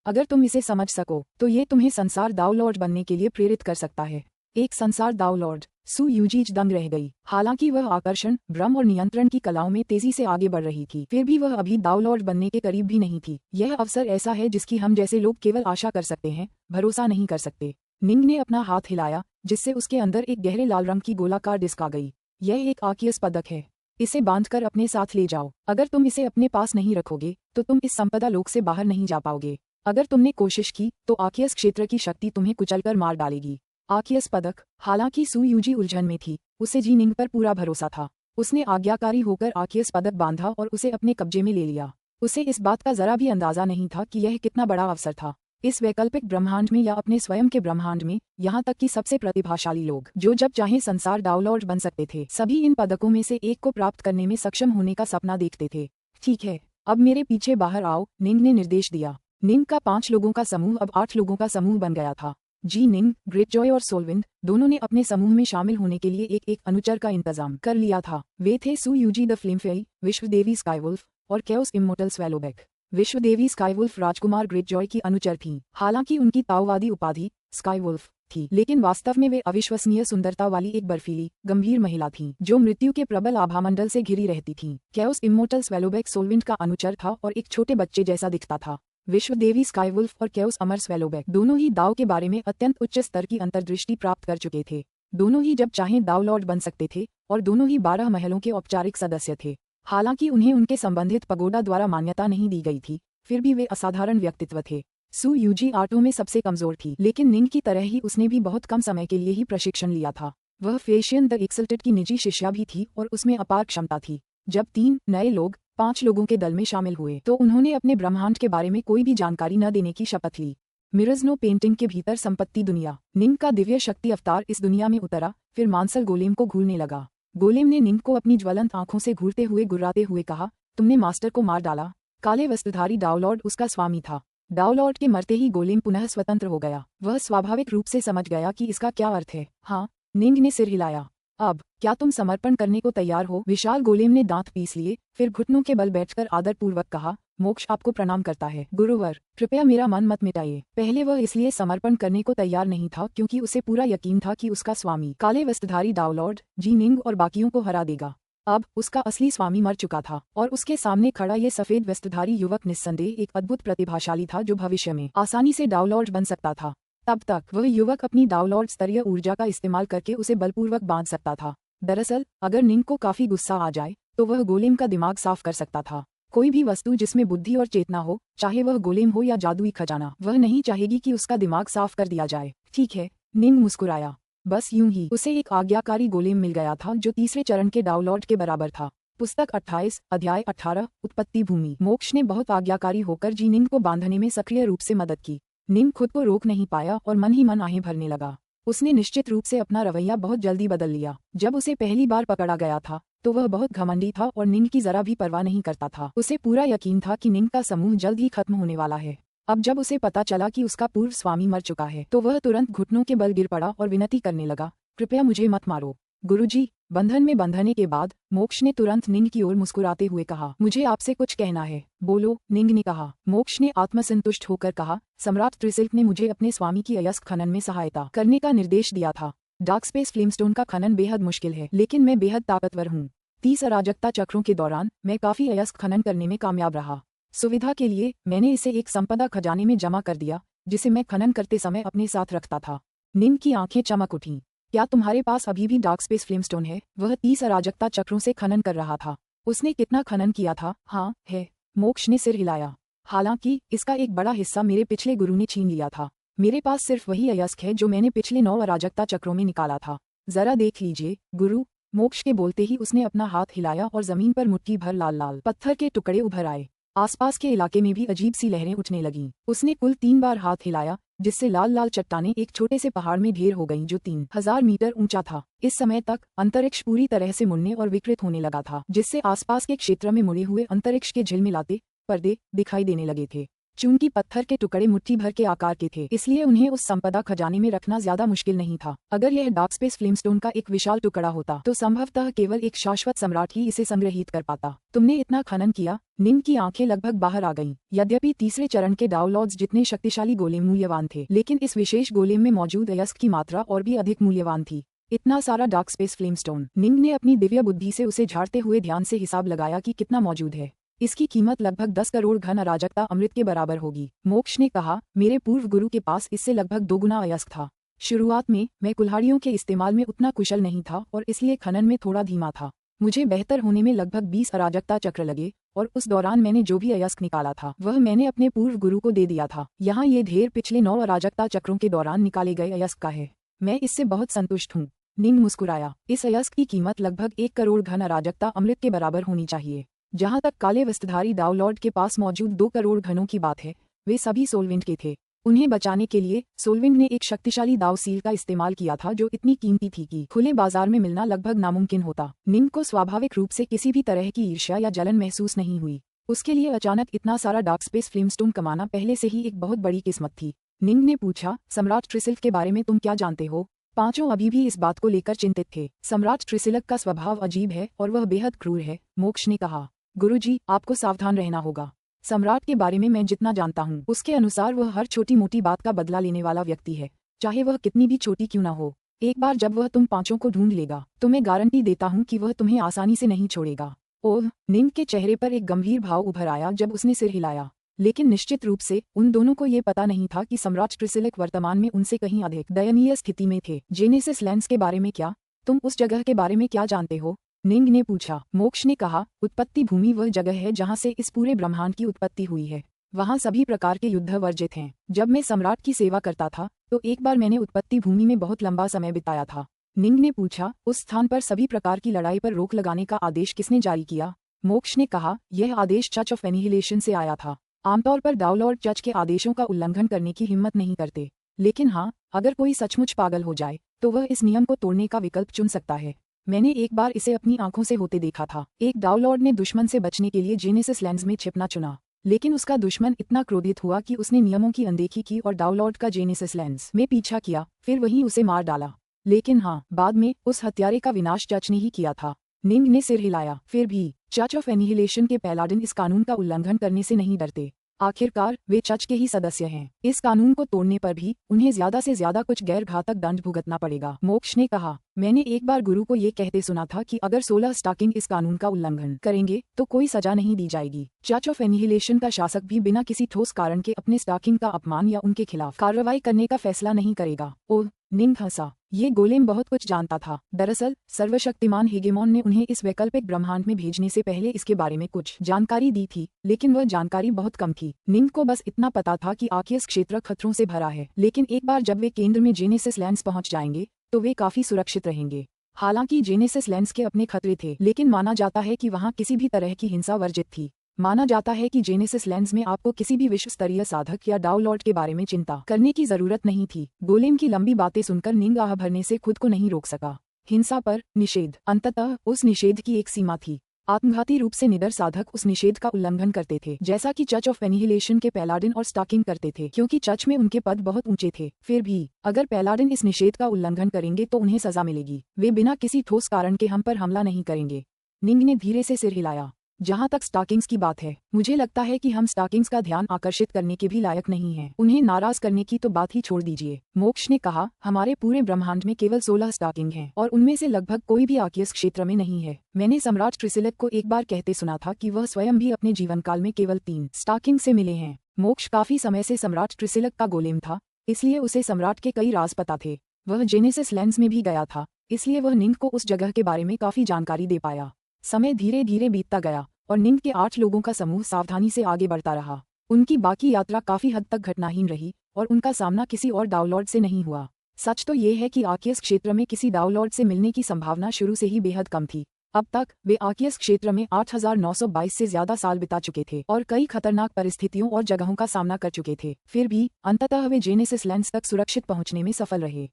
A: अगर तुम इसे समझ सको तो ये तुम्हें संसार दाव लॉर्ड बनने के लिए प्रेरित कर सकता है। एक संसार दाव लॉर्ड। सु यूजी दंग रह गई। हालांकि वह आकर्षण, भ्रम और नियंत्रण की कलाओं में तेजी से आगे बढ़ रही थी, फिर भी वह अभी दाव लॉर्ड बनने के करीब भी नहीं थी। यह अवसर ऐसा है जिसकी हम जैसे लोग केवल आशा कर सकते हैं, भरोसा नहीं कर सकते। निंग ने अपना हाथ हिलाया, जिससे उसके अंदर एक गहरे लाल रंग की गोलाकार डिस्क आ गई। यह एक आकियस पदक है। इसे बांधकर अपने साथ ले जाओ। अगर तुम इसे अपने पास नहीं रखोगे तो तुम इस संपदा लोक से बाहर नहीं जा पाओगे। अगर तुमने कोशिश की तो आकियस क्षेत्र की शक्ति तुम्हें कुचलकर मार डालेगी। आकियस पदक। हालांकि सु यूजी उलझन में थी, उसे जी निंग पर पूरा भरोसा था। उसने आज्ञाकारी होकर आकियस पदक बांधा और उसे अपने कब्जे में ले लिया। उसे इस बात का जरा भी अंदाजा नहीं था कि यह कितना बड़ा अवसर था। इस वैकल्पिक ब्रह्मांड में या अपने स्वयं के ब्रह्मांड में, यहाँ तक कि सबसे प्रतिभाशाली लोग जो जब चाहे संसार दाव लॉर्ड बन सकते थे, सभी इन पदकों में से एक को प्राप्त करने में सक्षम होने का सपना देखते थे। ठीक है, अब मेरे पीछे बाहर आओ, निंग ने निर्देश दिया। निंग का 5 लोगों का समूह अब 8 लोगों का समूह बन गया था। जी निंग, ग्रेटजॉय और सोलविंड दोनों ने अपने समूह में शामिल होने के लिए एक अनुचर का इंतजाम कर लिया था। वे थे सु यूजी द फ्लेमफेई, विश्वदेवी स्काईवुल्फ और केओस इमोर्टल स्वेलोबैक। विश्वदेवी स्काईवुल्फ राजकुमार ग्रेटजॉय की अनुचर थीं। हालांकि उनकी ताओवादी उपाधि स्काईवुल्फ थी, लेकिन वास्तव में वे अविश्वसनीय सुंदरता वाली एक बर्फीली, गंभीर महिला थीं, जो मृत्यु के प्रबल आभामंडल से घिरी रहती थीं। केओस इमोर्टल स्वेलोबैक सोलविंड का अनुचर था और एक छोटे बच्चे जैसा दिखता था। विश्वदेवी स्काईवुल्फ और केओस अमर स्वेलोबैक दोनों ही दाव के बारे में अत्यंत उच्च स्तर की अंतर्दृष्टि प्राप्त कर चुके थे। दोनों ही जब चाहें दाव लॉर्ड बन सकते थे और दोनों ही 12 महलों के औपचारिक सदस्य थे। हालांकि उन्हें उनके संबंधित पगोडा द्वारा मान्यता नहीं दी गई थी, फिर भी वे असाधारण व्यक्तित्व थे। सु यूजी आर्टों में सबसे कमजोर थी, लेकिन निंग की तरह ही उसने भी बहुत कम समय के लिए ही प्रशिक्षण लिया था। वह फेशियन द एक्सल्टेड की निजी शिष्या भी थी और उसमें अपार क्षमता थी। जब 3 नए लोग 5 लोगों के दल में शामिल हुए तो उन्होंने अपने ब्रह्मांड के बारे में कोई भी जानकारी न देने की शपथ ली। मिरजनो पेंटिंग के भीतर संपत्ति दुनिया। निंग का दिव्य शक्ति अवतार इस दुनिया में उतरा, फिर मांसल गोलेम को घूरने लगा। गोलेम ने निंग को अपनी ज्वलंत आंखों से घूरते हुए गुर्राते हुए कहा, तुमने मास्टर को मार डाला। काले वस्त्रधारी डाउलॉर्ड उसका स्वामी था। डाउलॉर्ड के मरते ही गोलेम पुनः स्वतंत्र हो गया। वह स्वाभाविक रूप से समझ गया कि इसका क्या अर्थ है। हाँ, निंग ने सिर हिलाया। अब क्या तुम समर्पण करने को तैयार हो? विशाल गोलेम ने दांत पीस लिए, फिर घुटनों के बल बैठकर आदरपूर्वक कहा, मोक्ष आपको प्रणाम करता है। गुरुवर, कृपया मेरा मन मत मिटाइए। पहले वह इसलिए समर्पण करने को तैयार नहीं था क्योंकि उसे पूरा यकीन था कि उसका स्वामी काले वस्त्रधारी डाउलॉर्ड जी निंग और बाकियों को हरा देगा। अब उसका असली स्वामी मर चुका था और उसके सामने खड़ा ये सफेद वस्त्रधारी युवक निस्संदेह एक अद्भुत प्रतिभाशाली था जो भविष्य में आसानी से डाउलॉर्ड बन सकता था। तब तक वह युवक अपनी डाउलॉर्ड स्तरीय ऊर्जा का इस्तेमाल करके उसे बलपूर्वक बांध सकता था। दरअसल अगर निंग को काफी गुस्सा आ जाए तो वह गोलेम का दिमाग साफ कर सकता था। कोई भी वस्तु जिसमें बुद्धि और चेतना हो, चाहे वह गोलेम हो या जादुई खजाना, वह नहीं चाहेगी कि उसका दिमाग साफ कर दिया जाए। ठीक है, निंग मुस्कुराया। बस यूं ही उसे एक आज्ञाकारी गोलेम मिल गया था जो तीसरे चरण के डाउलॉर्ड के बराबर था। पुस्तक 28, अध्याय 18, उत्पत्ति भूमि। मोक्ष ने बहुत आज्ञाकारी होकर जी निंग को बांधने में सक्रिय रूप से मदद की। निंग खुद को रोक नहीं पाया और मन ही मन आहें भरने लगा। उसने निश्चित रूप से अपना रवैया बहुत जल्दी बदल लिया। जब उसे पहली बार पकड़ा गया था तो वह बहुत घमंडी था और निंग की जरा भी परवाह नहीं करता था। उसे पूरा यकीन था कि निंग का समूह जल्द ही खत्म होने वाला है। अब जब उसे पता चला कि उसका पूर्व स्वामी मर चुका है तो वह तुरंत घुटनों के बल गिर पड़ा और विनती करने लगा, कृपया मुझे मत मारो गुरुजी। बंधन में बंधने के बाद मोक्ष ने तुरंत निंग की ओर मुस्कुराते हुए कहा, मुझे आपसे कुछ कहना है। बोलो, निंग ने कहा। मोक्ष ने आत्मसंतुष्ट होकर कहा, सम्राट त्रिसिल्क ने मुझे अपने स्वामी की अयस्क खनन में सहायता करने का निर्देश दिया था। डार्क स्पेस फ्लेमस्टोन का खनन बेहद मुश्किल है, लेकिन मैं बेहद ताकतवर हूँ। 30 अराजकता चक्रों के दौरान मैं काफी अयस्क खनन करने में कामयाब रहा। सुविधा के लिए मैंने इसे एक संपदा खजाने में जमा कर दिया, जिसे मैं खनन करते समय अपने साथ रखता था। निंग की आंखें चमक उठीं। क्या तुम्हारे पास अभी भी डार्क स्पेस फ्लेमस्टोन है? वह 30 अराजकता चक्रों से खनन कर रहा था। उसने कितना खनन किया था? हाँ, है। मोक्ष ने सिर हिलाया। हालांकि इसका एक बड़ा हिस्सा मेरे पिछले गुरु ने छीन लिया था। मेरे पास सिर्फ वही अयस्क है जो मैंने पिछले 9 अराजकता चक्रों में निकाला था। जरा देख लीजिए गुरु। मोक्ष के बोलते ही उसने अपना हाथ हिलाया और जमीन पर मुट्ठी भर लाल लाल पत्थर के टुकड़े उभर आए। आसपास के इलाके में भी अजीब सी लहरें उठने लगीं। उसने कुल 3 बार हाथ हिलाया, जिससे लाल लाल चट्टानें एक छोटे से पहाड़ में ढेर हो गईं जो 3000 मीटर ऊंचा था। इस समय तक अंतरिक्ष पूरी तरह से मुड़ने और विकृत होने लगा था, जिससे आसपास के क्षेत्र में मुड़े हुए अंतरिक्ष के झिलमिलाते पर्दे दिखाई देने लगे थे। चूंकि पत्थर के टुकड़े मुट्ठी भर के आकार के थे, इसलिए उन्हें उस संपदा खजाने में रखना ज्यादा मुश्किल नहीं था। अगर यह डार्क स्पेस फ्लेमस्टोन का एक विशाल टुकड़ा होता तो संभवतः केवल एक शाश्वत सम्राट ही इसे संग्रहित कर पाता। तुमने इतना खनन किया? निंग की आंखें लगभग बाहर आ गईं। यद्यपि तीसरे चरण के डाउनलॉड्स जितने शक्तिशाली गोलेम मूल्यवान थे, लेकिन इस विशेष गोलेम में मौजूद अयस्क की मात्रा और भी अधिक मूल्यवान थी। इतना सारा डार्क स्पेस फ्लेमस्टोन। निंग ने अपनी दिव्य बुद्धि से उसे झाड़ते हुए ध्यान से हिसाब लगाया कि कितना मौजूद है। इसकी कीमत लगभग 10 करोड़ घन अराजकता अमृत के बराबर होगी। मोक्ष ने कहा, मेरे पूर्व गुरु के पास इससे लगभग 2 गुना अयस्क था। शुरुआत में मैं कुल्हाड़ियों के इस्तेमाल में उतना कुशल नहीं था और इसलिए खनन में थोड़ा धीमा था। मुझे बेहतर होने में लगभग 20 अराजकता चक्र लगे और उस दौरान मैंने जो भी अयस्क निकाला था वह मैंने अपने पूर्व गुरु को दे दिया था। यहाँ ये ढेर पिछले 9 अराजकता चक्रों के दौरान निकाले गए अयस्क का है। मैं इससे बहुत संतुष्ट हूँ। निंग मुस्कुराया। इस अयस्क की कीमत लगभग 1 करोड़ घन अराजकता अमृत के बराबर होनी चाहिए। जहाँ तक काले वस्त्रधारी डाउनलॉर्ड के पास मौजूद 2 करोड़ घनों की बात है, वे सभी सोलविंड के थे। उन्हें बचाने के लिए सोलविंड ने एक शक्तिशाली दाव सील का इस्तेमाल किया था जो इतनी कीमती थी कि खुले बाजार में मिलना लगभग नामुमकिन होता। निंग को स्वाभाविक रूप से किसी भी तरह की ईर्ष्या या जलन महसूस नहीं हुई। उसके लिए अचानक इतना सारा डार्क स्पेस फ्लेमस्टोन कमाना पहले से ही एक बहुत बड़ी किस्मत थी। निंग ने पूछा, सम्राट ट्रिसिल्क के बारे में तुम क्या जानते हो? पांचों अभी भी इस बात को लेकर चिंतित थे। सम्राट ट्रिसिल्क का स्वभाव अजीब है और वह बेहद क्रूर है, मोक्ष ने कहा। गुरुजी, आपको सावधान रहना होगा। सम्राट के बारे में मैं जितना जानता हूँ उसके अनुसार वह हर छोटी मोटी बात का बदला लेने वाला व्यक्ति है, चाहे वह कितनी भी छोटी क्यों ना हो। एक बार जब वह तुम पांचों को ढूंढ लेगा तो मैं गारंटी देता हूँ कि वह तुम्हें आसानी से नहीं छोड़ेगा। ओह, निंग के चेहरे पर एक गंभीर भाव उभर आया जब उसने सिर हिलाया। लेकिन निश्चित रूप से उन दोनों को ये पता नहीं था कि सम्राट ट्रिसिल्क वर्तमान में उनसे कहीं अधिक दयनीय स्थिति में थे। जेनेसिस लैंड्स के बारे में क्या? तुम उस जगह के बारे में क्या जानते हो? निंग ने पूछा। मोक्ष ने कहा, उत्पत्ति भूमि वह जगह है जहाँ से इस पूरे ब्रह्मांड की उत्पत्ति हुई है। वहाँ सभी प्रकार के युद्ध वर्जित हैं। जब मैं सम्राट की सेवा करता था तो एक बार मैंने उत्पत्ति भूमि में बहुत लंबा समय बिताया था। निंग ने पूछा, उस स्थान पर सभी प्रकार की लड़ाई पर रोक लगाने का आदेश किसने जारी किया? मोक्ष ने कहा, यह आदेश चर्च ऑफ एनिहिलेशन से आया था। आमतौर पर डाउनलॉर्ड चर्च के आदेशों का उल्लंघन करने की हिम्मत नहीं करते, लेकिन हाँ, अगर कोई सचमुच पागल हो जाए तो वह इस नियम को तोड़ने का विकल्प चुन सकता है। मैंने एक बार इसे अपनी आंखों से होते देखा था। एक डाउनलॉर्ड ने दुश्मन से बचने के लिए जेनेसिस लैंड्स में छिपना चुना, लेकिन उसका दुश्मन इतना क्रोधित हुआ कि उसने नियमों की अनदेखी की और डाउनलॉर्ड का जेनेसिस लैंड्स में पीछा किया, फिर वहीं उसे मार डाला। लेकिन हाँ, बाद में उस हत्यारे का विनाश चर्च ने ही किया था। निंग ने सिर हिलाया। फिर भी चर्च ऑफ एनिहिलेशन के पैलाडिन इस कानून का उल्लंघन करने से नहीं डरते। आखिरकार वे चर्च के ही सदस्य हैं। इस कानून को तोड़ने पर भी उन्हें ज्यादा से ज्यादा कुछ गैर घातक दंड भुगतना पड़ेगा। मोक्ष ने कहा, मैंने एक बार गुरु को ये कहते सुना था कि अगर 16 स्टाकिंग इस कानून का उल्लंघन करेंगे तो कोई सजा नहीं दी जाएगी। चर्च ऑफ एनिहिलेशन का शासक भी बिना किसी ठोस कारण के अपने स्टाकिंग का अपमान या उनके खिलाफ कार्रवाई करने का फैसला नहीं करेगा। ओह, निंग हंसा। ये गोलेम बहुत कुछ जानता था। दरअसल सर्वशक्तिमान हेगेमॉन ने उन्हें इस वैकल्पिक ब्रह्मांड में भेजने से पहले इसके बारे में कुछ जानकारी दी थी, लेकिन वह जानकारी बहुत कम थी। निंग को बस इतना पता था कि आर्कियस क्षेत्र खतरों से भरा है, लेकिन एक बार जब वे केंद्र में जेनेसिस लैंड्स पहुंच जाएंगे तो वे काफी सुरक्षित रहेंगे। हालांकि जेनेसिस लैंड्स के अपने खतरे थे, लेकिन माना जाता है कि वहां किसी भी तरह की हिंसा वर्जित थी। माना जाता है कि जेनेसिस लेंस में आपको किसी भी विश्व स्तरीय साधक या डाउनलोड के बारे में चिंता करने की जरूरत नहीं थी। गोलेम की लंबी बातें सुनकर निंग आह भरने से खुद को नहीं रोक सका। हिंसा पर निषेध। अंततः उस निषेध की एक सीमा थी। आत्मघाती रूप से निडर साधक उस निषेध का उल्लंघन करते थे, जैसा कि चर्च ऑफ एनिहिलेशन के पैलाडिन और स्टाकिंग करते थे, क्योंकि चर्च में उनके पद बहुत ऊंचे थे। फिर भी अगर पैलाडिन इस निषेध का उल्लंघन करेंगे तो उन्हें सजा मिलेगी। वे बिना किसी ठोस कारण के हम पर हमला नहीं करेंगे। निंग ने धीरे से सिर हिलाया। जहाँ तक स्टाकिंग्स की बात है, मुझे लगता है कि हम स्टाकिंग्स का ध्यान आकर्षित करने के भी लायक नहीं हैं। उन्हें नाराज करने की तो बात ही छोड़ दीजिए। मोक्ष ने कहा, हमारे पूरे ब्रह्मांड में केवल 16 स्टाकिंग हैं और उनमें से लगभग कोई भी आकियस क्षेत्र में नहीं है। मैंने सम्राट ट्रिसिलक को एक बार कहते सुना था कि वह स्वयं भी अपने जीवन काल में केवल 3 स्टाकिंग से मिले हैं। मोक्ष काफी समय से सम्राट ट्रिसिलक का गोलेम था, इसलिए उसे सम्राट के कई राज पता थे। वह जेनेसिस लेंस में भी गया था, इसलिए वह निंग को उस जगह के बारे में काफी जानकारी दे पाया। समय धीरे धीरे बीतता गया और निंग के 8 लोगों का समूह सावधानी से आगे बढ़ता रहा। उनकी बाकी यात्रा काफी हद तक घटनाहीन रही और उनका सामना किसी और डाउनलॉर्ड से नहीं हुआ। सच तो ये है कि आकियस क्षेत्र में किसी डाउनलॉर्ड से मिलने की संभावना शुरू से ही बेहद कम थी। अब तक वे आकियस क्षेत्र में 8922 से ज्यादा साल बिता चुके थे और कई खतरनाक परिस्थितियों और जगहों का सामना कर चुके थे। फिर भी अंततः वे जेनेसिस लेंस तक सुरक्षित पहुंचने में सफल रहे।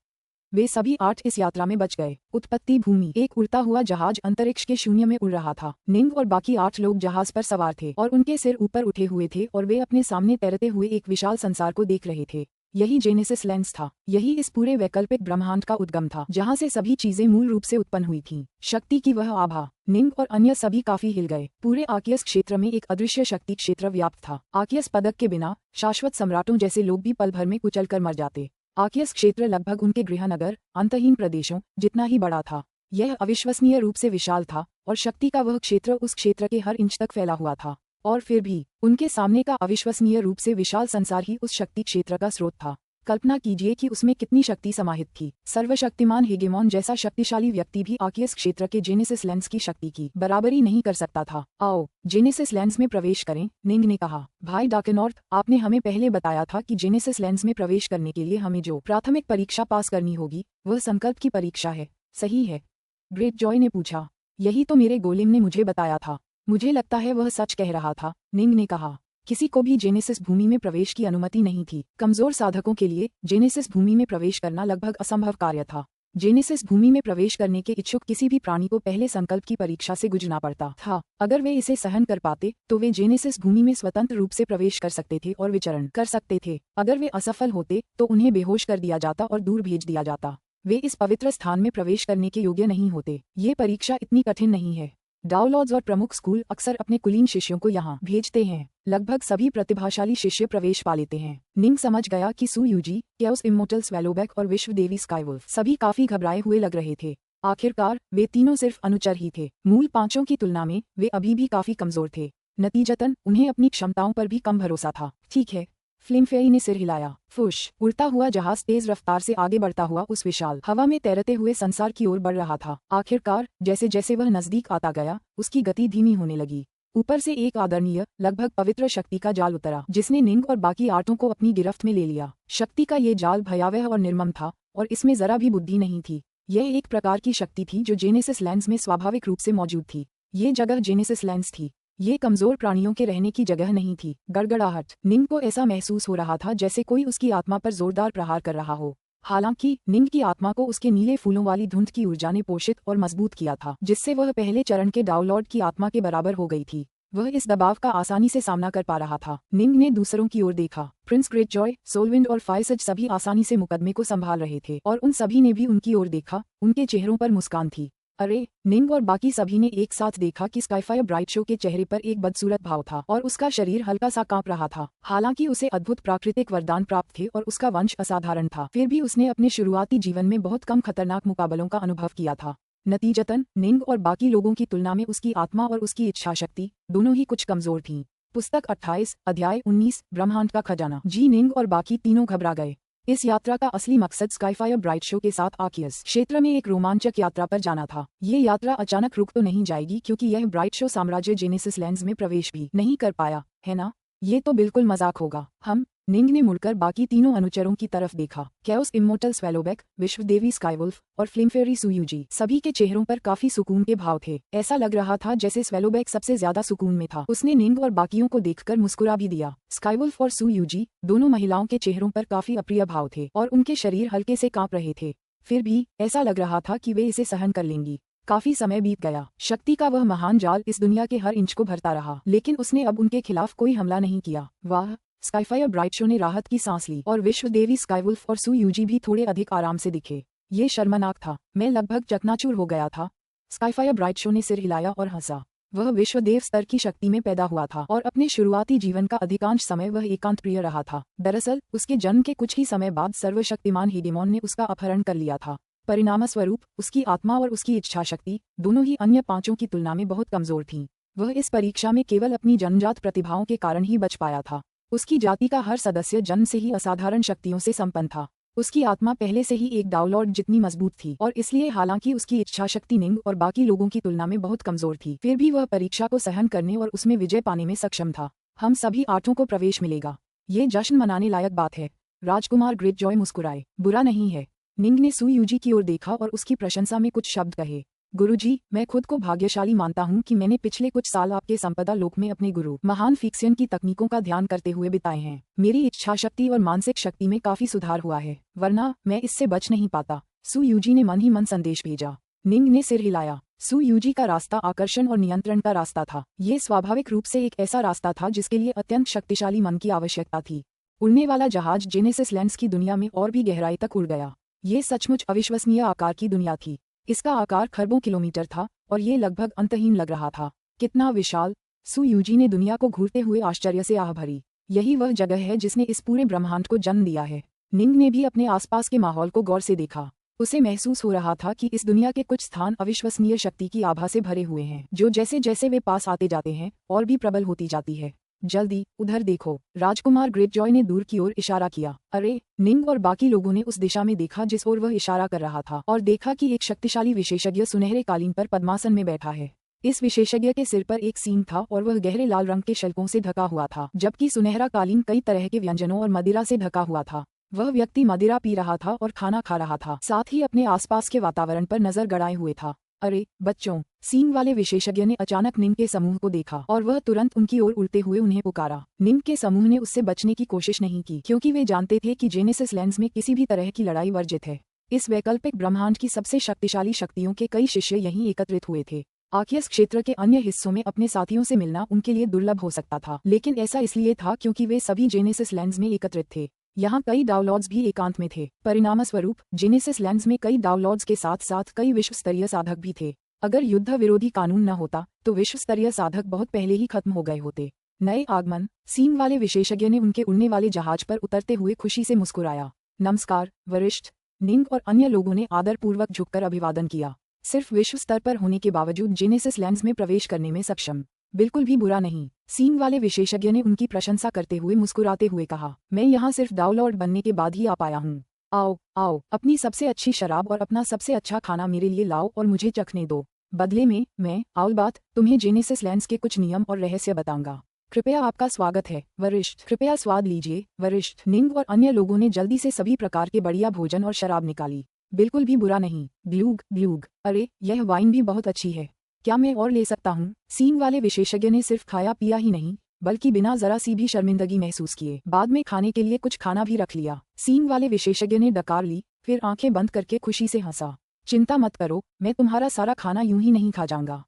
A: वे सभी 8 इस यात्रा में बच गए। उत्पत्ति भूमि। एक उड़ता हुआ जहाज अंतरिक्ष के शून्य में उड़ रहा था। निंग और बाकी 8 लोग जहाज पर सवार थे और उनके सिर ऊपर उठे हुए थे और वे अपने सामने तैरते हुए एक विशाल संसार को देख रहे थे। यही जेनेसिस लेंस था। यही इस पूरे वैकल्पिक ब्रह्मांड का उद्गम था, जहाँ से सभी चीजें मूल रूप से उत्पन्न हुई थीं। शक्ति की वह आभा। निंग और अन्य सभी काफी हिल गए। पूरे आकियस क्षेत्र में एक अदृश्य शक्ति क्षेत्र व्याप्त था। आकियस पदक के बिना शाश्वत सम्राटों जैसे लोग भी पल भर में कुचलकर मर जाते। आकियस क्षेत्र लगभग उनके गृहनगर, अंतहीन प्रदेशों जितना ही बड़ा था। यह अविश्वसनीय रूप से विशाल था और शक्ति का वह क्षेत्र उस क्षेत्र के हर इंच तक फैला हुआ था। और फिर भी उनके सामने का अविश्वसनीय रूप से विशाल संसार ही उस शक्ति क्षेत्र का स्रोत था। कल्पना कीजिए कि उसमें कितनी शक्ति समाहित थी। सर्वशक्तिमान हेगेमॉन जैसा शक्तिशाली व्यक्ति भी आकियस क्षेत्र के जेनेसिस लेंस की शक्ति की बराबरी नहीं कर सकता था। आओ जेनेसिस लेंस में प्रवेश करें, निंग ने कहा। भाई डार्केनॉर्थ, आपने हमें पहले बताया था कि जेनेसिस लेंस में प्रवेश करने के लिए हमें जो प्राथमिक परीक्षा पास करनी होगी वह संकल्प की परीक्षा है, सही है? ग्रेट जॉय ने पूछा। यही तो मेरे गोलेम ने मुझे बताया था। मुझे लगता है वह सच कह रहा था, निंग ने कहा। किसी को भी जेनेसिस भूमि में प्रवेश की अनुमति नहीं थी। कमजोर साधकों के लिए जेनेसिस भूमि में प्रवेश करना लगभग असंभव कार्य था। जेनेसिस भूमि में प्रवेश करने के इच्छुक किसी भी प्राणी को पहले संकल्प की परीक्षा से गुजरना पड़ता था। अगर वे इसे सहन कर पाते तो वे जेनेसिस भूमि में स्वतंत्र रूप से प्रवेश कर सकते थे और विचरण कर सकते थे। अगर वे असफल होते तो उन्हें बेहोश कर दिया जाता और दूर भेज दिया जाता। वे इस पवित्र स्थान में प्रवेश करने के योग्य नहीं होते। ये परीक्षा इतनी कठिन नहीं है। डाउनलॉर्ड्स और प्रमुख स्कूल अक्सर अपने कुलीन शिष्यों को यहाँ भेजते हैं। लगभग सभी प्रतिभाशाली शिष्य प्रवेश पा लेते हैं। निंग समझ गया कि सू यूजी, कैओस इमोर्टल स्वेलोबैक और विश्व देवी स्काईवुल्फ सभी काफी घबराए हुए लग रहे थे। आखिरकार वे तीनों सिर्फ अनुचर ही थे। मूल 5 की तुलना में वे अभी भी काफी कमजोर थे। नतीजतन उन्हें अपनी क्षमताओं पर भी कम भरोसा था। ठीक है, फ्लिमफेई ने सिर हिलाया। फुश। उड़ता हुआ जहाज तेज रफ्तार से आगे बढ़ता हुआ उस विशाल हवा में तैरते हुए संसार की ओर बढ़ रहा था। आखिरकार जैसे जैसे वह नजदीक आता गया, उसकी गति धीमी होने लगी। ऊपर से एक आदरणीय, लगभग पवित्र शक्ति का जाल उतरा, जिसने निंग और बाकी 8 को अपनी गिरफ्त में ले लिया। शक्ति का ये जाल भयावह और निर्मम था और इसमें जरा भी बुद्धि नहीं थी। यह एक प्रकार की शक्ति थी जो जेनेसिस लेंस में स्वाभाविक रूप से मौजूद थी। ये जगह जेनेसिस लेंस थी। ये कमजोर प्राणियों के रहने की जगह नहीं थी। गड़गड़ाहट। निंग को ऐसा महसूस हो रहा था जैसे कोई उसकी आत्मा पर जोरदार प्रहार कर रहा हो। हालांकि निंग की आत्मा को उसके नीले फूलों वाली धुंध की ऊर्जा ने पोषित और मजबूत किया था, जिससे वह पहले चरण के डाउनलॉर्ड की आत्मा के बराबर हो गई थी। वह इस दबाव का आसानी से सामना कर पा रहा था। निंग ने दूसरों की ओर देखा। प्रिंस ग्रेटजॉय, सोलविंड और फाइसज सभी आसानी से मुकदमे को संभाल रहे थे और उन सभी ने भी उनकी ओर देखा। उनके चेहरों पर मुस्कान थी। अरे, निंग और बाकी सभी ने एक साथ देखा कि स्काईफायर ब्राइटशो के चेहरे पर एक बदसूरत भाव था और उसका शरीर हल्का सा कांप रहा था। हालांकि उसे अद्भुत प्राकृतिक वरदान प्राप्त थे और उसका वंश असाधारण था, फिर भी उसने अपने शुरुआती जीवन में बहुत कम खतरनाक मुकाबलों का अनुभव किया था। नतीजतन निंग और बाकी लोगों की तुलना में उसकी आत्मा और उसकी इच्छा शक्ति दोनों ही कुछ कमजोर थीं। पुस्तक 28, अध्याय 19, ब्रह्मांड का खजाना। निंग और बाकी तीनों घबरा गए। इस यात्रा का असली मकसद स्काईफायर ब्राइटशो के साथ आकियस क्षेत्र में एक रोमांचक यात्रा पर जाना था। ये यात्रा अचानक रुक तो नहीं जाएगी क्योंकि यह ब्राइटशो साम्राज्य जेनेसिस लेंस में प्रवेश भी नहीं कर पाया, है ना? ये तो बिल्कुल मजाक होगा। हम निंग ने मुड़कर बाकी तीनों अनुचरों की तरफ देखा। कैओस इमोर्टल स्वेलोबैक, विश्वदेवी स्काईवुल्फ और फ्लिमफेरी सुयूजी, सभी के चेहरों पर काफी सुकून के भाव थे। ऐसा लग रहा था जैसे स्वेलोबैक सबसे ज्यादा सुकून में था। उसने निंग और बाकियों को देखकर मुस्कुरा भी दिया। स्काईवुल्फ और सुयूजी दोनों महिलाओं के चेहरों पर काफी अप्रिय भाव थे और उनके शरीर हल्के से कांप रहे थे। फिर भी ऐसा लग रहा था कि वे इसे सहन कर लेंगी। काफी समय बीत गया। शक्ति का वह महान जाल इस दुनिया के हर इंच को भरता रहा, लेकिन उसने अब उनके खिलाफ कोई हमला नहीं किया। वाह! स्काईफायर ब्राइटशो ने राहत की सांस ली और विश्वदेवी स्काईवुल्फ और सुयूजी भी थोड़े अधिक आराम से दिखे। ये शर्मनाक था। मैं लगभग चकनाचूर हो गया था। स्काईफायर ब्राइटशो ने सिर हिलाया और हंसा। वह विश्वदेव स्तर की शक्ति में पैदा हुआ था और अपने शुरुआती जीवन का अधिकांश समय वह एकांत प्रिय रहा था। दरअसल उसके जन्म के कुछ ही समय बाद सर्वशक्तिमान हिडेमॉन ने उसका अपहरण कर लिया था। परिणामस्वरूप उसकी आत्मा और उसकी इच्छा शक्ति दोनों ही अन्य पांचों की तुलना में बहुत कमजोर थीं। वह इस परीक्षा में केवल अपनी जन्मजात प्रतिभाओं के कारण ही बच पाया था। उसकी जाति का हर सदस्य जन्म से ही असाधारण शक्तियों से संपन्न था। उसकी आत्मा पहले से ही एक डाउनलॉर्ड जितनी मजबूत थी और इसलिए हालांकि उसकी इच्छा शक्ति निंग और बाकी लोगों की तुलना में बहुत कमजोर थी, फिर भी वह परीक्षा को सहन करने और उसमें विजय पाने में सक्षम था। हम सभी 8 को प्रवेश मिलेगा। ये जश्न मनाने लायक बात है। राजकुमार ग्रेटजॉय मुस्कुराए। बुरा नहीं है। निंग ने सुयूजी की ओर देखा और उसकी प्रशंसा में कुछ शब्द कहे। गुरुजी, मैं खुद को भाग्यशाली मानता हूँ कि मैंने पिछले कुछ साल आपके संपदा लोक में अपने गुरु महान फिक्सियन की तकनीकों का ध्यान करते हुए बिताए हैं। मेरी इच्छा शक्ति और मानसिक शक्ति में काफी सुधार हुआ है, वरना मैं इससे बच नहीं पाता। सुयूजी ने मन ही मन संदेश भेजा। निंग ने सिर हिलाया। सुयूजी का रास्ता आकर्षण और नियंत्रण का रास्ता था। ये स्वाभाविक रूप से एक ऐसा रास्ता था जिसके लिए अत्यंत शक्तिशाली मन की आवश्यकता थी। उड़ने वाला जहाज जेनेसिस लेंस की दुनिया में और भी गहराई तक उड़ गया। ये सचमुच अविश्वसनीय आकार की दुनिया थी। इसका आकार खरबों किलोमीटर था और ये लगभग अंतहीन लग रहा था। कितना विशाल! सुयूजी ने दुनिया को घूरते हुए आश्चर्य से आह भरी। यही वह जगह है जिसने इस पूरे ब्रह्मांड को जन्म दिया है। निंग ने भी अपने आसपास के माहौल को गौर से देखा। उसे महसूस हो रहा था कि इस दुनिया के कुछ स्थान अविश्वसनीय शक्ति की आभा से भरे हुए हैं, जो जैसे जैसे वे पास आते जाते हैं और भी प्रबल होती जाती है। जल्दी उधर देखो। राजकुमार ग्रेटजॉय ने दूर की ओर इशारा किया। अरे! निंग और बाकी लोगों ने उस दिशा में देखा जिस ओर वह इशारा कर रहा था और देखा कि एक शक्तिशाली विशेषज्ञ सुनहरे कालीन पर पद्मासन में बैठा है। इस विशेषज्ञ के सिर पर एक सींग था और वह गहरे लाल रंग के शल्कों से ढका हुआ था, जबकि सुनहरा कालीन कई तरह के व्यंजनों और मदिरा से ढका हुआ था। वह व्यक्ति मदिरा पी रहा था और खाना खा रहा था, साथ ही अपने आसपास के वातावरण पर नजर गड़ाए हुए था। अरे बच्चों! सींग वाले विशेषज्ञ ने अचानक निंग के समूह को देखा और वह तुरंत उनकी ओर उड़ते हुए उन्हें पुकारा। निंग के समूह ने उससे बचने की कोशिश नहीं की, क्योंकि वे जानते थे कि जेनेसिस लेंस में किसी भी तरह की लड़ाई वर्जित है। इस वैकल्पिक ब्रह्मांड की सबसे शक्तिशाली शक्तियों के कई शिष्य यहीं एकत्रित हुए थे। आर्कियस क्षेत्र के अन्य हिस्सों में अपने साथियों से मिलना उनके लिए दुर्लभ हो सकता था, लेकिन ऐसा इसलिए था क्योंकि वे सभी जेनेसिस लेंस में एकत्रित थे। यहाँ कई डाउनलॉर्ड्स भी एकांत में थे। परिणामस्वरूप जेनेसिस लेंस में कई डाउनलॉर्ड्स के साथ साथ कई विश्व स्तरीय साधक भी थे। अगर युद्ध विरोधी कानून न होता तो विश्व स्तरीय साधक बहुत पहले ही खत्म हो गए होते। नए आगमन! सींग वाले विशेषज्ञ ने उनके उड़ने वाले जहाज पर उतरते हुए खुशी से मुस्कुराया। नमस्कार वरिष्ठ! निंग और अन्य लोगों ने आदरपूर्वक झुककर अभिवादन किया। सिर्फ विश्व स्तर पर होने के बावजूद जेनेसिस लेंस में प्रवेश करने में सक्षम। बिल्कुल भी बुरा नहीं। सींग वाले विशेषज्ञ ने उनकी प्रशंसा करते हुए मुस्कुराते हुए कहा। मैं यहाँ सिर्फ डाउनलॉर्ड बनने के बाद ही आ पाया हूँ। आओ आओ, अपनी सबसे अच्छी शराब और अपना सबसे अच्छा खाना मेरे लिए लाओ और मुझे चखने दो। बदले में मैं आउलबात तुम्हें जेनेसिस लेंस के कुछ नियम और रहस्य बताऊंगा। कृपया आपका स्वागत है वरिष्ठ। कृपया स्वाद लीजिए वरिष्ठ। निंग और अन्य लोगों ने जल्दी से सभी प्रकार के बढ़िया भोजन और शराब निकाली। बिल्कुल भी बुरा नहीं। ग्लूग ग्लूग। अरे यह वाइन भी बहुत अच्छी है। क्या मैं और ले सकता हूँ? सींग वाले विशेषज्ञ ने सिर्फ खाया पिया ही नहीं, बल्कि बिना जरा सी भी शर्मिंदगी महसूस किए बाद में खाने के लिए कुछ खाना भी रख लिया। सींग वाले विशेषज्ञ ने डकार ली, फिर आंखें बंद करके खुशी से हंसा। चिंता मत करो, मैं तुम्हारा सारा खाना यूं ही नहीं खा जाऊंगा।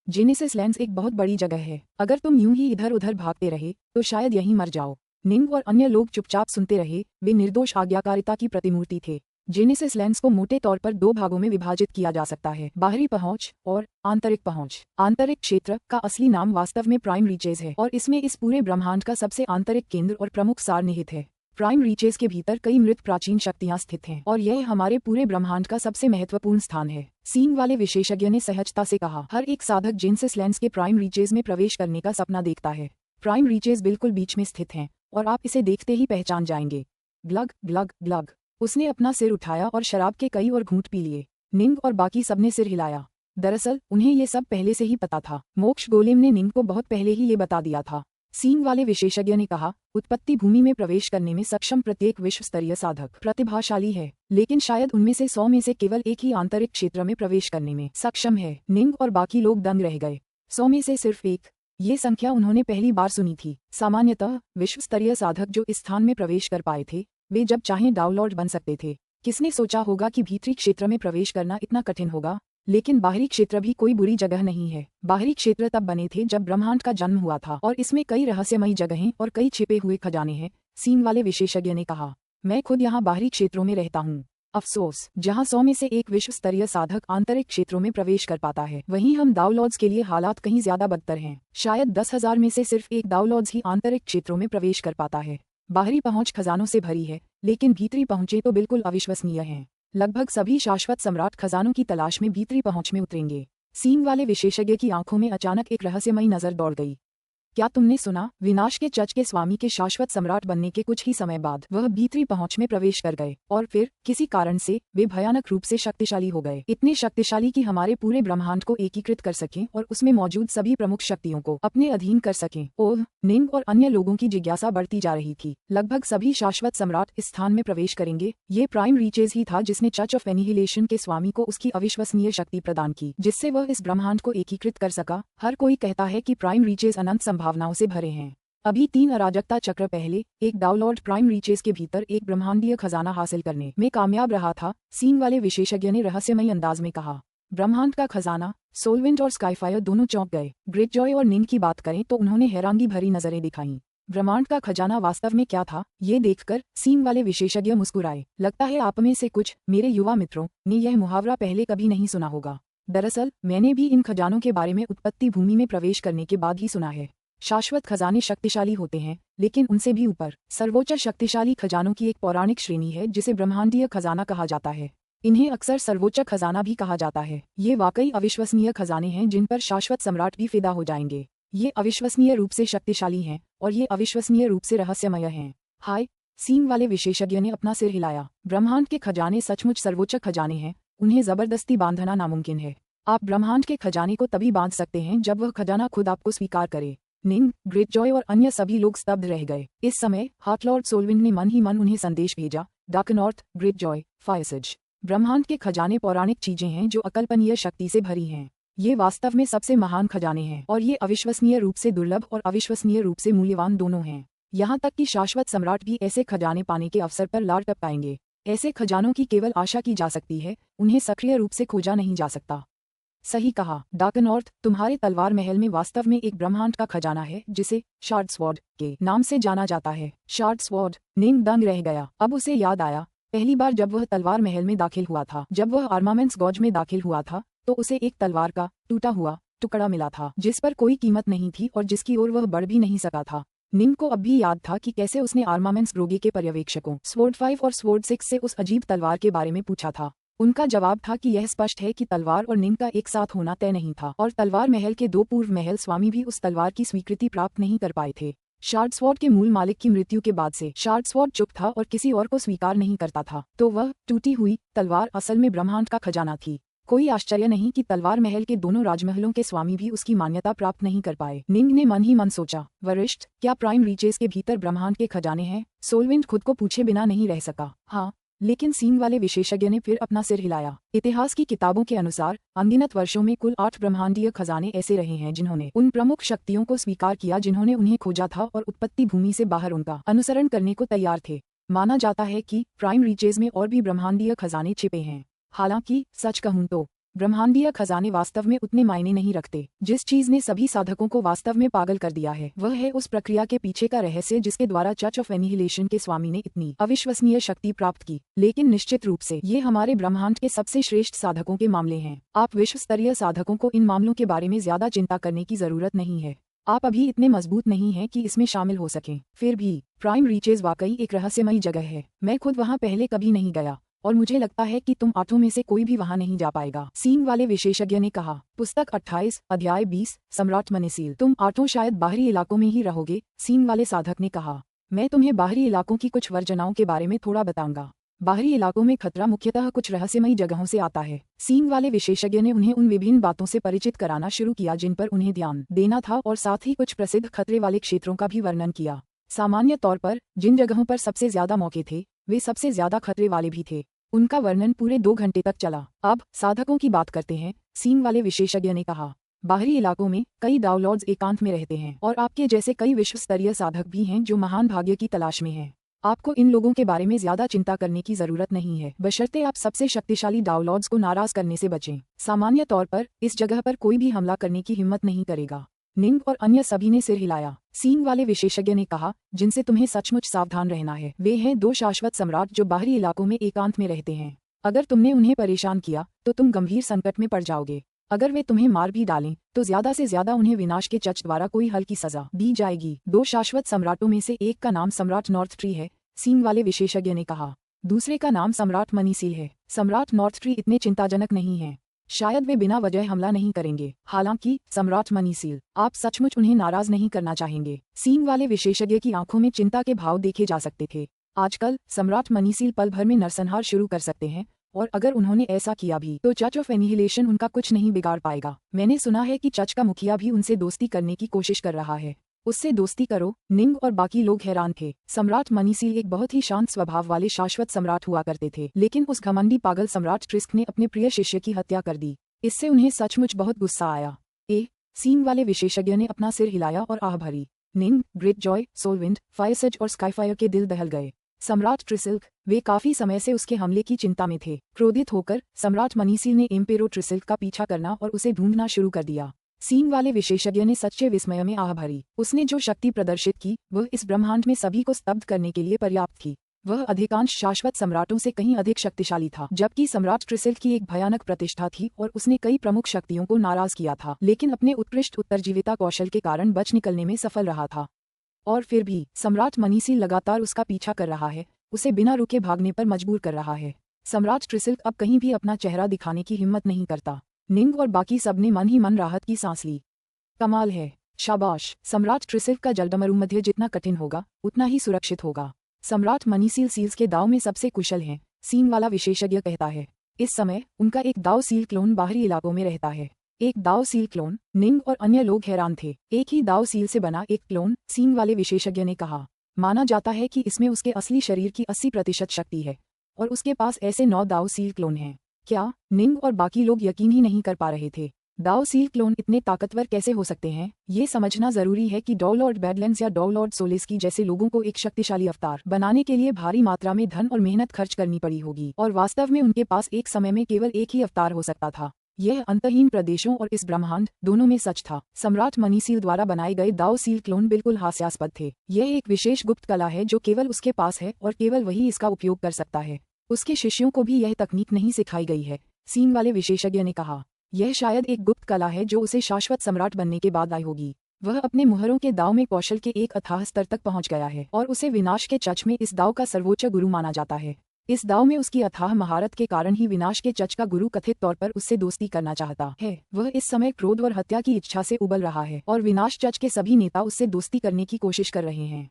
A: जेनेसिस लेंस एक बहुत बड़ी जगह है। अगर तुम यूं ही इधर उधर भागते रहे तो शायद यहीं मर जाओ। निंग और अन्य लोग चुपचाप सुनते रहे। वे निर्दोष आज्ञाकारिता की प्रतिमूर्ति थे। जेनेसिस लेंस को मोटे तौर पर 2 भागों में विभाजित किया जा सकता है, बाहरी पहुंच और आंतरिक पहुंच। आंतरिक क्षेत्र का असली नाम वास्तव में प्राइम रीचेज है और इसमें इस पूरे ब्रह्मांड का सबसे आंतरिक केंद्र और प्रमुख सार निहित है। प्राइम रीचेज के भीतर कई मृत प्राचीन शक्तियां स्थित हैं और यह हमारे पूरे ब्रह्मांड का सबसे महत्वपूर्ण स्थान है। सींग वाले विशेषज्ञ ने सहजता से कहा। हर एक साधक जेनेसिस लेंस के प्राइम रीचेज में प्रवेश करने का सपना देखता है। प्राइम रीचेज बिल्कुल बीच में स्थित हैं और आप इसे देखते ही पहचान जाएंगे। ग्लग ग्लग ग्लग। उसने अपना सिर उठाया और शराब के कई और घूंट पी लिए। निंग और बाकी सबने सिर हिलाया। दरअसल उन्हें ये सब पहले से ही पता था। मोक्ष गोलेम ने निंग को बहुत पहले ही ये बता दिया था। सींग वाले विशेषज्ञ ने कहा, उत्पत्ति भूमि में प्रवेश करने में सक्षम प्रत्येक विश्व स्तरीय साधक प्रतिभाशाली है, लेकिन शायद उनमें से 100 में से केवल एक ही आंतरिक क्षेत्र में प्रवेश करने में सक्षम है। निंग और बाकी लोग दंग रह गए। 100 में से सिर्फ एक, ये संख्या उन्होंने पहली बार सुनी थी। सामान्यतः विश्व स्तरीय साधक जो इस स्थान में प्रवेश कर पाए थे, वे जब चाहें डाउनलॉर्ड बन सकते थे। किसने सोचा होगा कि भीतरी क्षेत्र में प्रवेश करना इतना कठिन होगा? लेकिन बाहरी क्षेत्र भी कोई बुरी जगह नहीं है। बाहरी क्षेत्र तब बने थे जब ब्रह्मांड का जन्म हुआ था और इसमें कई रहस्यमयी जगहें और कई छिपे हुए खजाने हैं, सींग वाले विशेषज्ञ ने कहा। मैं खुद यहाँ बाहरी क्षेत्रों में रहता हूँ। अफसोस, जहाँ 100 में से एक विश्व स्तरीय साधक आंतरिक क्षेत्रों में प्रवेश कर पाता है, वहीं हम डाउनलॉर्ड्स के लिए हालात कहीं ज्यादा बदतर हैं। शायद 10,000 में से सिर्फ एक डाउनलॉर्ड्स ही आंतरिक क्षेत्रों में प्रवेश कर पाता है। बाहरी पहुंच खजानों से भरी है, लेकिन भीतरी पहुंचे तो बिल्कुल अविश्वसनीय हैं। लगभग सभी शाश्वत सम्राट खजानों की तलाश में भीतरी पहुंच में उतरेंगे। सींग वाले विशेषज्ञ की आंखों में अचानक एक रहस्यमयी नजर दौड़ गई। क्या तुमने सुना? विनाश के चच के स्वामी के शाश्वत सम्राट बनने के कुछ ही समय बाद वह भीतरी पहुंच में प्रवेश कर गए और फिर किसी कारण से वे भयानक रूप से शक्तिशाली हो गए, इतने शक्तिशाली कि हमारे पूरे ब्रह्मांड को एकीकृत कर सकें और उसमें मौजूद सभी प्रमुख शक्तियों को अपने अधीन कर सकें। ओह, निंग और अन्य लोगों की जिज्ञासा बढ़ती जा रही थी। लगभग सभी शाश्वत सम्राट इस स्थान में प्रवेश करेंगे। ये प्राइम रीचेज ही था जिसने चर्च ऑफ एनिहिलेशन के स्वामी को उसकी अविश्वसनीय शक्ति प्रदान की, जिससे वह इस ब्रह्मांड को एकीकृत कर सका। हर कोई कहता है कि प्राइम रीचेज अनंत संभावनाओं से भरे हैं। अभी 3 अराजकता चक्र पहले एक डाउनलॉर्ड प्राइम रीचेज के भीतर एक ब्रह्मांडीय खजाना हासिल करने में कामयाब रहा था, सींग वाले विशेषज्ञ ने रहस्यमयी अंदाज में कहा। ब्रह्मांड का खजाना। सोलविंड और स्काईफायर दोनों चौंक गए। ग्रेटजॉय और निंग की बात करें तो उन्होंने हैरानगी भरी नजरें दिखाईं। ब्रह्मांड का खजाना वास्तव में क्या था, ये देखकर सींग वाले विशेषज्ञ मुस्कुराए। लगता है आप में से कुछ मेरे युवा मित्रों ने यह मुहावरा पहले कभी नहीं सुना होगा। दरअसल मैंने भी इन खजानों के बारे में उत्पत्ति भूमि में प्रवेश करने के बाद ही सुना है। शाश्वत खजाने शक्तिशाली होते हैं, लेकिन उनसे भी ऊपर सर्वोच्च शक्तिशाली खजानों की एक पौराणिक श्रेणी है जिसे ब्रह्मांडीय खजाना कहा जाता है। इन्हें अक्सर सर्वोच्च खजाना भी कहा जाता है। ये वाकई अविश्वसनीय खजाने हैं जिन पर शाश्वत सम्राट भी फिदा हो जाएंगे। ये अविश्वसनीय रूप से शक्तिशाली हैं और ये अविश्वसनीय रूप से रहस्यमय हैं। हाय, सींग वाले विशेषज्ञ ने अपना सिर हिलाया। ब्रह्मांड के खजाने सचमुच सर्वोच्च खजाने हैं, उन्हें जबरदस्ती बांधना नामुमकिन है। आप ब्रह्मांड के खजाने को तभी बांध सकते हैं जब वह खजाना खुद आपको स्वीकार करे। निंग, ग्रेटजॉय और अन्य सभी लोग स्तब्ध रह गए। इस समय हार्टलॉर्ड सोलविंड ने मन ही मन उन्हें संदेश भेजा। डार्कनॉर्थ, ग्रेटजॉय, फायरसेज, ब्रह्मांड के खजाने पौराणिक चीजें हैं जो अकल्पनीय शक्ति से भरी हैं। ये वास्तव में सबसे महान खजाने हैं और ये अविश्वसनीय रूप से दुर्लभ और अविश्वसनीय रूप से मूल्यवान दोनों हैं। यहाँ तक कि शाश्वत सम्राट भी ऐसे खजाने पाने के अवसर पर लाड टपकाएंगे। ऐसे खजानों की केवल आशा की जा सकती है, उन्हें सक्रिय रूप से खोजा नहीं जा सकता। सही कहा डार्कनॉर्थ, तुम्हारे तलवार महल में वास्तव में एक ब्रह्मांड का खजाना है जिसे शार्ड स्वॉर्ड के नाम से जाना जाता है। Shard sword. निंग दंग रह गया। अब उसे याद आया, पहली बार जब वह तलवार महल में दाखिल हुआ था, जब वह आर्मामेंट्स गॉज में दाखिल हुआ था, तो उसे एक तलवार का टूटा हुआ टुकड़ा मिला था जिस पर कोई कीमत नहीं थी और जिसकी ओर वह बढ़ भी नहीं सका था। निंग को अब भी याद था कि कैसे उसने आर्मामेंट्स ग्रोगे के पर्यवेक्षकों स्वॉर्ड 5 और स्वॉर्ड 6 से उस अजीब तलवार के बारे में पूछा था। उनका जवाब था कि यह स्पष्ट है कि तलवार और निंग का एक साथ होना तय नहीं था और तलवार महल के 2 पूर्व महल स्वामी भी उस तलवार की स्वीकृति प्राप्त नहीं कर पाए थे। शार्ड स्वॉर्ड के मूल मालिक की मृत्यु के बाद से शार्ड स्वॉर्ड चुप था और किसी और को स्वीकार नहीं करता था, तो वह टूटी हुई तलवार असल में ब्रह्मांड का खजाना थी। कोई आश्चर्य नहीं कि तलवार महल के दोनों राजमहलों के स्वामी भी उसकी मान्यता प्राप्त नहीं कर पाए। निंग ने मन ही मन सोचा, वरिष्ठ, क्या प्राइम रीचेज के भीतर ब्रह्मांड के खजाने हैं? सोलविंड खुद को पूछे बिना नहीं रह सका। हाँ, लेकिन सींग वाले विशेषज्ञ ने फिर अपना सिर हिलाया। इतिहास की किताबों के अनुसार अनगिनत वर्षों में कुल 8 ब्रह्मांडीय खजाने ऐसे रहे हैं जिन्होंने उन प्रमुख शक्तियों को स्वीकार किया जिन्होंने उन्हें खोजा था और उत्पत्ति भूमि से बाहर उनका अनुसरण करने को तैयार थे। माना जाता है कि प्राइम रीचेज में और भी ब्रह्मांडीय खजाने छिपे हैं। हालांकि सच कहूं तो ब्रह्मांडीय खजाने वास्तव में उतने मायने नहीं रखते। जिस चीज ने सभी साधकों को वास्तव में पागल कर दिया है वह है उस प्रक्रिया के पीछे का रहस्य जिसके द्वारा चर्च ऑफ एनिहिलेशन के स्वामी ने इतनी अविश्वसनीय शक्ति प्राप्त की। लेकिन निश्चित रूप से ये हमारे ब्रह्मांड के सबसे श्रेष्ठ साधकों के मामले हैं। आप विश्व स्तरीय साधकों को इन मामलों के बारे में ज्यादा चिंता करने की जरूरत नहीं है। आप अभी इतने मजबूत नहीं हैं कि इसमें शामिल हो सकें। फिर भी प्राइम रीचेज वाकई एक रहस्यमयी जगह है। मैं खुद वहाँ पहले कभी नहीं गया और मुझे लगता है कि तुम 8 में से कोई भी वहां नहीं जा पाएगा, सींग वाले विशेषज्ञ ने कहा। पुस्तक 28, अध्याय 20, सम्राट मनेसील। तुम 8 शायद बाहरी इलाकों में ही रहोगे, सींग वाले साधक ने कहा। मैं तुम्हें बाहरी इलाकों की कुछ वर्जनाओं के बारे में थोड़ा बताऊंगा। बाहरी इलाकों में खतरा मुख्यतः कुछ रहस्यमयी जगहों से आता है। सीन वाले विशेषज्ञ ने उन्हें उन विभिन्न बातों से परिचित कराना शुरू किया जिन पर उन्हें ध्यान देना था और साथ ही कुछ प्रसिद्ध खतरे वाले क्षेत्रों का भी वर्णन किया। सामान्य तौर पर जिन जगहों पर सबसे ज्यादा मौके थे वे सबसे ज्यादा खतरे वाले भी थे। उनका वर्णन पूरे 2 घंटे तक चला। अब साधकों की बात करते हैं, सीन वाले विशेषज्ञ ने कहा। बाहरी इलाकों में कई डाउनलोड्स एकांत में रहते हैं और आपके जैसे कई विश्व स्तरीय साधक भी हैं जो महान भाग्य की तलाश में हैं। आपको इन लोगों के बारे में ज्यादा चिंता करने की जरूरत नहीं है, बशर्ते आप सबसे शक्तिशाली डाउनलोड्स को नाराज करने से बचें। सामान्य तौर पर इस जगह पर कोई भी हमला करने की हिम्मत नहीं करेगा। निंग और अन्य सभी ने सिर हिलाया। सीन वाले विशेषज्ञ ने कहा, जिनसे तुम्हें सचमुच सावधान रहना है वे हैं 2 शाश्वत सम्राट जो बाहरी इलाकों में एकांत में रहते हैं। अगर तुमने उन्हें परेशान किया तो तुम गंभीर संकट में पड़ जाओगे। अगर वे तुम्हें मार भी डालें तो ज्यादा से ज्यादा उन्हें विनाश के चच द्वारा कोई हल्की सजा दी जाएगी। 2 शाश्वत सम्राटों में से एक का नाम सम्राट नॉर्थ ट्री है, सीन वाले विशेषज्ञ ने कहा। दूसरे का नाम सम्राट मनीसील है। सम्राट नॉर्थ ट्री इतने चिंताजनक नहीं है, शायद वे बिना वजह हमला नहीं करेंगे। हालांकि सम्राट मनीसील, आप सचमुच उन्हें नाराज नहीं करना चाहेंगे। सीन वाले विशेषज्ञ की आंखों में चिंता के भाव देखे जा सकते थे। आजकल सम्राट मनीसील पल भर में नरसंहार शुरू कर सकते हैं और अगर उन्होंने ऐसा किया भी तो चर्च ऑफ एनिहिलेशन उनका कुछ नहीं बिगाड़ पाएगा। मैंने सुना है कि चर्च का मुखिया भी उनसे दोस्ती करने की कोशिश कर रहा है। उससे दोस्ती करो। निंग और बाकी लोग हैरान थे। सम्राट मनीसील एक बहुत ही शांत स्वभाव वाले शाश्वत सम्राट हुआ करते थे, लेकिन उस घमंडी पागल सम्राट ट्रिस्क ने अपने प्रिय शिष्य की हत्या कर दी। इससे उन्हें सचमुच बहुत गुस्सा आया। सीन वाले विशेषज्ञ ने अपना सिर हिलाया और आह भरी। निंग, ग्रेट जॉय, सोलविंड, फायरसेज और स्काईफायर के दिल दहल गए। सम्राट ट्रिसिल्क, वे काफी समय से उसके हमले की चिंता में थे। क्रोधित होकर सम्राट मनीसील ने एम्पेरो ट्रिसिल्क का पीछा करना और उसे ढूंढना शुरू कर दिया। सीन वाले विशेषज्ञ ने सच्चे विस्मय में आह भरी। उसने जो शक्ति प्रदर्शित की वह इस ब्रह्मांड में सभी को स्तब्ध करने के लिए पर्याप्त थी। वह अधिकांश शाश्वत सम्राटों से कहीं अधिक शक्तिशाली था, जबकि सम्राट ट्रिसिल्क की एक भयानक प्रतिष्ठा थी और उसने कई प्रमुख शक्तियों को नाराज किया था, लेकिन अपने उत्कृष्ट उत्तरजीविता कौशल के कारण बच निकलने में सफल रहा था। और फिर भी सम्राट मनीसील लगातार उसका पीछा कर रहा है, उसे बिना रुके भागने पर मजबूर कर रहा है। सम्राट ट्रिसिल्क अब कहीं भी अपना चेहरा दिखाने की हिम्मत नहीं करता। निंग और बाकी सबने मन ही मन राहत की सांस ली। कमाल है, शाबाश। सम्राट ट्रिसिल्क का जलडमरू जितना कठिन होगा उतना ही सुरक्षित होगा। सम्राट मनीसील सील्स के दाव में सबसे कुशल हैं, सीन वाला विशेषज्ञ कहता है। इस समय उनका एक दाव सील क्लोन बाहरी इलाकों में रहता है। एक दाव सील क्लोन? निंग और अन्य लोग हैरान थे। एक ही दाव सील से बना एक क्लोन, सीन वाले विशेषज्ञ ने कहा। माना जाता है कि इसमें उसके असली शरीर की 80% शक्ति है और उसके पास ऐसे 9 दाव सील क्लोन हैं। क्या? निंग और बाकी लोग यकीन ही नहीं कर पा रहे थे। दाव सील क्लोन इतने ताकतवर कैसे हो सकते हैं? ये समझना जरूरी है कि डाउलॉर्ड बैडलैंड्स या डाउलॉर्ड सोलेस्की जैसे लोगों को एक शक्तिशाली अवतार बनाने के लिए भारी मात्रा में धन और मेहनत खर्च करनी पड़ी होगी, और वास्तव में उनके पास एक समय में केवल एक ही अवतार हो सकता था। यह अंतहीन प्रदेशों और इस ब्रह्मांड दोनों में सच था। सम्राट मनीसील द्वारा बनाए गए दाव सील क्लोन बिल्कुल हास्यास्पद थे। यह एक विशेष गुप्त कला है जो केवल उसके पास है और केवल वही इसका उपयोग कर सकता है। उसके शिष्यों को भी यह तकनीक नहीं सिखाई गई है, सीन वाले विशेषज्ञ ने कहा। यह शायद एक गुप्त कला है जो उसे शाश्वत सम्राट बनने के बाद आई होगी। वह अपने मुहरों के दाव में कौशल के एक अथाह स्तर तक पहुंच गया है और उसे विनाश के चच में इस दाव का सर्वोच्च गुरु माना जाता है। इस दाव में उसकी अथाह महारत के कारण ही विनाश के चच का गुरु कथित तौर पर उससे दोस्ती करना चाहता है। वह इस समय क्रोध और हत्या की इच्छा से उबल रहा है और विनाश चच के सभी नेता उससे दोस्ती करने की कोशिश कर रहे हैं।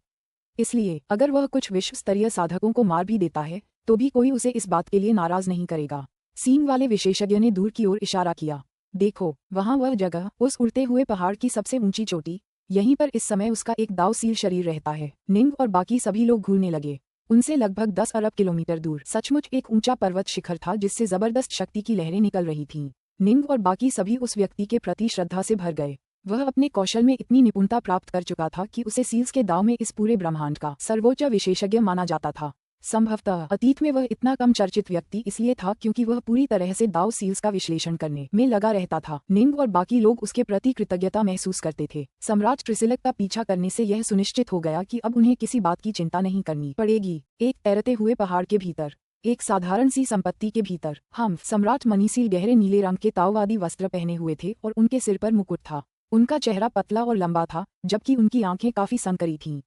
A: इसलिए अगर वह कुछ विश्व स्तरीय साधकों को मार भी देता है तो भी कोई उसे इस बात के लिए नाराज नहीं करेगा। सीन वाले विशेषज्ञ ने दूर की ओर इशारा किया। देखो, वहाँ वह जगह, उस उड़ते हुए पहाड़ की सबसे ऊंची चोटी, यहीं पर इस समय उसका एक दाव सील शरीर रहता है। निंग और बाकी सभी लोग घूरने लगे। उनसे लगभग 10 अरब किलोमीटर दूर सचमुच एक ऊंचा पर्वत शिखर था जिससे जबरदस्त शक्ति की लहरें निकल रही थीं। निंग और बाकी सभी उस व्यक्ति के प्रति श्रद्धा से भर गए। वह अपने कौशल में इतनी निपुणता प्राप्त कर चुका था कि उसे सील्स के दाव में इस पूरे ब्रह्मांड का सर्वोच्च विशेषज्ञ माना जाता था। संभवतः अतीत में वह इतना कम चर्चित व्यक्ति इसलिए था क्योंकि वह पूरी तरह से दाव सील्स का विश्लेषण करने में लगा रहता था। निंग और बाकी लोग उसके प्रति कृतज्ञता महसूस करते थे। सम्राट ट्रिसिल्क का पीछा करने से यह सुनिश्चित हो गया कि अब उन्हें किसी बात की चिंता नहीं करनी पड़ेगी। एक तैरते हुए पहाड़ के भीतर, एक साधारण सी संपत्ति के भीतर, हम सम्राट मनीसील गहरे नीले रंग के ताओवादी वस्त्र पहने हुए थे और उनके सिर पर मुकुट था। उनका चेहरा पतला और लंबा था जबकि उनकी आंखें काफी सनकरी थीं।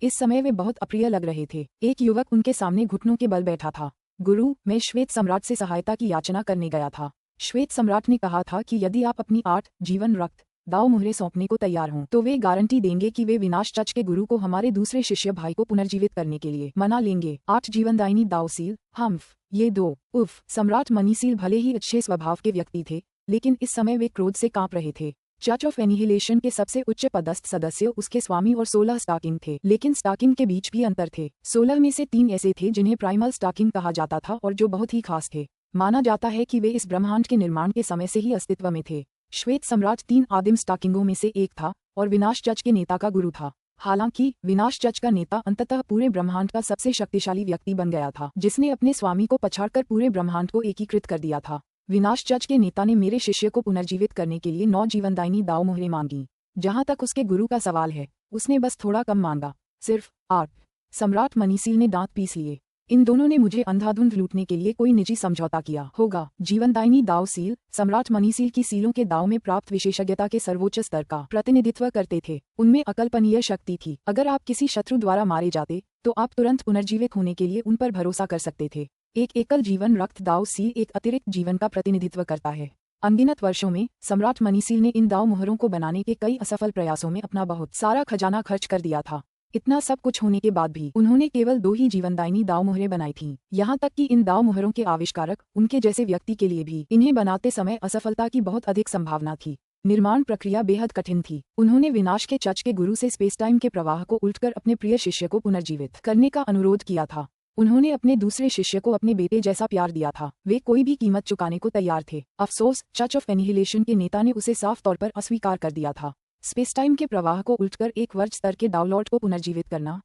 A: इस समय वे बहुत अप्रिय लग रहे थे। एक युवक उनके सामने घुटनों के बल बैठा था। गुरु, मैं श्वेत सम्राट से सहायता की याचना करने गया था। श्वेत सम्राट ने कहा था कि यदि आप अपनी 8 जीवन रक्त दाव मोहरे सौंपने को तैयार हों तो वे गारंटी देंगे कि वे विनाश चच के गुरु को हमारे दूसरे शिष्य भाई को पुनर्जीवित करने के लिए मना लेंगे। 8 जीवनदायिनी दाव सील हम्फ ये दो सम्राट मनीसील भले ही अच्छे स्वभाव के व्यक्ति थे, लेकिन इस समय वे क्रोध से कांप रहे थे। चर्च ऑफ एनिहिलेशन के सबसे उच्च पदस्थ सदस्य उसके स्वामी और 16 स्टाकिंग थे, लेकिन स्टाकिंग के बीच भी अंतर थे। 16 में से 3 ऐसे थे जिन्हें प्राइमल स्टाकिंग कहा जाता था और जो बहुत ही खास थे। माना जाता है कि वे इस ब्रह्मांड के निर्माण के समय से ही अस्तित्व में थे। श्वेत सम्राट 3 आदिम स्टाकिंगों में से एक था और विनाश चच के नेता का गुरु था। हालांकि विनाश चच का नेता अंततः पूरे ब्रह्मांड का सबसे शक्तिशाली व्यक्ति बन गया था, जिसने अपने स्वामी को पछाड़कर पूरे ब्रह्मांड को एकीकृत कर दिया था। विनाश चच के नेता ने मेरे शिष्य को पुनर्जीवित करने के लिए 9 जीवनदायिनी दाव मोहरें मांगी। जहां तक उसके गुरु का सवाल है, उसने बस थोड़ा कम मांगा, सिर्फ 8। सम्राट मनीसील ने दांत पीस लिए। इन दोनों ने मुझे अंधाधुंध लूटने के लिए कोई निजी समझौता किया होगा। जीवनदायिनी दाव सील सम्राट मनीसील की सीलों के दाव में प्राप्त विशेषज्ञता के सर्वोच्च स्तर का प्रतिनिधित्व करते थे। उनमें अकल्पनीय शक्ति थी। अगर आप किसी शत्रु द्वारा मारे जाते तो आप तुरंत पुनर्जीवित होने के लिए उन पर भरोसा कर सकते थे। एक एकल जीवन रक्त दाव सील एक अतिरिक्त जीवन का प्रतिनिधित्व करता है। अनगिनत वर्षों में सम्राट मनीसील ने इन दाव मोहरों को बनाने के कई असफल प्रयासों में अपना बहुत सारा खजाना खर्च कर दिया था। इतना सब कुछ होने के बाद भी उन्होंने केवल 2 ही जीवनदायिनी दाव मोहरें बनाई थीं। यहाँ तक कि इन दाव मोहरों के आविष्कारक उनके जैसे व्यक्ति के लिए भी इन्हें बनाते समय असफलता की बहुत अधिक संभावना थी। निर्माण प्रक्रिया बेहद कठिन थी। उन्होंने विनाश के चच के गुरु से स्पेस टाइम के प्रवाह को उल्टकर अपने प्रिय शिष्य को पुनर्जीवित करने का अनुरोध किया था। उन्होंने अपने दूसरे शिष्य को अपने बेटे जैसा प्यार दिया था। वे कोई भी कीमत चुकाने को तैयार थे। अफसोस, चर्च ऑफ एनिहिलेशन के नेता ने उसे साफ तौर पर अस्वीकार कर दिया था। स्पेस टाइम के प्रवाह को उल्टकर एक वर्ग स्तर के डाउनलॉर्ड को पुनर्जीवित करना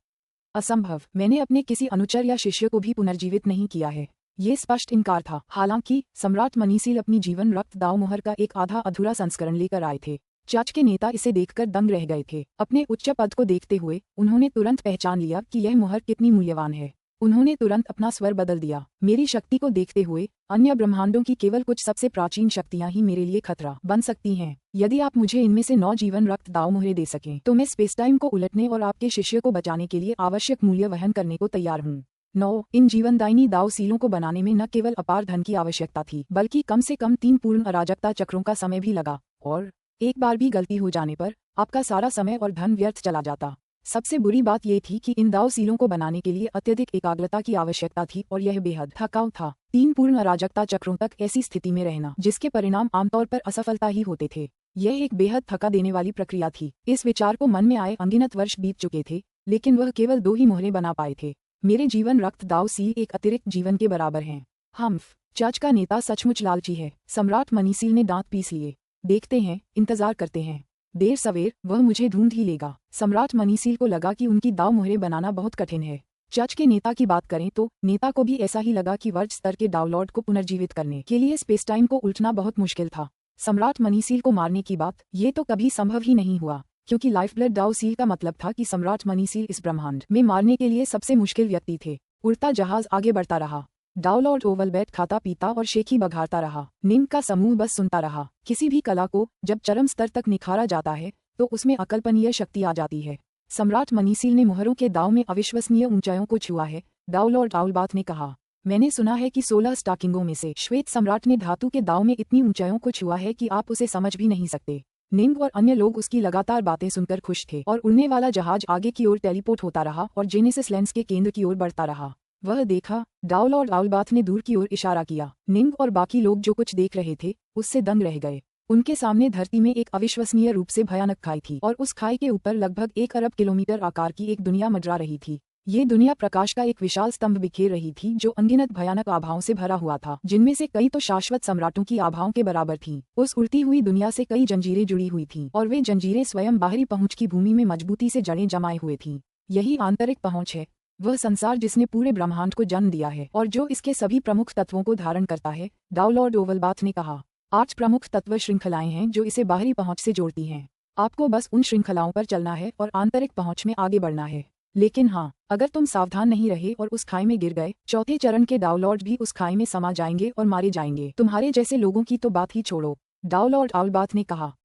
A: असंभव। मैंने अपने किसी अनुचर या शिष्य को भी पुनर्जीवित नहीं किया है। ये स्पष्ट इनकार था। हालांकि सम्राट मनीसील अपनी जीवन रक्त दाव मोहर का एक आधा अधूरा संस्करण लेकर आए थे। चर्च के नेता इसे देखकर दंग रह गए थे। अपने उच्च पद को देखते हुए उन्होंने तुरंत पहचान लिया कि यह मोहर कितनी मूल्यवान है। उन्होंने तुरंत अपना स्वर बदल दिया। मेरी शक्ति को देखते हुए अन्य ब्रह्मांडों की केवल कुछ सबसे प्राचीन शक्तियां ही मेरे लिए खतरा बन सकती हैं। यदि आप मुझे इनमें से 9 जीवन रक्त दाव मोहरें दे सकें तो मैं स्पेस टाइम को उलटने और आपके शिष्य को बचाने के लिए आवश्यक मूल्य वहन करने को तैयार हूँ। 9 इन जीवनदायिनी दाव सीलों को बनाने में न केवल अपार धन की आवश्यकता थी, बल्कि कम से कम 3 पूर्ण अराजकता चक्रों का समय भी लगा, और एक बार भी गलती हो जाने पर आपका सारा समय और धन व्यर्थ चला जाता। सबसे बुरी बात यह थी कि इन दाव सीलों को बनाने के लिए अत्यधिक एकाग्रता की आवश्यकता थी और यह बेहद थकाऊ था। 3 पूर्ण अराजकता चक्रों तक ऐसी स्थिति में रहना जिसके परिणाम आमतौर पर असफलता ही होते थे, यह एक बेहद थका देने वाली प्रक्रिया थी। इस विचार को मन में आए अनगिनत वर्ष बीत चुके थे, लेकिन वह केवल 2 ही मोहरें बना पाए थे। मेरे जीवन रक्त दाव सील एक अतिरिक्त जीवन के बराबर हैं। हम्फ चर्च का नेता सचमुच लालची है। सम्राट मनीसील ने दांत पीस लिए। देखते हैं, इंतजार करते हैं। देर सवेर वह मुझे ढूंढ ही लेगा। सम्राट मनीसील को लगा कि उनकी दाव मोहरें बनाना बहुत कठिन है। चर्च के नेता की बात करें तो नेता को भी ऐसा ही लगा कि वर्ग स्तर के डाउनलॉर्ड को पुनर्जीवित करने के लिए स्पेस टाइम को उल्टना बहुत मुश्किल था। सम्राट मनीसील को मारने की बात, ये तो कभी संभव ही नहीं हुआ, क्योंकि लाइफ ब्लड दाव सील का मतलब था कि सम्राट मनीसील इस ब्रह्मांड में मारने के लिए सबसे मुश्किल व्यक्ति थे। उड़ता जहाज आगे बढ़ता रहा। डाउनलॉर्ड ओवलबैट खाता पीता और शेखी बघारता रहा। नीम का समूह बस सुनता रहा। किसी भी कला को जब चरम स्तर तक निखारा जाता है तो उसमें अकल्पनीय शक्ति आ जाती है। सम्राट मनीसील ने मोहरों के दाव में अविश्वसनीय ऊंचाइयों को छुआ है, डाउनलॉर्ड आउलबाथ ने कहा। मैंने सुना है कि 16 स्टाकिंगों में से श्वेत सम्राट ने धातु के दाव में इतनी ऊंचाइयों को छुआ है कि आप उसे समझ भी नहीं सकते। निंग और अन्य लोग उसकी लगातार बातें सुनकर खुश थे और उड़ने वाला जहाज आगे की ओर टेलीपोर्ट होता रहा और जेनेसिस लेंस के केंद्र की ओर बढ़ता रहा। वह देखा, डाउनलॉर्ड आउलबाथ ने दूर की ओर इशारा किया। निंग और बाकी लोग जो कुछ देख रहे थे उससे दंग रह गए। उनके सामने धरती में एक अविश्वसनीय रूप से भयानक खाई थी और उस खाई के ऊपर लगभग 1 अरब किलोमीटर आकार की एक दुनिया मंडरा रही थी। ये दुनिया प्रकाश का एक विशाल स्तंभ बिखेर रही थी जो अनगिनत भयानक आभाओं से भरा हुआ था, जिनमें से कई तो शाश्वत सम्राटों की आभाओं के बराबर थीं। उस उड़ती हुई दुनिया से कई जंजीरें जुड़ी हुई थीं और वे जंजीरें स्वयं बाहरी पहुंच की भूमि में मजबूती से जड़ें जमाए हुए थीं। यही आंतरिक पहुंच है, वह संसार जिसने पूरे ब्रह्मांड को जन्म दिया है और जो इसके सभी प्रमुख तत्वों को धारण करता है, डाउनलॉर्ड ओवलबाथ ने कहा। 8 प्रमुख तत्व श्रृंखलाएं हैं जो इसे बाहरी पहुंच से जोड़ती हैं। आपको बस उन श्रृंखलाओं पर चलना है और आंतरिक पहुंच में आगे बढ़ना है। लेकिन हाँ, अगर तुम सावधान नहीं रहे और उस खाई में गिर गए, चौथे चरण के डाउनलॉर्ड भी उस खाई में समा जाएंगे और मारे जाएंगे। तुम्हारे जैसे लोगों की तो बात ही छोड़ो, डाउनलॉर्ड आउलबाथ ने कहा।